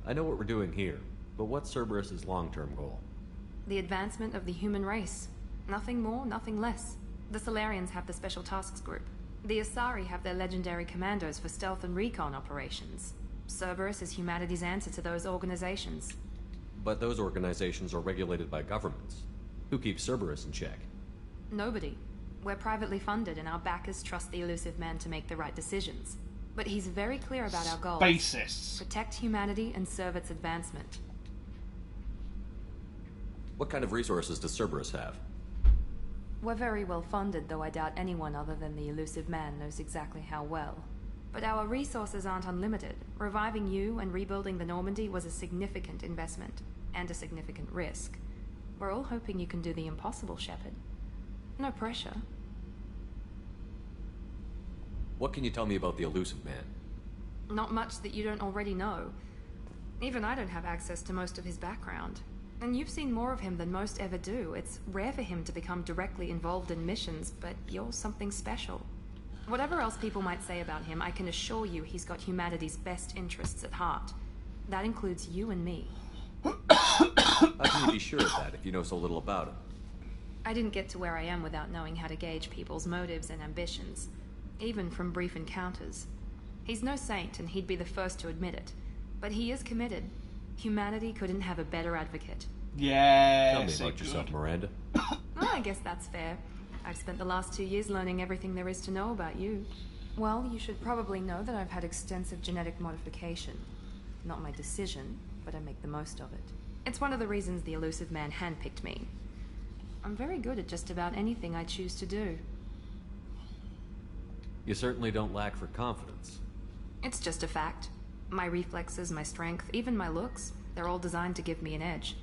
I know what we're doing here, but what's Cerberus's long-term goal? The advancement of the human race. Nothing more, nothing less. The Solarians have the Special Tasks Group. The Asari have their legendary commandos for stealth and recon operations. Cerberus is humanity's answer to those organizations. But those organizations are regulated by governments. Who keeps Cerberus in check? Nobody. We're privately funded and our backers trust the elusive man to make the right decisions. But he's very clear about our goals. Bassists. Protect humanity and serve its advancement. What kind of resources does Cerberus have? We're very well funded, though I doubt anyone other than the elusive man knows exactly how well. But our resources aren't unlimited. Reviving you and rebuilding the Normandy was a significant investment, and a significant risk. We're all hoping you can do the impossible, Shepard. No pressure. What can you tell me about the elusive man? Not much that you don't already know. Even I don't have access to most of his background. And you've seen more of him than most ever do. It's rare for him to become directly involved in missions, but you're something special. Whatever else people might say about him, I can assure you he's got humanity's best interests at heart. That includes you and me. How can you be sure of that if you know so little about him? I didn't get to where I am without knowing how to gauge people's motives and ambitions, even from brief encounters. He's no saint, and he'd be the first to admit it. But he is committed. Humanity couldn't have a better advocate. Yeah. Tell me about yourself, Miranda. Well, I guess that's fair. I've spent the last 2 years learning everything there is to know about you. Well, you should probably know that I've had extensive genetic modification. Not my decision, but I make the most of it. It's one of the reasons the elusive man handpicked me. I'm very good at just about anything I choose to do. You certainly don't lack for confidence. It's just a fact. My reflexes, my strength, even my looks, they're all designed to give me an edge.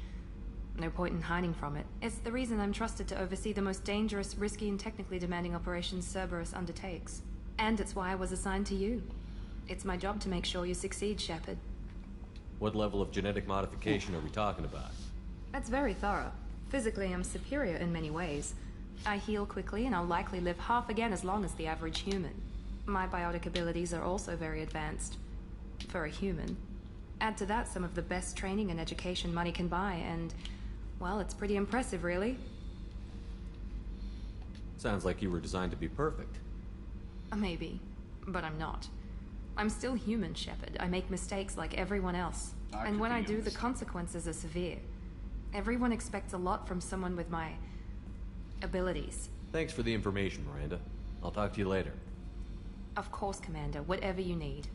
No point in hiding from it. It's the reason I'm trusted to oversee the most dangerous, risky, and technically demanding operations Cerberus undertakes. And it's why I was assigned to you. It's my job to make sure you succeed, Shepard. What level of genetic modification are we talking about? That's very thorough. Physically, I'm superior in many ways. I heal quickly, and I'll likely live half again as long as the average human. My biotic abilities are also very advanced. For a human. Add to that some of the best training and education money can buy, and... well, it's pretty impressive, really. Sounds like you were designed to be perfect. Maybe, but I'm not. I'm still human, Shepard. I make mistakes like everyone else. And when I do, the consequences are severe. Everyone expects a lot from someone with my... abilities. Thanks for the information, Miranda. I'll talk to you later. Of course, Commander. Whatever you need.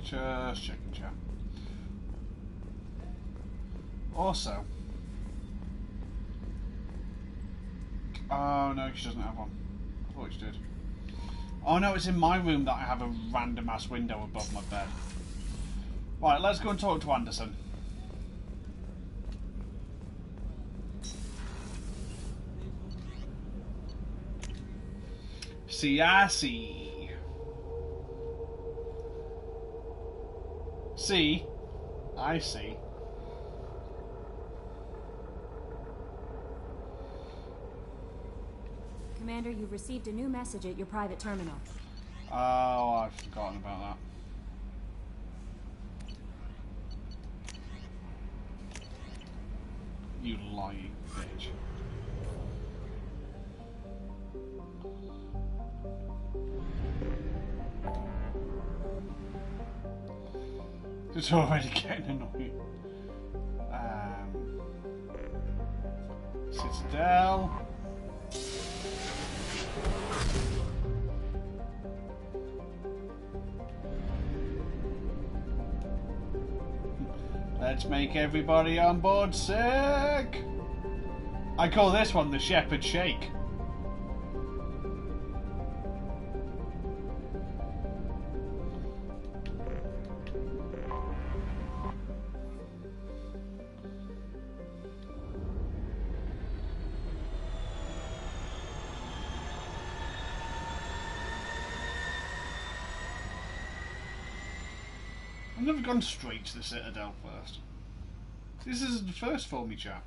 Just checking, chat. Also... oh no, she doesn't have one. I thought she did. Oh no, it's in my room that I have a random ass window above my bed. Right, let's go and talk to Anderson. See, I see. See, I see. Commander, you've received a new message at your private terminal. Oh, I've forgotten about that. You lying bitch. It's already getting annoying. Citadel. Let's make everybody on board sick. I call this one the Shepherd Shake. I've never gone straight to the Citadel first. This is the first for me, chap.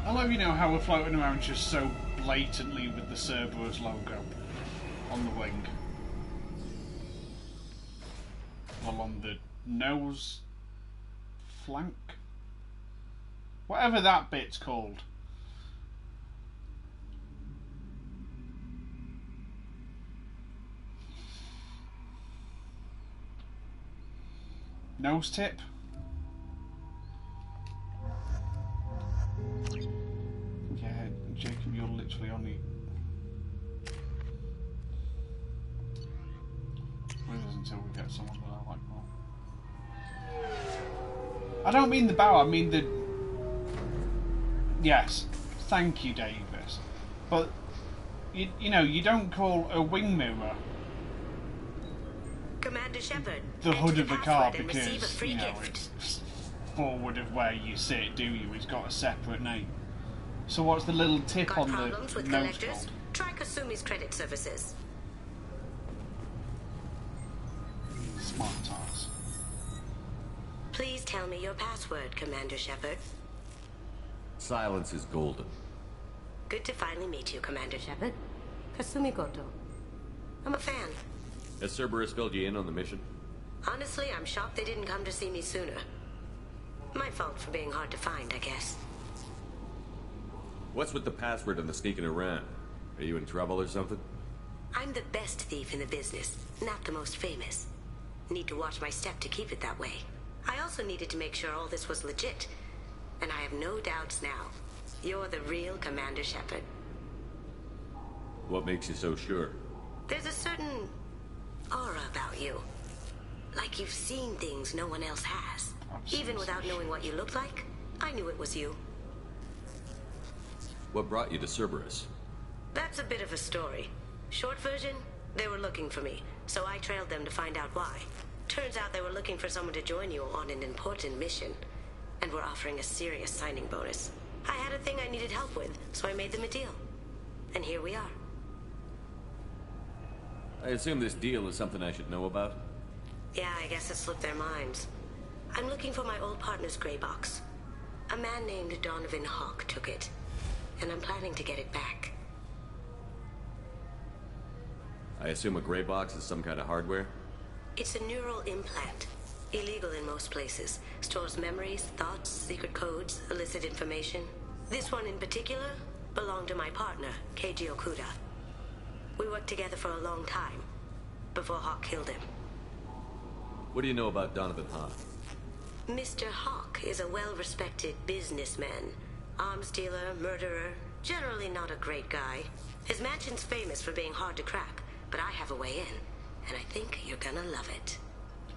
I love, you know, how we're floating around just so blatantly with the Cerberus logo on the wing. Along the nose flank. Whatever that bit's called. Nose tip. Yeah, Jacob, you're literally on the... Wait until we get someone that I like more. I don't mean the bow, I mean the... Yes, thank you, Davis. But, you know, you don't call a wing mirror Commander Shepard, the hood of the car because, you know, it's forward of where you sit, do you? It's got a separate name. So what's the little tip on the nose called? Try Kasumi's credit services. Smart ass. Please tell Tell me your password, Commander Shepard. Silence is golden. Good to finally meet you, Commander Shepard. Kasumi Goto. I'm a fan. Has Cerberus filled you in on the mission? Honestly, I'm shocked they didn't come to see me sooner. My fault for being hard to find, I guess. What's with the password and the sneaking around? Are you in trouble or something? I'm the best thief in the business, not the most famous. Need to watch my step to keep it that way. I also needed to make sure all this was legit. And I have no doubts now. You're the real Commander Shepard. What makes you so sure? There's a certain aura about you. Like you've seen things no one else has. Even without knowing what you looked like, I knew it was you. What brought you to Cerberus? That's a bit of a story. Short version, they were looking for me, so I trailed them to find out why. Turns out they were looking for someone to join you on an important mission, and were offering a serious signing bonus. I had a thing I needed help with, so I made them a deal. And here we are. I assume this deal is something I should know about? Yeah, I guess it slipped their minds. I'm looking for my old partner's gray box. A man named Donovan Hawk took it, and I'm planning to get it back. I assume a gray box is some kind of hardware? It's a neural implant. Illegal in most places. Stores memories, thoughts, secret codes, illicit information. This one in particular belonged to my partner, Keiji Okuda. We worked together for a long time, before Hawk killed him. What do you know about Donovan Hawk? Mr. Hawk is a well-respected businessman. Arms dealer, murderer, generally not a great guy. His mansion's famous for being hard to crack, but I have a way in, and I think you're gonna love it.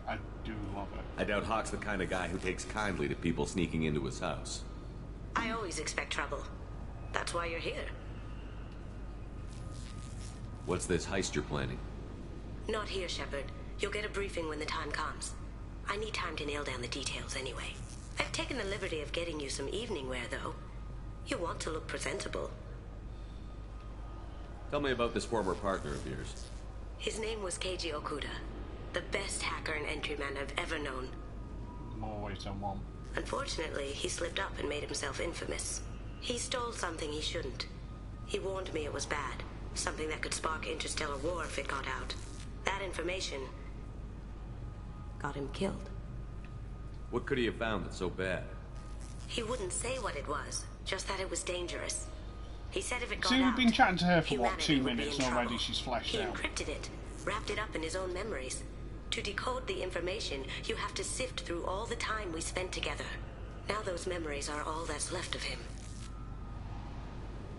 I do love it. I doubt Hawk's the kind of guy who takes kindly to people sneaking into his house. I always expect trouble. That's why you're here. What's this heist you're planning? Not here, Shepard. You'll get a briefing when the time comes. I need time to nail down the details anyway. I've taken the liberty of getting you some evening wear, though. You want to look presentable. Tell me about this former partner of yours. His name was Keiji Okuda. The best hacker and entryman I've ever known. More ways than one. Unfortunately, he slipped up and made himself infamous. He stole something he shouldn't. He warned me it was bad. Something that could spark interstellar war if it got out. That information got him killed. What could he have found that's so bad? He wouldn't say what it was, just that it was dangerous. He said if it got out... See, we've been chatting to her for, what, 2 minutes, and already she's flashed out. He encrypted it, wrapped it up in his own memories. To decode the information, you have to sift through all the time we spent together. Now those memories are all that's left of him.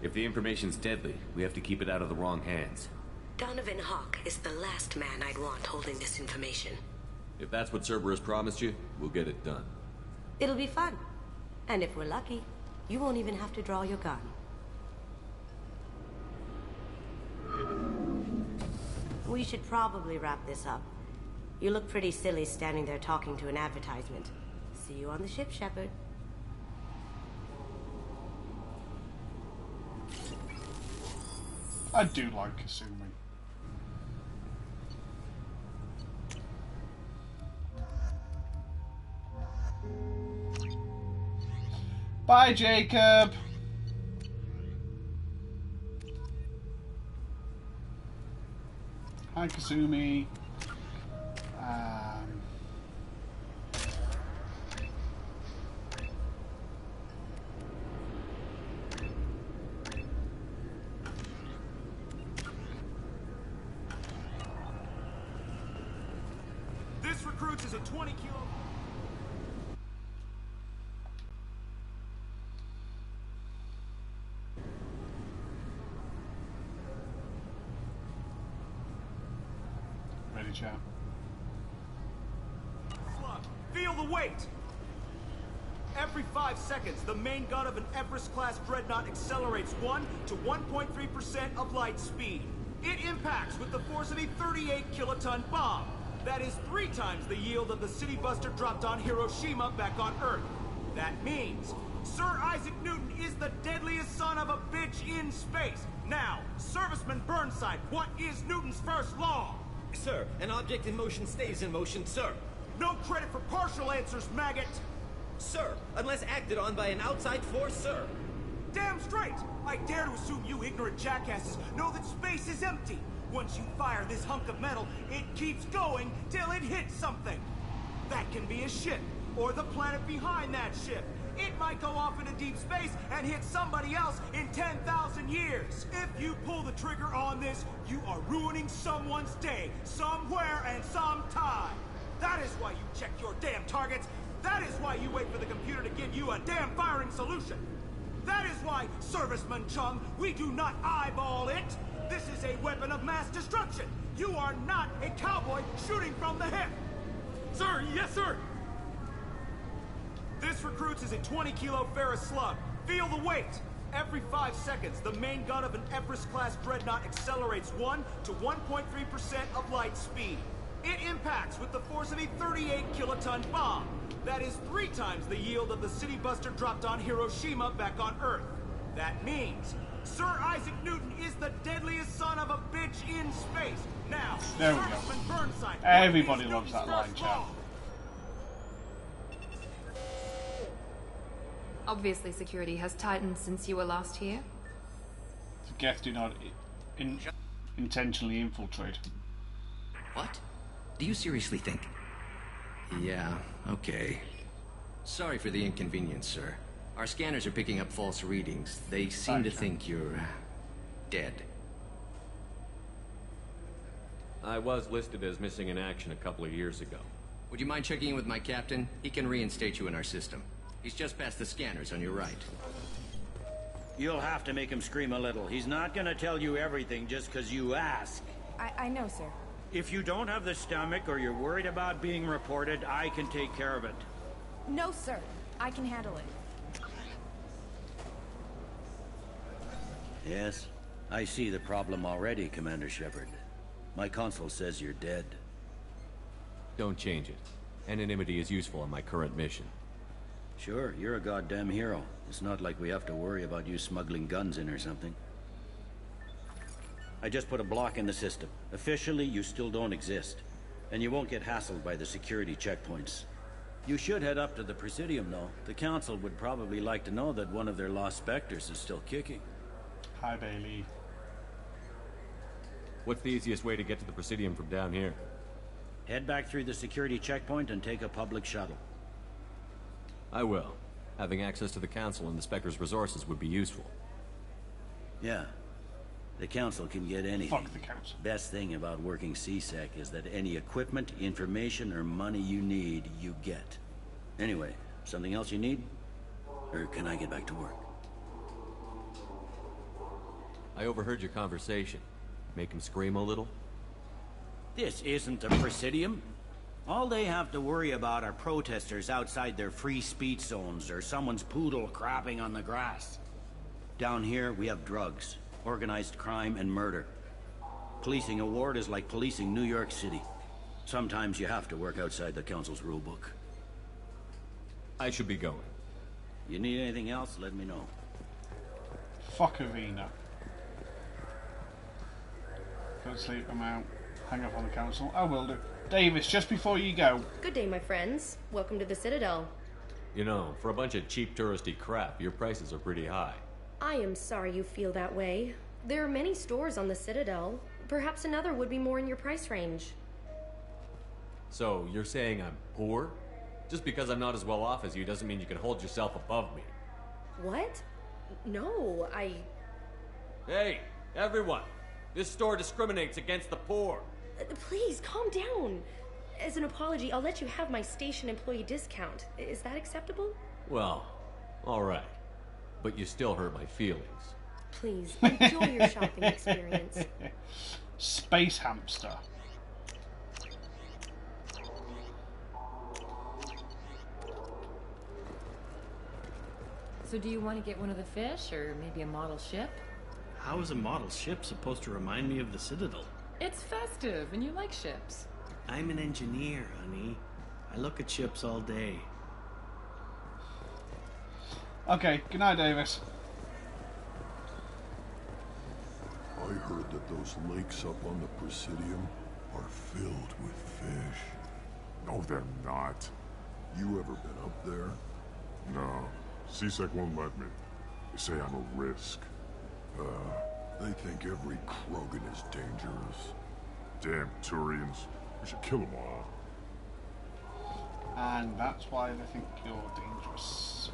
If the information's deadly, we have to keep it out of the wrong hands. Donovan Hawk is the last man I'd want holding this information. If that's what Cerberus promised you, we'll get it done. It'll be fun. And if we're lucky, you won't even have to draw your gun. We should probably wrap this up. You look pretty silly standing there talking to an advertisement. See you on the ship, Shepard. I do like Kasumi. Bye, Jacob. Hi, Kasumi. This recruits is a 20 kilo. Ready, chap. Feel the weight! Every 5 seconds, the main gun of an Everest-class dreadnought accelerates 1 to 1.3% of light speed. It impacts with the force of a 38-kiloton bomb. That is 3 times the yield of the city buster dropped on Hiroshima back on Earth. That means Sir Isaac Newton is the deadliest son of a bitch in space. Now, Serviceman Burnside, what is Newton's first law? Sir, an object in motion stays in motion, sir. No credit for partial answers, maggot! Sir, unless acted on by an outside force, sir. Damn straight! I dare to assume you ignorant jackasses know that space is empty. Once you fire this hunk of metal, it keeps going till it hits something. That can be a ship, or the planet behind that ship. It might go off into deep space and hit somebody else in 10,000 years. If you pull the trigger on this, you are ruining someone's day, somewhere and sometime. That is why you check your damn targets. That is why you wait for the computer to give you a damn firing solution. That is why, Serviceman Chung, we do not eyeball it. This is a weapon of mass destruction. You are not a cowboy shooting from the hip. Sir, yes, sir. This recruits is a 20-kilo Ferris slug. Feel the weight. Every 5 seconds, the main gun of an Everest-class dreadnought accelerates 1 to 1.3% of light speed. It impacts with the force of a 38-kiloton bomb. That is 3 times the yield of the city buster dropped on Hiroshima back on Earth. That means Sir Isaac Newton is the deadliest son of a bitch in space. Now, there we go. Everybody loves that line, chap. Obviously, security has tightened since you were last here. The Geth do not intentionally infiltrate. What? Do you seriously think? Yeah, okay. Sorry for the inconvenience, sir. Our scanners are picking up false readings. They seem to think you're dead. I was listed as missing in action a couple of years ago. Would you mind checking in with my captain? He can reinstate you in our system. He's just past the scanners on your right. You'll have to make him scream a little. He's not gonna tell you everything just because you ask. I know, sir. If you don't have the stomach or you're worried about being reported, I can take care of it. No, sir. I can handle it. Yes, I see the problem already, Commander Shepard. My console says you're dead. Don't change it. Anonymity is useful on my current mission. Sure, you're a goddamn hero. It's not like we have to worry about you smuggling guns in or something. I just put a block in the system. Officially, you still don't exist. And you won't get hassled by the security checkpoints. You should head up to the Presidium, though. The Council would probably like to know that one of their lost specters is still kicking. Hi, Bailey. What's the easiest way to get to the Presidium from down here? Head back through the security checkpoint and take a public shuttle. I will. Having access to the Council and the Spectre's resources would be useful. Yeah. The Council can get anything. Fuck the Council. Best thing about working CSEC is that any equipment, information, or money you need, you get. Anyway, something else you need? Or can I get back to work? I overheard your conversation. Make him scream a little? This isn't the Presidium. All they have to worry about are protesters outside their free speech zones or someone's poodle crapping on the grass. Down here, we have drugs, organized crime, and murder. Policing a ward is like policing New York City. Sometimes you have to work outside the Council's rulebook. I should be going. You need anything else, let me know. Fuck Arena. Go to sleep, I'm out. Hang up on the Council. I will do. Davis, just before you go. Good day, my friends. Welcome to the Citadel. You know, for a bunch of cheap touristy crap, your prices are pretty high. I am sorry you feel that way. There are many stores on the Citadel. Perhaps another would be more in your price range. So, you're saying I'm poor? Just because I'm not as well off as you doesn't mean you can hold yourself above me. What? No, Hey, everyone! This store discriminates against the poor. Please, calm down. As an apology, I'll let you have my station employee discount. Is that acceptable? Well, alright. But you still hurt my feelings. Please, enjoy your shopping experience. Space hamster. So do you want to get one of the fish, or maybe a model ship? How is a model ship supposed to remind me of the Citadel? It's festive, and you like ships. I'm an engineer, honey. I look at ships all day. Okay, good night, Davis. I heard that those lakes up on the Presidium are filled with fish. No, they're not. You ever been up there? No, CSEC won't let me. They say I'm a risk. They think every Krogan is dangerous. Damn Turians. We should kill them all. And that's why they think you're dangerous.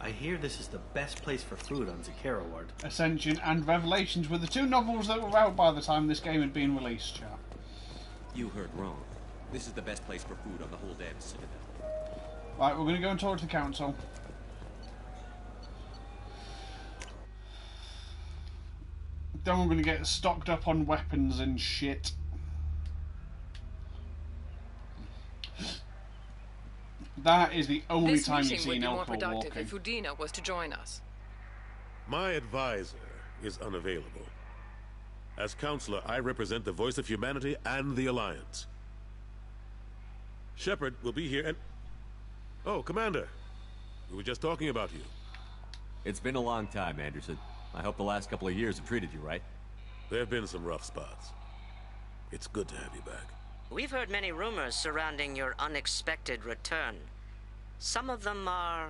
I hear this is the best place for food on Zakera Ward. Ascension and Revelations were the two novels that were out by the time this game had been released, chap. You heard wrong. This is the best place for food on the whole damn Citadel. Right, we're going to go and talk to the council. Then we're going to get stocked up on weapons and shit. That is the only time you've seen Elko walking. This meeting would be more productive if Udina was to join us. My advisor is unavailable. As counselor, I represent the voice of humanity and the Alliance. Shepard will be here and... Oh, Commander. We were just talking about you. It's been a long time, Anderson. I hope the last couple of years have treated you right. There have been some rough spots. It's good to have you back. We've heard many rumors surrounding your unexpected return. Some of them are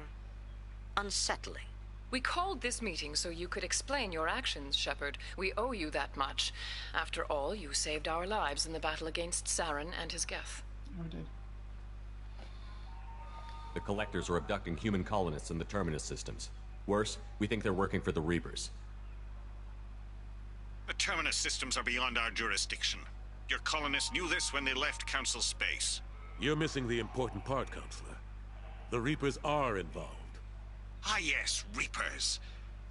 unsettling. We called this meeting so you could explain your actions, Shepard. We owe you that much. After all, you saved our lives in the battle against Saren and his Geth. I did. The Collectors are abducting human colonists in the Terminus systems. Worse, we think they're working for the Reapers. The Terminus systems are beyond our jurisdiction. Your colonists knew this when they left Council space. You're missing the important part, Counselor. The Reapers are involved. Ah yes, Reapers.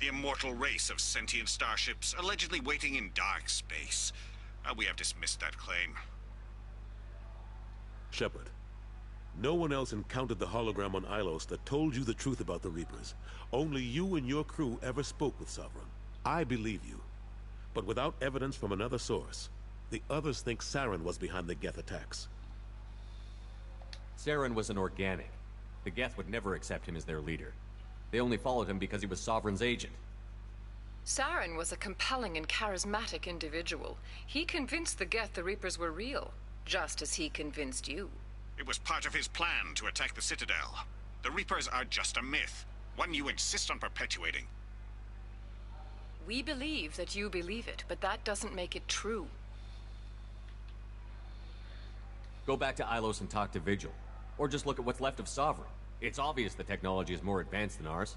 The immortal race of sentient starships allegedly waiting in dark space. We have dismissed that claim. Shepard, no one else encountered the hologram on Ilos that told you the truth about the Reapers. Only you and your crew ever spoke with Sovereign. I believe you. But without evidence from another source, the others think Saren was behind the Geth attacks. Saren was an organic. The Geth would never accept him as their leader. They only followed him because he was Sovereign's agent. Saren was a compelling and charismatic individual. He convinced the Geth the Reapers were real, just as he convinced you. It was part of his plan to attack the Citadel. The Reapers are just a myth, one you insist on perpetuating. We believe that you believe it, but that doesn't make it true. Go back to Ilos and talk to Vigil. Or just look at what's left of Sovereign. It's obvious the technology is more advanced than ours.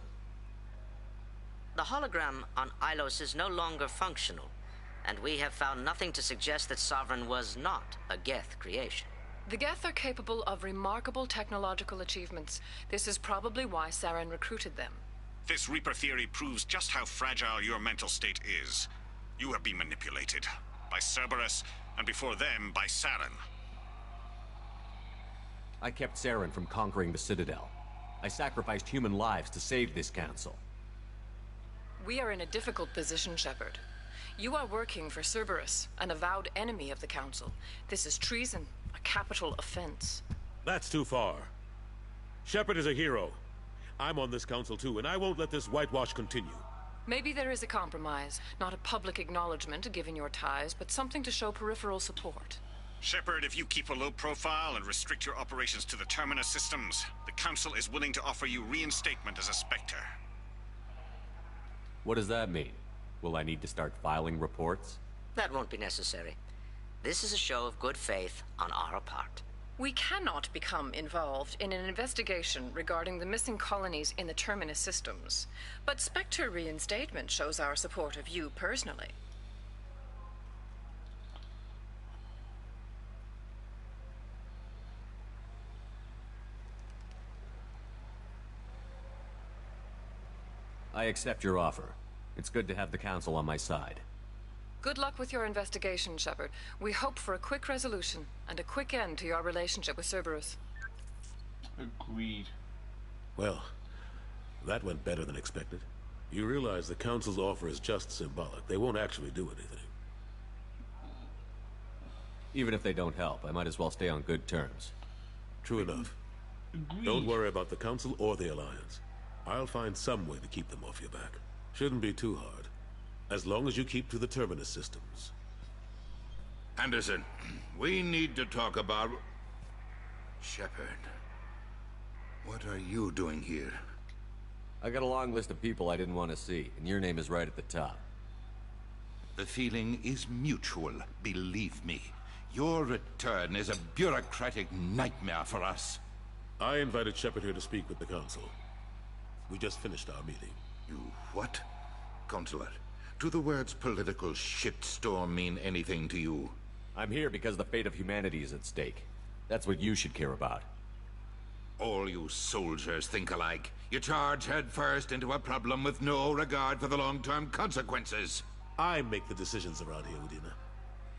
The hologram on Ilos is no longer functional, and we have found nothing to suggest that Sovereign was not a Geth creation. The Geth are capable of remarkable technological achievements. This is probably why Saren recruited them. This Reaper theory proves just how fragile your mental state is. You have been manipulated. By Cerberus, and before them, by Saren. I kept Saren from conquering the Citadel. I sacrificed human lives to save this council. We are in a difficult position, Shepard. You are working for Cerberus, an avowed enemy of the Council. This is treason, a capital offense. That's too far. Shepard is a hero. I'm on this council too, and I won't let this whitewash continue. Maybe there is a compromise. Not a public acknowledgement given your ties, but something to show peripheral support. Shepard, if you keep a low profile and restrict your operations to the Terminus systems, the Council is willing to offer you reinstatement as a Spectre. What does that mean? Will I need to start filing reports? That won't be necessary. This is a show of good faith on our part. We cannot become involved in an investigation regarding the missing colonies in the Terminus systems. But Spectre reinstatement shows our support of you personally. I accept your offer. It's good to have the Council on my side. Good luck with your investigation, Shepard. We hope for a quick resolution and a quick end to your relationship with Cerberus. Agreed. Well, that went better than expected. You realize the Council's offer is just symbolic. They won't actually do anything. Even if they don't help, I might as well stay on good terms. True enough. Agreed. Don't worry about the Council or the Alliance. I'll find some way to keep them off your back. Shouldn't be too hard. As long as you keep to the Terminus systems. Anderson, we need to talk about... Shepard. What are you doing here? I got a long list of people I didn't want to see, and your name is right at the top. The feeling is mutual, believe me. Your return is a bureaucratic nightmare for us. I invited Shepard here to speak with the Council. We just finished our meeting. You what? Counselor, do the words political shitstorm mean anything to you? I'm here because the fate of humanity is at stake. That's what you should care about. All you soldiers think alike. You charge headfirst into a problem with no regard for the long-term consequences. I make the decisions around here, Udina.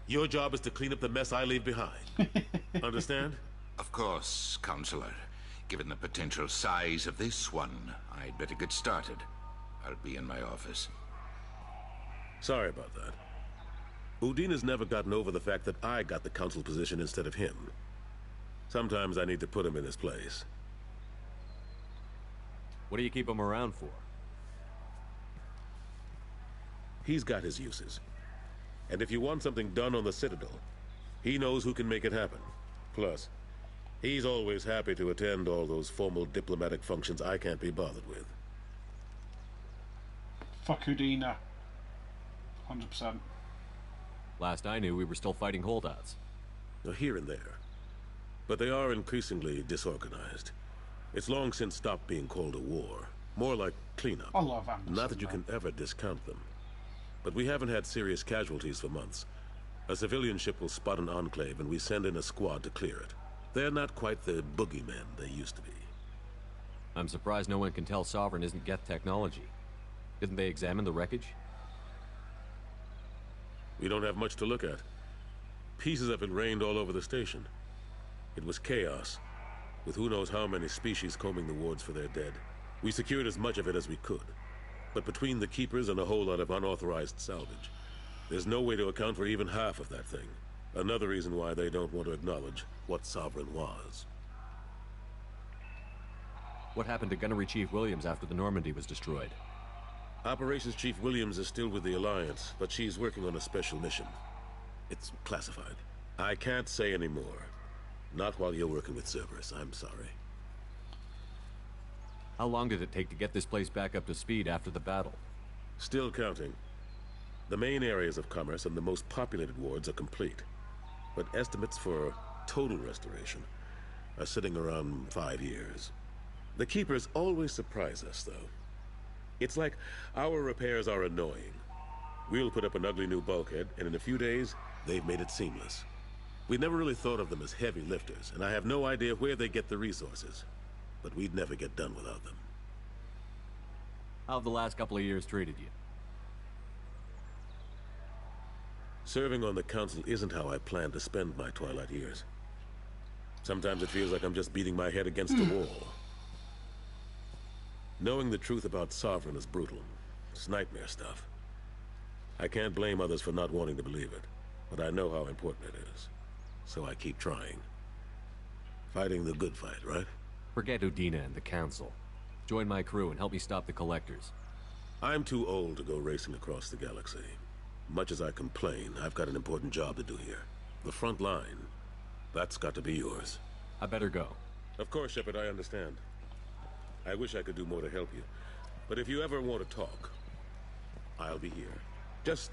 Your job is to clean up the mess I leave behind. Understand? Of course, Counselor. Given the potential size of this one, I'd better get started. I'll be in my office. Sorry about that. Udina's never gotten over the fact that I got the Council position instead of him. Sometimes I need to put him in his place. What do you keep him around for? He's got his uses. And if you want something done on the Citadel, he knows who can make it happen. Plus, he's always happy to attend all those formal diplomatic functions I can't be bothered with. Fuck Udina. 100%. Last I knew, we were still fighting holdouts. Here and there. But they are increasingly disorganized. It's long since stopped being called a war. More like cleanup. I love Anderson. Not that you can ever discount them. But we haven't had serious casualties for months. A civilian ship will spot an enclave and we send in a squad to clear it. They're not quite the boogeymen they used to be. I'm surprised no one can tell Sovereign isn't Geth technology. Didn't they examine the wreckage? We don't have much to look at. Pieces of it rained all over the station. It was chaos, with who knows how many species combing the wards for their dead. We secured as much of it as we could. But between the Keepers and a whole lot of unauthorized salvage, there's no way to account for even half of that thing. Another reason why they don't want to acknowledge what Sovereign was. What happened to Gunnery Chief Williams after the Normandy was destroyed? Operations Chief Williams is still with the Alliance, but she's working on a special mission. It's classified. I can't say any more. Not while you're working with Cerberus, I'm sorry. How long did it take to get this place back up to speed after the battle? Still counting. The main areas of commerce and the most populated wards are complete. But estimates for total restoration are sitting around 5 years. The Keepers always surprise us, though. It's like our repairs are annoying. We'll put up an ugly new bulkhead, and in a few days, they've made it seamless. We never really thought of them as heavy lifters, and I have no idea where they get the resources. But we'd never get done without them. How have the last couple of years treated you? Serving on the Council isn't how I plan to spend my twilight years. Sometimes it feels like I'm just beating my head against a wall. Knowing the truth about Sovereign is brutal. It's nightmare stuff. I can't blame others for not wanting to believe it, but I know how important it is. So I keep trying. Fighting the good fight, right? Forget Udina and the Council. Join my crew and help me stop the Collectors. I'm too old to go racing across the galaxy. Much as I complain, I've got an important job to do here. The front line, that's got to be yours. I better go. Of course, Shepard, I understand. I wish I could do more to help you. But if you ever want to talk, I'll be here. Just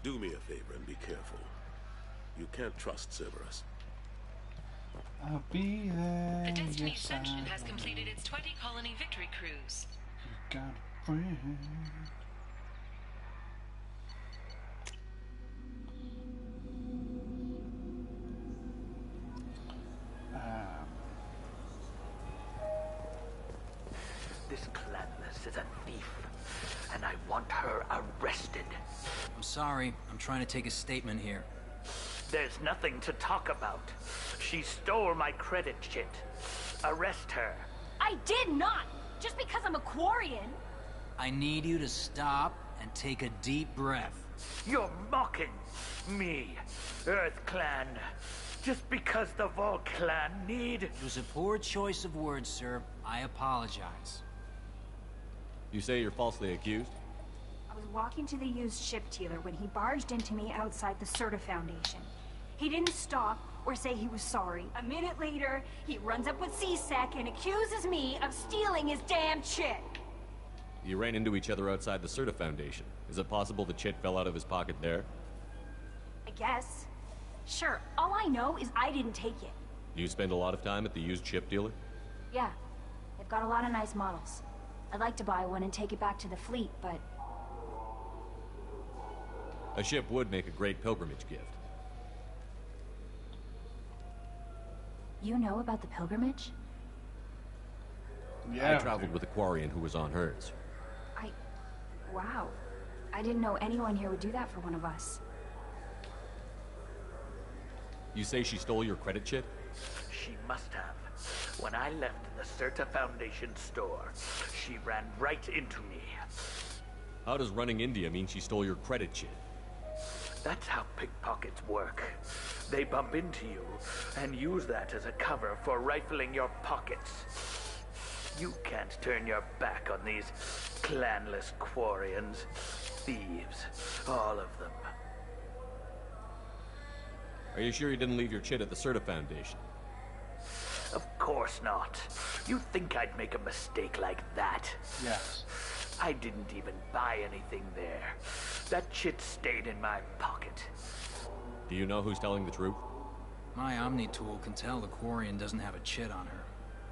do me a favor and be careful. You can't trust Cerberus. I'll be there. The Destiny yes, Ascension has completed its 20-colony victory cruise. You got a friend. This Gladness is a thief, and I want her arrested. I'm sorry. I'm trying to take a statement here. There's nothing to talk about. She stole my credit kit. Arrest her. I did not! Just because I'm a Quarian! I need you to stop and take a deep breath. You're mocking me, Earth Clan. Just because the Vol Clan need... It was a poor choice of words, sir. I apologize. You say you're falsely accused? I was walking to the used ship dealer when he barged into me outside the Serta Foundation. He didn't stop or say he was sorry. A minute later, he runs up with C-Sec and accuses me of stealing his damn chit. You ran into each other outside the Serta Foundation. Is it possible the chit fell out of his pocket there? I guess. Sure, all I know is I didn't take it. You spend a lot of time at the used ship dealer? Yeah, they've got a lot of nice models. I'd like to buy one and take it back to the fleet, but... A ship would make a great pilgrimage gift. You know about the pilgrimage? Yeah. I traveled with a Quarian who was on hers. Wow. I didn't know anyone here would do that for one of us. You say she stole your credit chit? She must have. When I left the Serta Foundation store, she ran right into me. How does running into you mean she stole your credit chit? That's how pickpockets work. They bump into you and use that as a cover for rifling your pockets. You can't turn your back on these clanless Quarians. Thieves, all of them. Are you sure you didn't leave your chit at the Serta Foundation? Of course not. You think I'd make a mistake like that? Yes. I didn't even buy anything there. That chit stayed in my pocket. Do you know who's telling the truth? My Omni tool can tell the Quarian doesn't have a chit on her.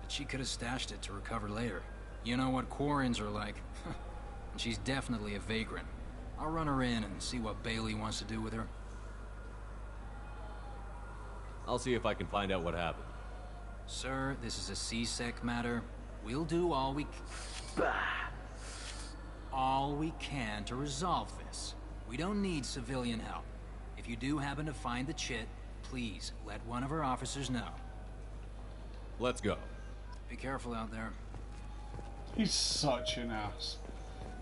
But she could have stashed it to recover later. You know what Quarians are like. And she's definitely a vagrant. I'll run her in and see what Bailey wants to do with her. I'll see if I can find out what happened. Sir, this is a C-Sec matter. We'll do all we can to resolve this. We don't need civilian help. If you do happen to find the chit, please let one of our officers know. Let's go. Be careful out there. He's such an ass.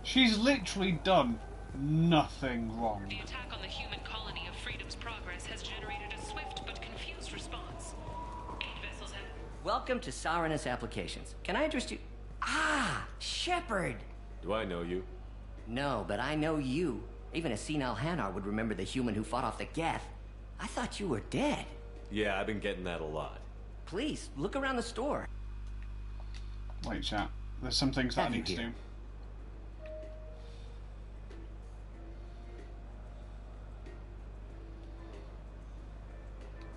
She's literally done nothing wrong. The attack on the human colony of Freedom's Progress has generated a swift but confused response. 8 vessels have... Welcome to Sarenus Applications. Can I interest you? Ah, Shepard! Do I know you? No, but I know you. Even a senile Hanar would remember the human who fought off the Geth. I thought you were dead. Yeah, I've been getting that a lot. Please, look around the store. Wait, chat. There's some things that I need to do.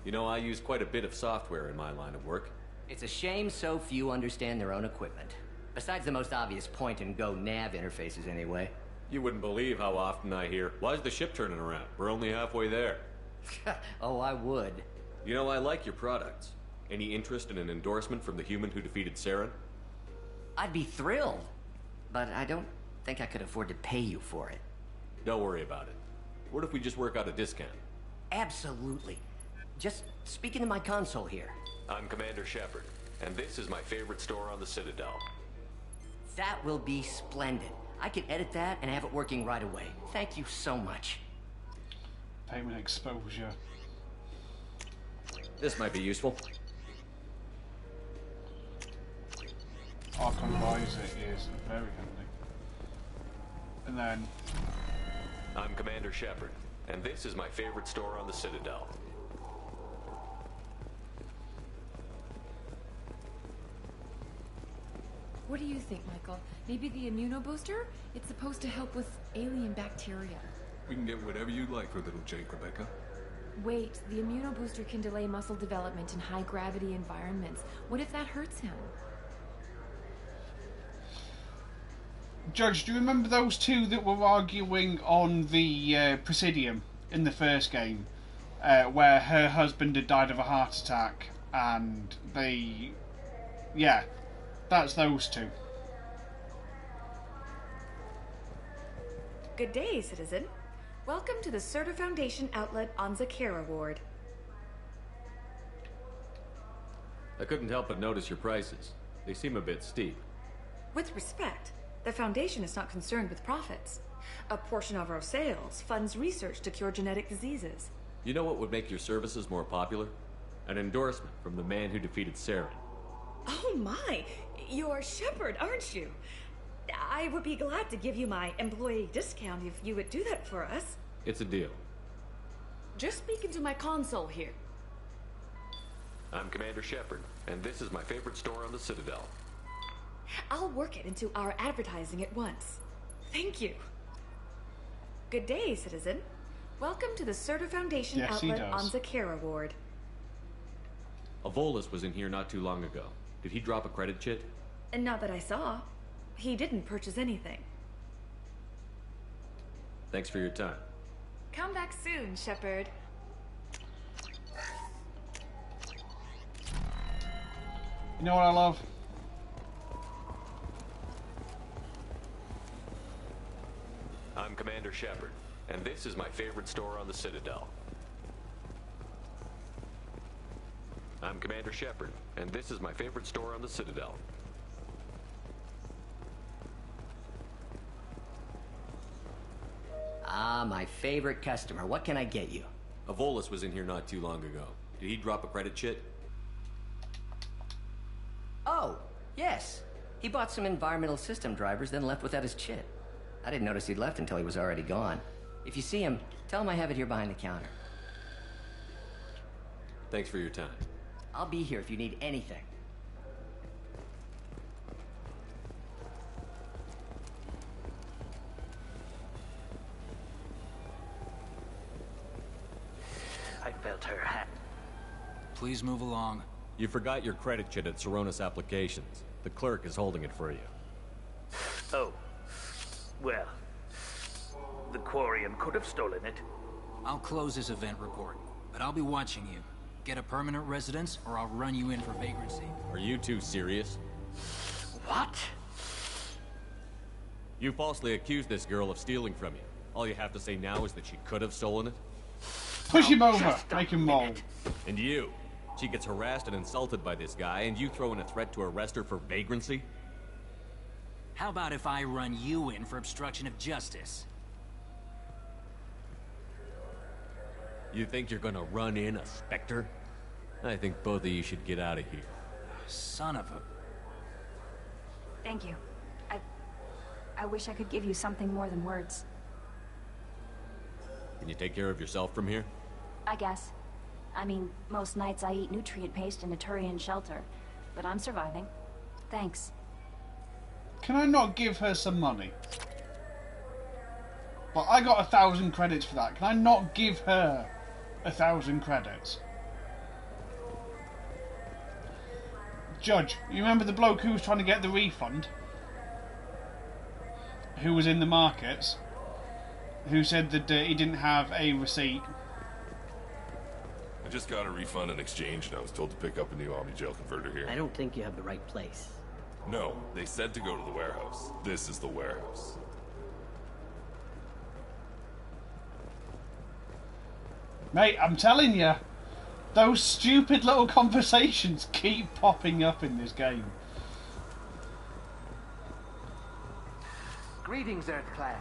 You know, I use quite a bit of software in my line of work. It's a shame so few understand their own equipment. Besides the most obvious point-and-go nav interfaces, anyway. You wouldn't believe how often I hear, "Why's the ship turning around? We're only halfway there." Oh, I would. You know, I like your products. Any interest in an endorsement from the human who defeated Saren? I'd be thrilled. But I don't think I could afford to pay you for it. Don't worry about it. What if we just work out a discount? Absolutely. Just speak into my console here. I'm Commander Shepard, and this is my favorite store on the Citadel. That will be splendid. I can edit that and have it working right away. Thank you so much. Payment exposure. This might be useful. Archon Visor is very handy. And then... I'm Commander Shepard, and this is my favorite store on the Citadel. What do you think, Michael? Maybe the immunobooster? It's supposed to help with alien bacteria. We can get whatever you'd like for little Jake, Rebecca. Wait, the immunobooster can delay muscle development in high-gravity environments. What if that hurts him? Judge, do you remember those two that were arguing on the Presidium in the first game? Where her husband had died of a heart attack, and they... Yeah, that's those two. Good day, citizen. Welcome to the Serta Foundation outlet on Zakera Ward. I couldn't help but notice your prices. They seem a bit steep. With respect, the Foundation is not concerned with profits. A portion of our sales funds research to cure genetic diseases. You know what would make your services more popular? An endorsement from the man who defeated Saren. Oh my! You're Shepard, aren't you? I would be glad to give you my employee discount if you would do that for us. It's a deal. Just speaking to my console here. I'm Commander Shepard, and this is my favorite store on the Citadel. I'll work it into our advertising at once. Thank you. Good day, citizen. Welcome to the Surtur Foundation outlet on Zakera Ward. Avolis was in here not too long ago. Did he drop a credit chit? And not that I saw. He didn't purchase anything. Thanks for your time. Come back soon, Shepard. You know what I love? I'm Commander Shepard, and this is my favorite store on the Citadel. I'm Commander Shepard, and this is my favorite store on the Citadel. Ah, my favorite customer. What can I get you? Avolis was in here not too long ago. Did he drop a credit chit? Oh, yes. He bought some environmental system drivers, then left without his chit. I didn't notice he'd left until he was already gone. If you see him, tell him I have it here behind the counter. Thanks for your time. I'll be here if you need anything. I felt her hand. Please move along. You forgot your credit chit at Saronis Applications. The clerk is holding it for you. Oh. Well, the Quarian could have stolen it. I'll close this event report, but I'll be watching you. Get a permanent residence, or I'll run you in for vagrancy. Are you two serious? What? You falsely accused this girl of stealing from you. All you have to say now is that she could have stolen it? Push him over, make him mold. And you? She gets harassed and insulted by this guy, and you throw in a threat to arrest her for vagrancy? How about if I run you in for obstruction of justice? You think you're gonna run in a Spectre? I think both of you should get out of here. Son of a... Thank you. I wish I could give you something more than words. Can you take care of yourself from here? I guess. I mean, most nights I eat nutrient paste in a Turian shelter, but I'm surviving. Thanks. Can I not give her some money? Well, I got 1,000 credits for that. Can I not give her 1,000 credits? Judge, you remember the bloke who was trying to get the refund? Who was in the markets? Who said that he didn't have a receipt? I just got a refund in exchange and I was told to pick up a new Omni Jail converter here. I don't think you have the right place. No, they said to go to the warehouse. This is the warehouse. Mate, I'm telling you, those stupid little conversations keep popping up in this game. Greetings, Earth-clad.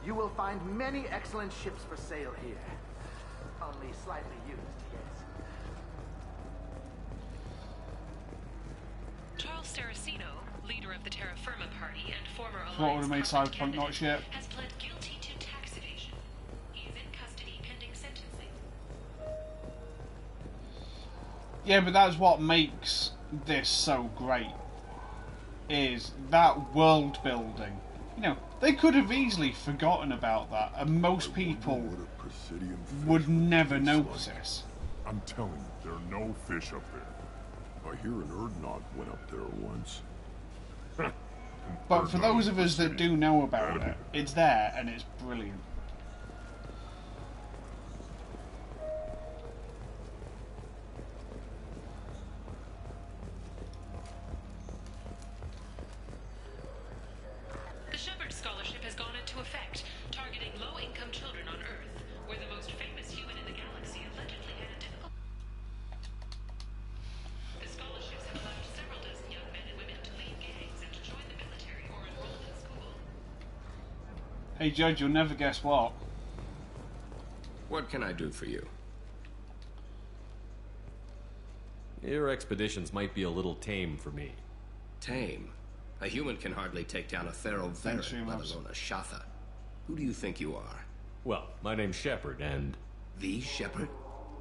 You will find many excellent ships for sale here. Only slightly used, yes. Charles Saraceno, leader of the Terra Firma Party and former What would have made Alliance Cyberpunk not shit? has pled guilty to tax evasion. He is in custody pending sentencing. Yeah, but that's what makes this so great. Is that world building. You know, they could have easily forgotten about that, and most people would never notice this. I'm telling you, there are no fish up there. I hear an Erdnot went up there once. But for those of us that do know about it, it's there and it's brilliant. The Shepard Scholarship has gone into effect, targeting low-income children on Earth, where the most famous human in the galaxy allegedly had a difficult... The scholarships have allowed several dozen young men and women to leave gangs and to join the military or enroll in school. Hey Judge, you'll never guess what. What can I do for you? Your expeditions might be a little tame for me. Tame? A human can hardly take down a Pharaoh Veron, let alone a Shatha. Who do you think you are? Well, my name's Shepard, and... The Shepard?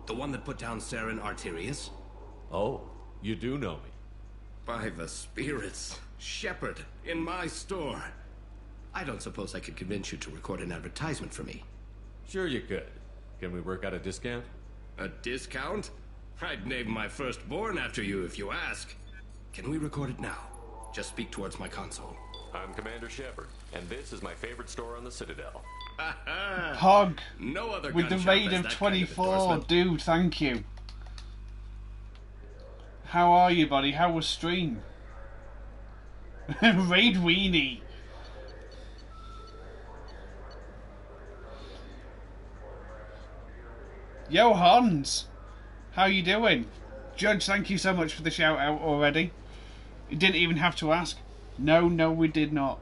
The one that put down Saren Arterius? Oh, you do know me. By the spirits. Shepard, in my store. I don't suppose I could convince you to record an advertisement for me. Sure you could. Can we work out a discount? A discount? I'd name my firstborn after you if you ask. Can we record it now? Just speak towards my console. I'm Commander Shepard, and this is my favorite store on the Citadel. Pog! No other with the raid of 24. Dude, thank you. How are you, buddy? How was stream? Raid weenie. Yo, Hans. How you doing? Judge, thank you so much for the shout out already. You didn't even have to ask. No, we did not.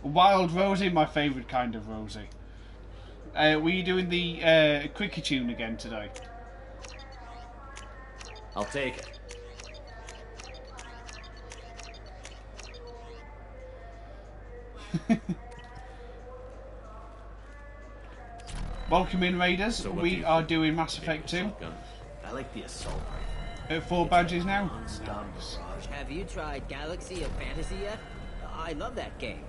Wild Rosie, my favourite kind of Rosie. Were you doing the Quickie Tune again today? I'll take it. Welcome in, Raiders. So we are doing Mass Effect 2. I like the assault rifle. 4 badges now. Have you tried Galaxy of Fantasy yet? I love that game.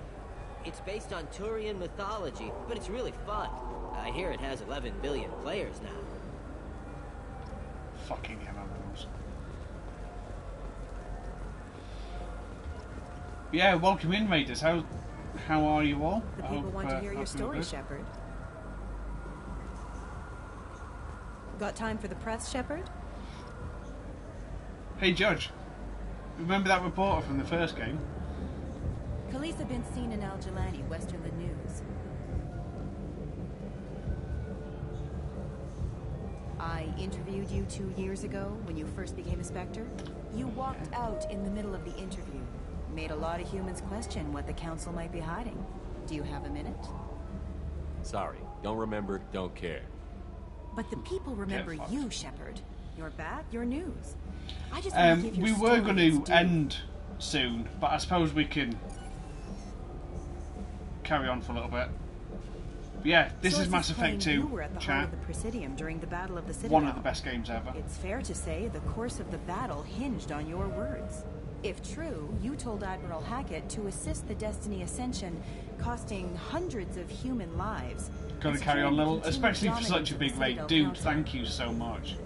It's based on Turian mythology, but it's really fun. I hear it has 11 billion players now. Fucking MMOs. Yeah, welcome in, Raiders. How are you all? The people want to hear your story, Shepard. Got time for the press, Shepard? Hey, Judge. Remember that reporter from the first game? Khaleesa been seen in Al Jalani, west of the news. I interviewed you 2 years ago when you first became a Spectre. You walked out in the middle of the interview. Made a lot of humans question what the Council might be hiding. Do you have a minute? Sorry. Don't remember, don't care. But the people remember you, Shepard. You're back, your news. I just want to give your we were going to end soon, but I suppose we can carry on for a little bit. But yeah, this is Mass Effect 2, you were at the heart of the Presidium during the Battle of the Citadel. One of the best games ever. It's fair to say the course of the battle hinged on your words. If true, you told Admiral Hackett to assist the Destiny Ascension, costing hundreds of human lives. Got to carry on a little, especially for such a big raid. Dude, thank you so much.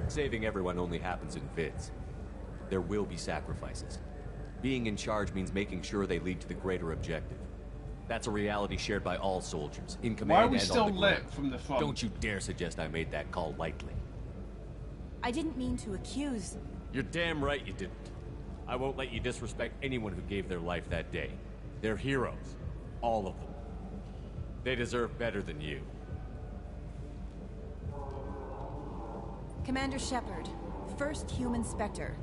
Saving everyone only happens in vids. There will be sacrifices. Being in charge means making sure they lead to the greater objective. That's a reality shared by all soldiers, in command and on the ground. Why are we still lit from the front? Don't you dare suggest I made that call lightly. I didn't mean to accuse... You're damn right you didn't. I won't let you disrespect anyone who gave their life that day. They're heroes. All of them. They deserve better than you. Commander Shepard, first human Spectre.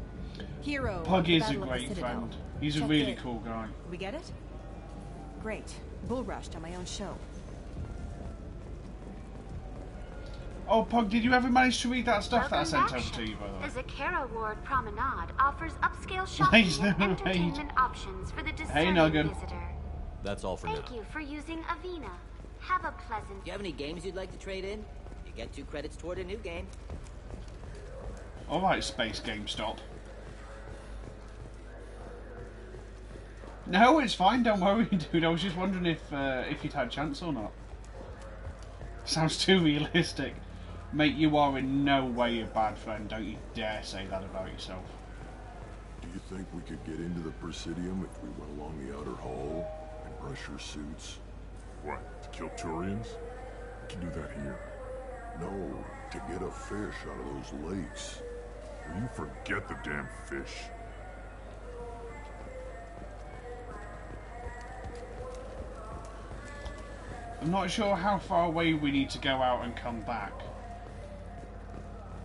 Hero. Pug is a great friend. He's a really cool guy. We get it? Great. Bull rushed on my own show. Oh, Pug, did you ever manage to read that stuff that I sent over to you, by the way? The Zakara Ward Promenade offers upscale shopping and entertainment options for the discerning visitor. That's all for now. Thank you for using Avena. Have a pleasant... Do you have any games you'd like to trade in? You get 2 credits toward a new game. Alright, Space GameStop. No, it's fine, don't worry, dude. I was just wondering if you'd had a chance or not. Sounds too realistic. Mate, you are in no way a bad friend. Don't you dare say that about yourself. Do you think we could get into the Presidium if we went along the outer hall and brush your suits? What, to kill Turians? We can do that here. No, to get a fish out of those lakes. Will you forget the damn fish? I'm not sure how far away we need to go out and come back.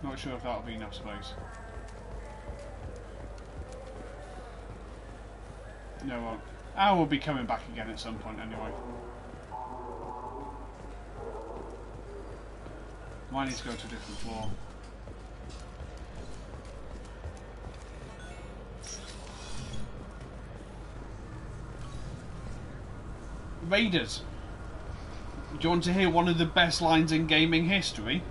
Not sure if that'll be enough space. No, well, I will be coming back again at some point anyway. Might need to go to a different floor. Raiders, do you want to hear one of the best lines in gaming history?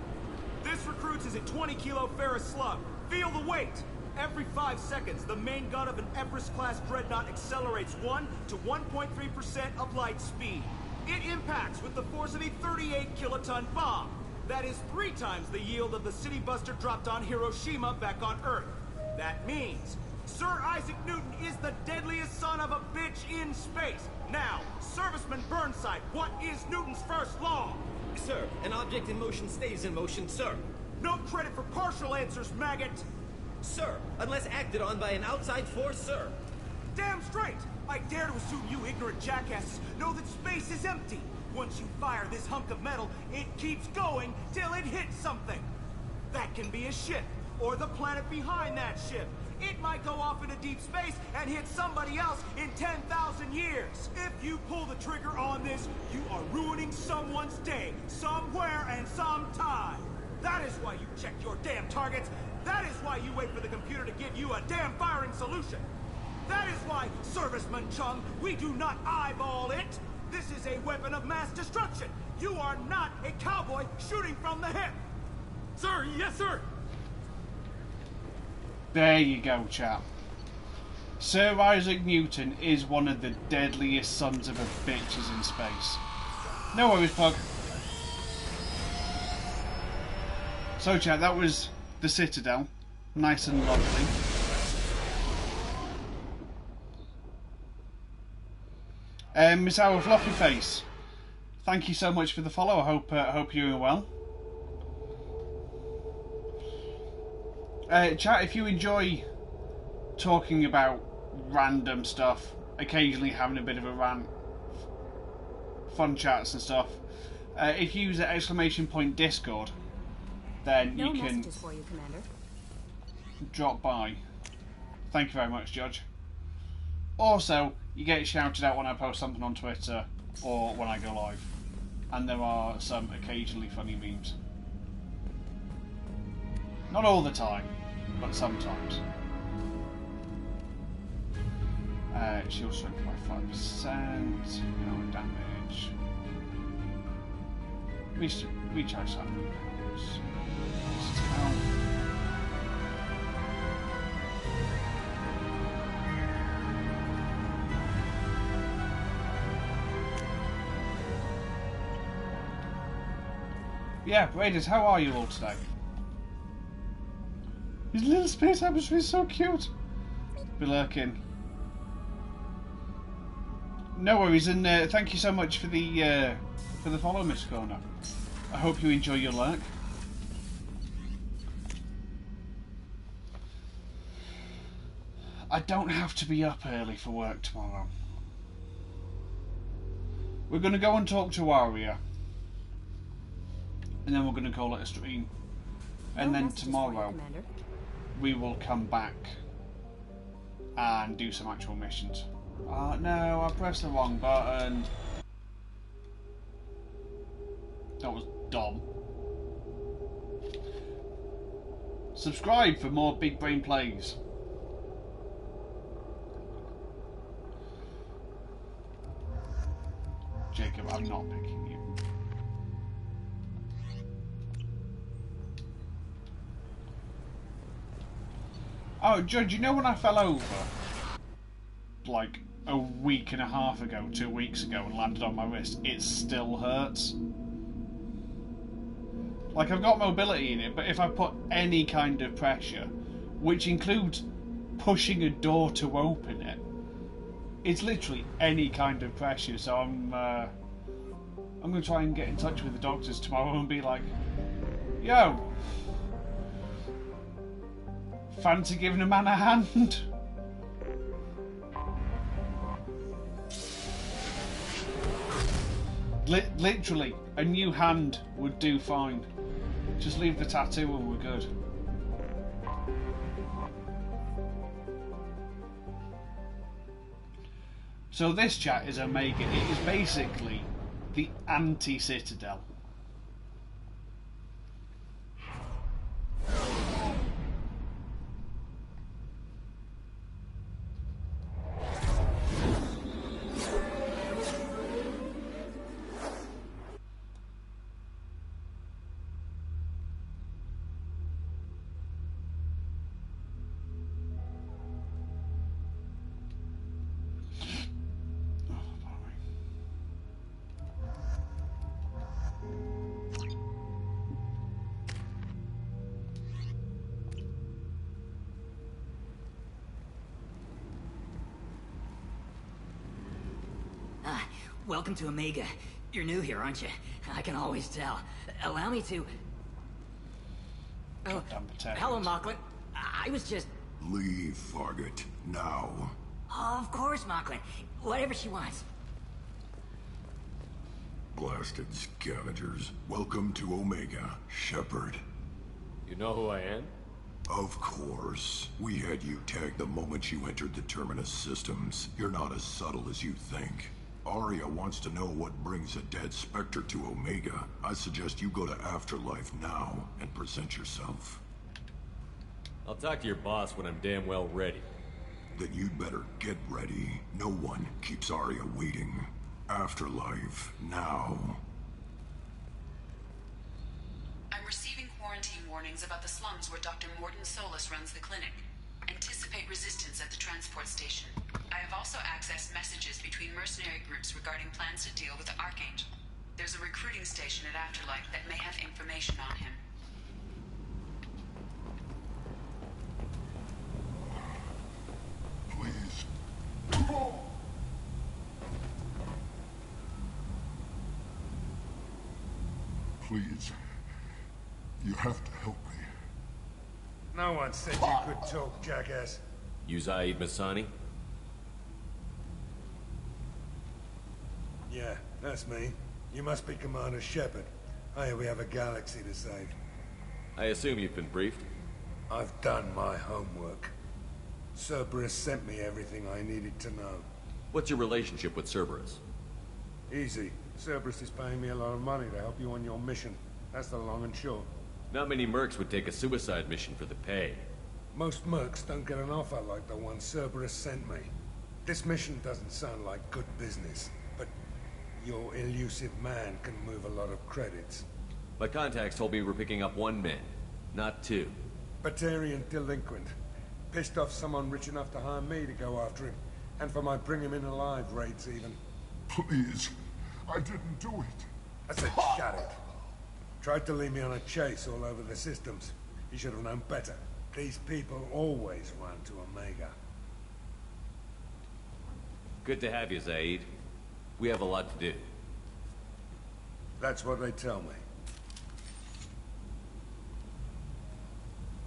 This recruits is a 20-kilo Ferris slug. Feel the weight. Every 5 seconds, the main gun of an Everest-class dreadnought accelerates 1 to 1.3% of light speed. It impacts with the force of a 38-kiloton bomb. That is 3 times the yield of the city buster dropped on Hiroshima back on Earth. That means Sir Isaac Newton is the deadliest son of a bitch in space. Now, Serviceman Burnside, what is Newton's first law? Sir, an object in motion stays in motion, sir. No credit for partial answers, maggot. Sir, unless acted on by an outside force, sir. Damn straight! I dare to assume you ignorant jackasses know that space is empty. Once you fire this hunk of metal, it keeps going till it hits something. That can be a ship, or the planet behind that ship. It might go off into deep space and hit somebody else in 10,000 years. If you pull the trigger on this, you are ruining someone's day, somewhere and sometime. That is why you check your damn targets. That is why you wait for the computer to give you a damn firing solution. That is why, Serviceman Chung, we do not eyeball it. This is a weapon of mass destruction. You are not a cowboy shooting from the hip. Sir, yes, sir. There you go, chap. Sir Isaac Newton is one of the deadliest sons of a bitches in space. No worries, Pug. So, chat, that was the Citadel. Nice and lovely. Miss Our Fluffy Face, thank you so much for the follow. I hope you're doing well. Chat, if you enjoy talking about random stuff, occasionally having a bit of a rant, fun chats and stuff, if you use the ! Discord, then you can for you, Commander. drop by. Thank you very much, Judge. Also, you get shouted out when I post something on Twitter or when I go live. And there are some occasionally funny memes. Not all the time, but sometimes. Shield strength by 5%, no damage. Recharge that. Yeah, Raiders, how are you all today? His little space atmosphere is so cute. Be lurking. No worries, and thank you so much for the follow, Mr. Corner. I hope you enjoy your lurk. I don't have to be up early for work tomorrow. We're going to go and talk to Aria. And then we're going to call it a stream. And then tomorrow we will come back and do some actual missions. No, I pressed the wrong button. That was dumb. Subscribe for more Big Brain Plays. Jacob, I'm not picking you. Oh, Judge, you know when I fell over? Like a week and a half ago, 2 weeks ago, and landed on my wrist? It still hurts. Like, I've got mobility in it, but if I put any kind of pressure, which includes pushing a door to open it, it's literally any kind of pressure. So I'm going to try and get in touch with the doctors tomorrow and be like, yo, fancy giving a man a hand? Literally, a new hand would do fine. Just leave the tattoo and we're good. So this chat is Omega. It is basically the anti-Citadel. welcome to Omega. You're new here, aren't you? I can always tell. Allow me to... Oh, hello, Mocklin. I was just... Leave, Fargate. Now. Of course, Mocklin. Whatever she wants. Blasted scavengers. Welcome to Omega, Shepard. You know who I am? Of course. We had you tagged the moment you entered the Terminus systems. You're not as subtle as you think. Arya wants to know what brings a dead Spectre to Omega. I suggest you go to Afterlife now and present yourself. I'll talk to your boss when I'm damn well ready. Then you'd better get ready. No one keeps Arya waiting. Afterlife now. I'm receiving quarantine warnings about the slums where Dr. Mordin Solus runs the clinic. Anticipate resistance at the transport station. I have also accessed messages between mercenary groups regarding plans to deal with the Archangel. There's a recruiting station at Afterlife that may have information on him. Please. Please. You have to help me. No one said you could talk, jackass. You Zaid Masani? Yeah, that's me. You must be Commander Shepard. Hey, we have a galaxy to save. I assume you've been briefed? I've done my homework. Cerberus sent me everything I needed to know. What's your relationship with Cerberus? Easy. Cerberus is paying me a lot of money to help you on your mission. That's the long and short. Not many mercs would take a suicide mission for the pay. Most mercs don't get an offer like the one Cerberus sent me. This mission doesn't sound like good business, but your elusive man can move a lot of credits. My contacts told me we're picking up one man, not two. Batarian delinquent. Pissed off someone rich enough to hire me to go after him. And for my bring him in alive raids even. Please. I didn't do it. I said shut it. Tried to lead me on a chase all over the systems. He should have known better. These people always run to Omega. Good to have you, Zaid. We have a lot to do. That's what they tell me.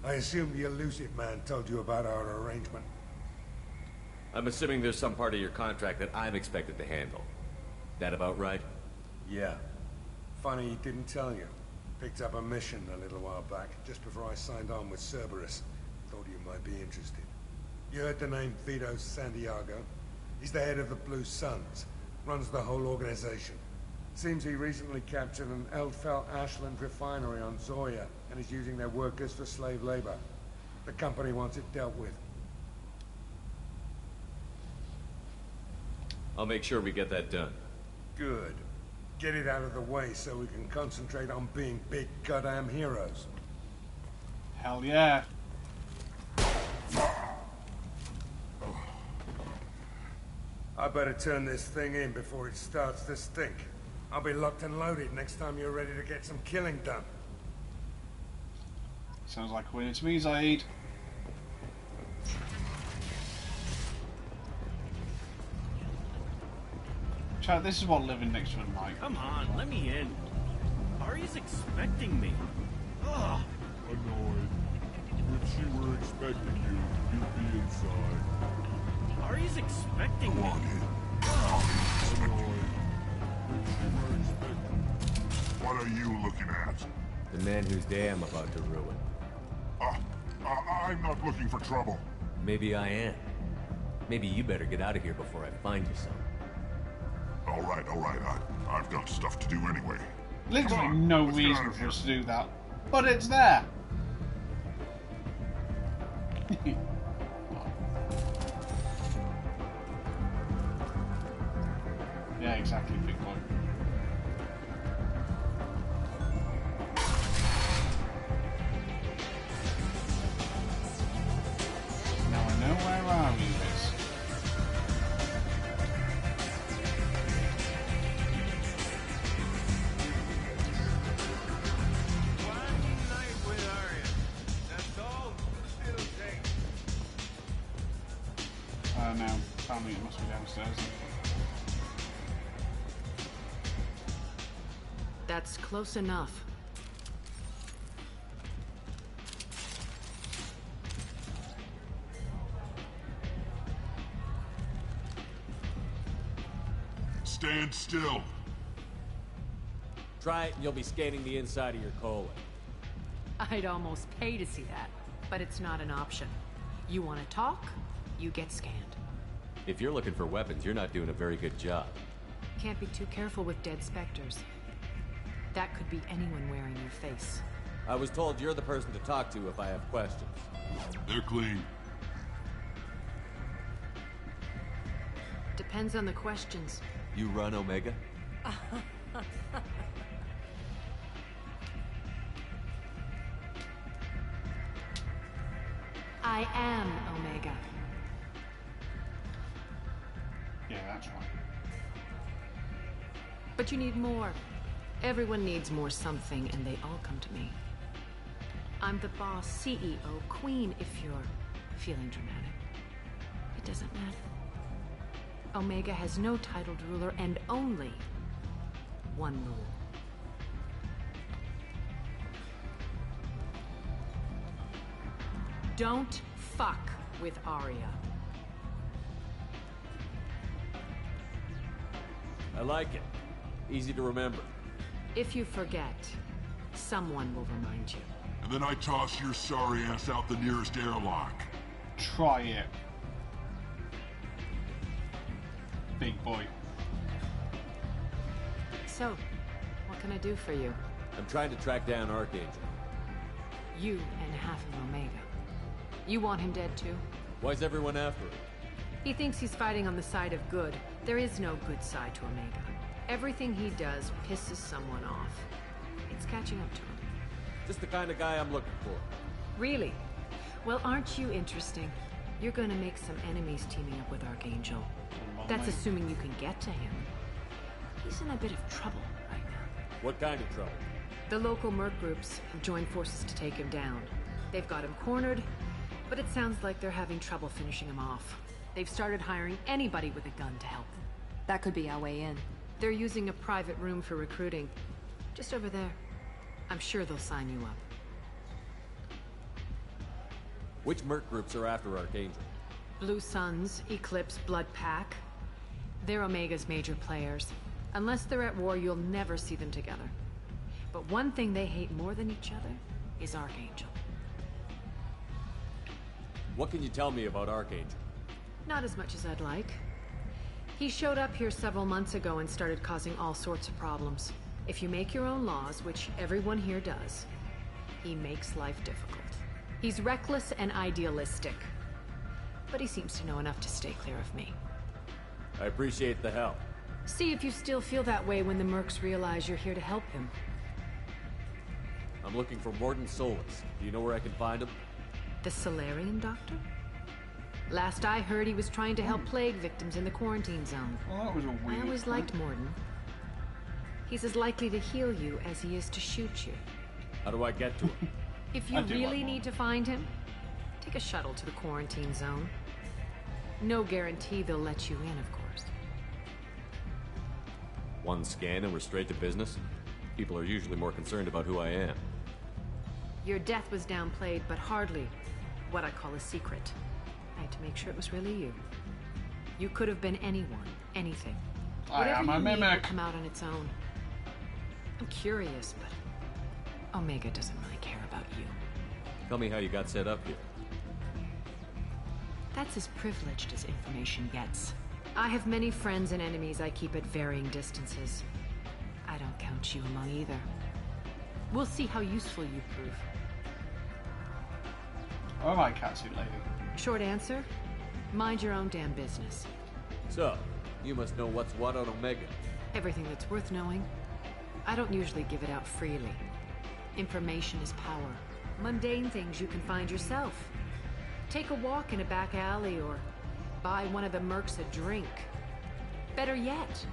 I assume the elusive man told you about our arrangement. I'm assuming there's some part of your contract that I'm expected to handle. That about right? Yeah. Funny he didn't tell you. Picked up a mission a little while back, just before I signed on with Cerberus. Thought you might be interested. You heard the name Vito Santiago? He's the head of the Blue Suns. Runs the whole organization. Seems he recently captured an Eldfell Ashland refinery on Zoya, and is using their workers for slave labor. The company wants it dealt with. I'll make sure we get that done. Good. Get it out of the way so we can concentrate on being big goddamn heroes. Hell yeah. I better turn this thing in before it starts to stink. I'll be locked and loaded next time you're ready to get some killing done. Sounds like a winner to me, Zaid. Chat, this is what living next to a knight. Come on, let me in. Ari's expecting me. Ugh. Annoyed. If she were expecting you, you'd be inside. Ari's expecting me. Annoyed. If she were expecting... What are you looking at? The man whose day I'm about to ruin. I'm not looking for trouble. Maybe I am. Maybe you better get out of here before I find you some. All right. I've got stuff to do anyway. Literally no reason for us to do that, but it's there. Yeah, exactly, big point. Now I know where Army is. No, family must be downstairs. That's close enough. Stand still. Try it and you'll be scanning the inside of your colon. I'd almost pay to see that, but it's not an option. You want to talk, you get scanned. If you're looking for weapons, you're not doing a very good job. Can't be too careful with dead specters. That could be anyone wearing your face. I was told you're the person to talk to if I have questions. They're clean. Depends on the questions. You run Omega? I am Omega. Yeah, that's right. But you need more. Everyone needs more something, and they all come to me. I'm the boss, CEO, queen, if you're feeling dramatic. It doesn't matter. Omega has no titled ruler and only one rule. Don't fuck with Arya. I like it. Easy to remember. If you forget, someone will remind you. And then I toss your sorry ass out the nearest airlock. Try it. Big boy. So, what can I do for you? I'm trying to track down Archangel. You and half of Omega. You want him dead too? Why's everyone after him? He thinks he's fighting on the side of good. There is no good side to Omega. Everything he does pisses someone off. It's catching up to him. Just the kind of guy I'm looking for. Really? Well, aren't you interesting? You're gonna make some enemies teaming up with Archangel. That's assuming you can get to him. He's in a bit of trouble right now. What kind of trouble? The local merc groups have joined forces to take him down. They've got him cornered, but it sounds like they're having trouble finishing him off. They've started hiring anybody with a gun to help them. That could be our way in. They're using a private room for recruiting. Just over there. I'm sure they'll sign you up. Which merc groups are after Archangel? Blue Suns, Eclipse, Blood Pack. They're Omega's major players. Unless they're at war, you'll never see them together. But one thing they hate more than each other is Archangel. What can you tell me about Archangel? Not as much as I'd like. He showed up here several months ago and started causing all sorts of problems. If you make your own laws, which everyone here does, he makes life difficult. He's reckless and idealistic. But he seems to know enough to stay clear of me. I appreciate the help. See if you still feel that way when the mercs realize you're here to help him. I'm looking for Morden Solus. Do you know where I can find him? The Solarian doctor? Last I heard, he was trying to help plague victims in the quarantine zone. Well, that was a weird I always liked Morden. He's as likely to heal you as he is to shoot you. How do I get to him? If you really need to find him, take a shuttle to the quarantine zone. No guarantee they'll let you in, of course. One scan and we're straight to business? People are usually more concerned about who I am. Your death was downplayed, but hardly what I call a secret. I had to make sure it was really you. You could have been anyone, anything. Whatever you need will come out on its own. I'm curious, but Omega doesn't really care about you. Tell me how you got set up here. That's as privileged as information gets. I have many friends and enemies I keep at varying distances. I don't count you among either. We'll see how useful you prove. All right, catsuit lady. Short answer, mind your own damn business. So, you must know what's what on Omega. Everything that's worth knowing. I don't usually give it out freely. Information is power. Mundane things you can find yourself. Take a walk in a back alley or buy one of the mercs a drink. Better yet,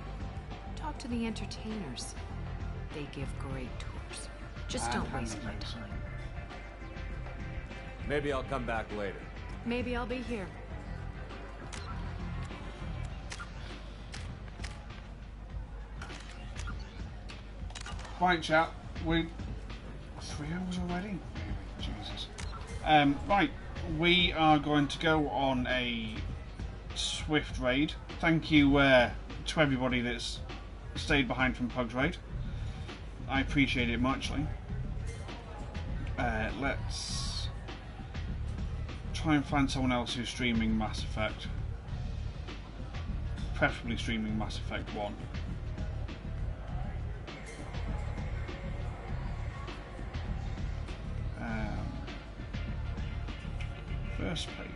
talk to the entertainers. They give great tours. Just don't waste my time. Maybe I'll come back later. Maybe I'll be here. Right, chat. We 3 hours already. Jesus. Right, we are going to go on a swift raid. Thank you to everybody that's stayed behind from Pug's raid. I appreciate it muchly. Let's try and find someone else who's streaming Mass Effect. Preferably streaming Mass Effect 1. First playthrough.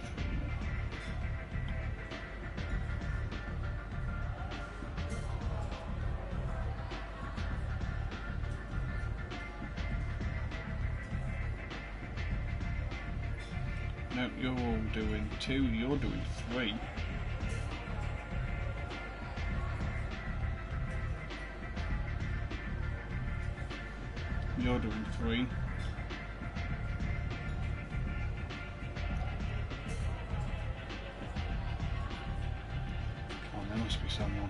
No, you're all doing 2, you're doing 3. You're doing 3. Oh, there must be someone.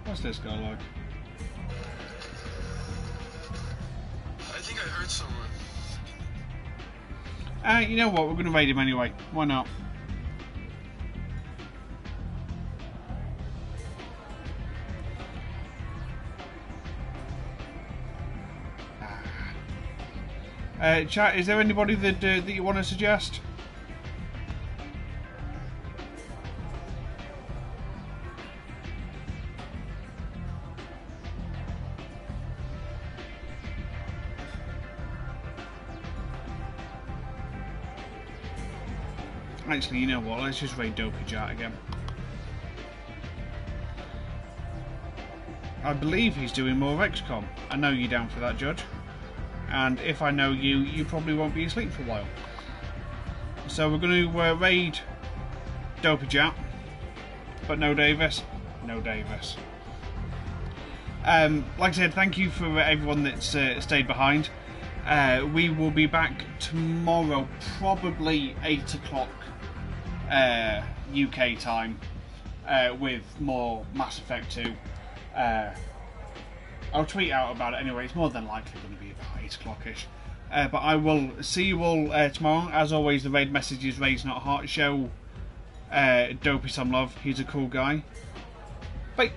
What's this guy like? I think I heard someone. You know what? We're going to raid him anyway. Why not? Chat, is there anybody that you want to suggest? Actually, you know what? Let's just raid Dopey Chat again. I believe he's doing more XCOM. I know you're down for that, Judge. And if I know you, you probably won't be asleep for a while. So we're going to raid Dopey Chat. But no Davis. No Davis. Like I said, thank you for everyone that's stayed behind. We will be back tomorrow, probably 8 o'clock UK time, with more Mass Effect 2. I'll tweet out about it anyway. It's more than likely going to be about 8 o'clock-ish. But I will see you all tomorrow. As always, the raid message is Raids Not Heart. Show Dopey some love. He's a cool guy. Bye.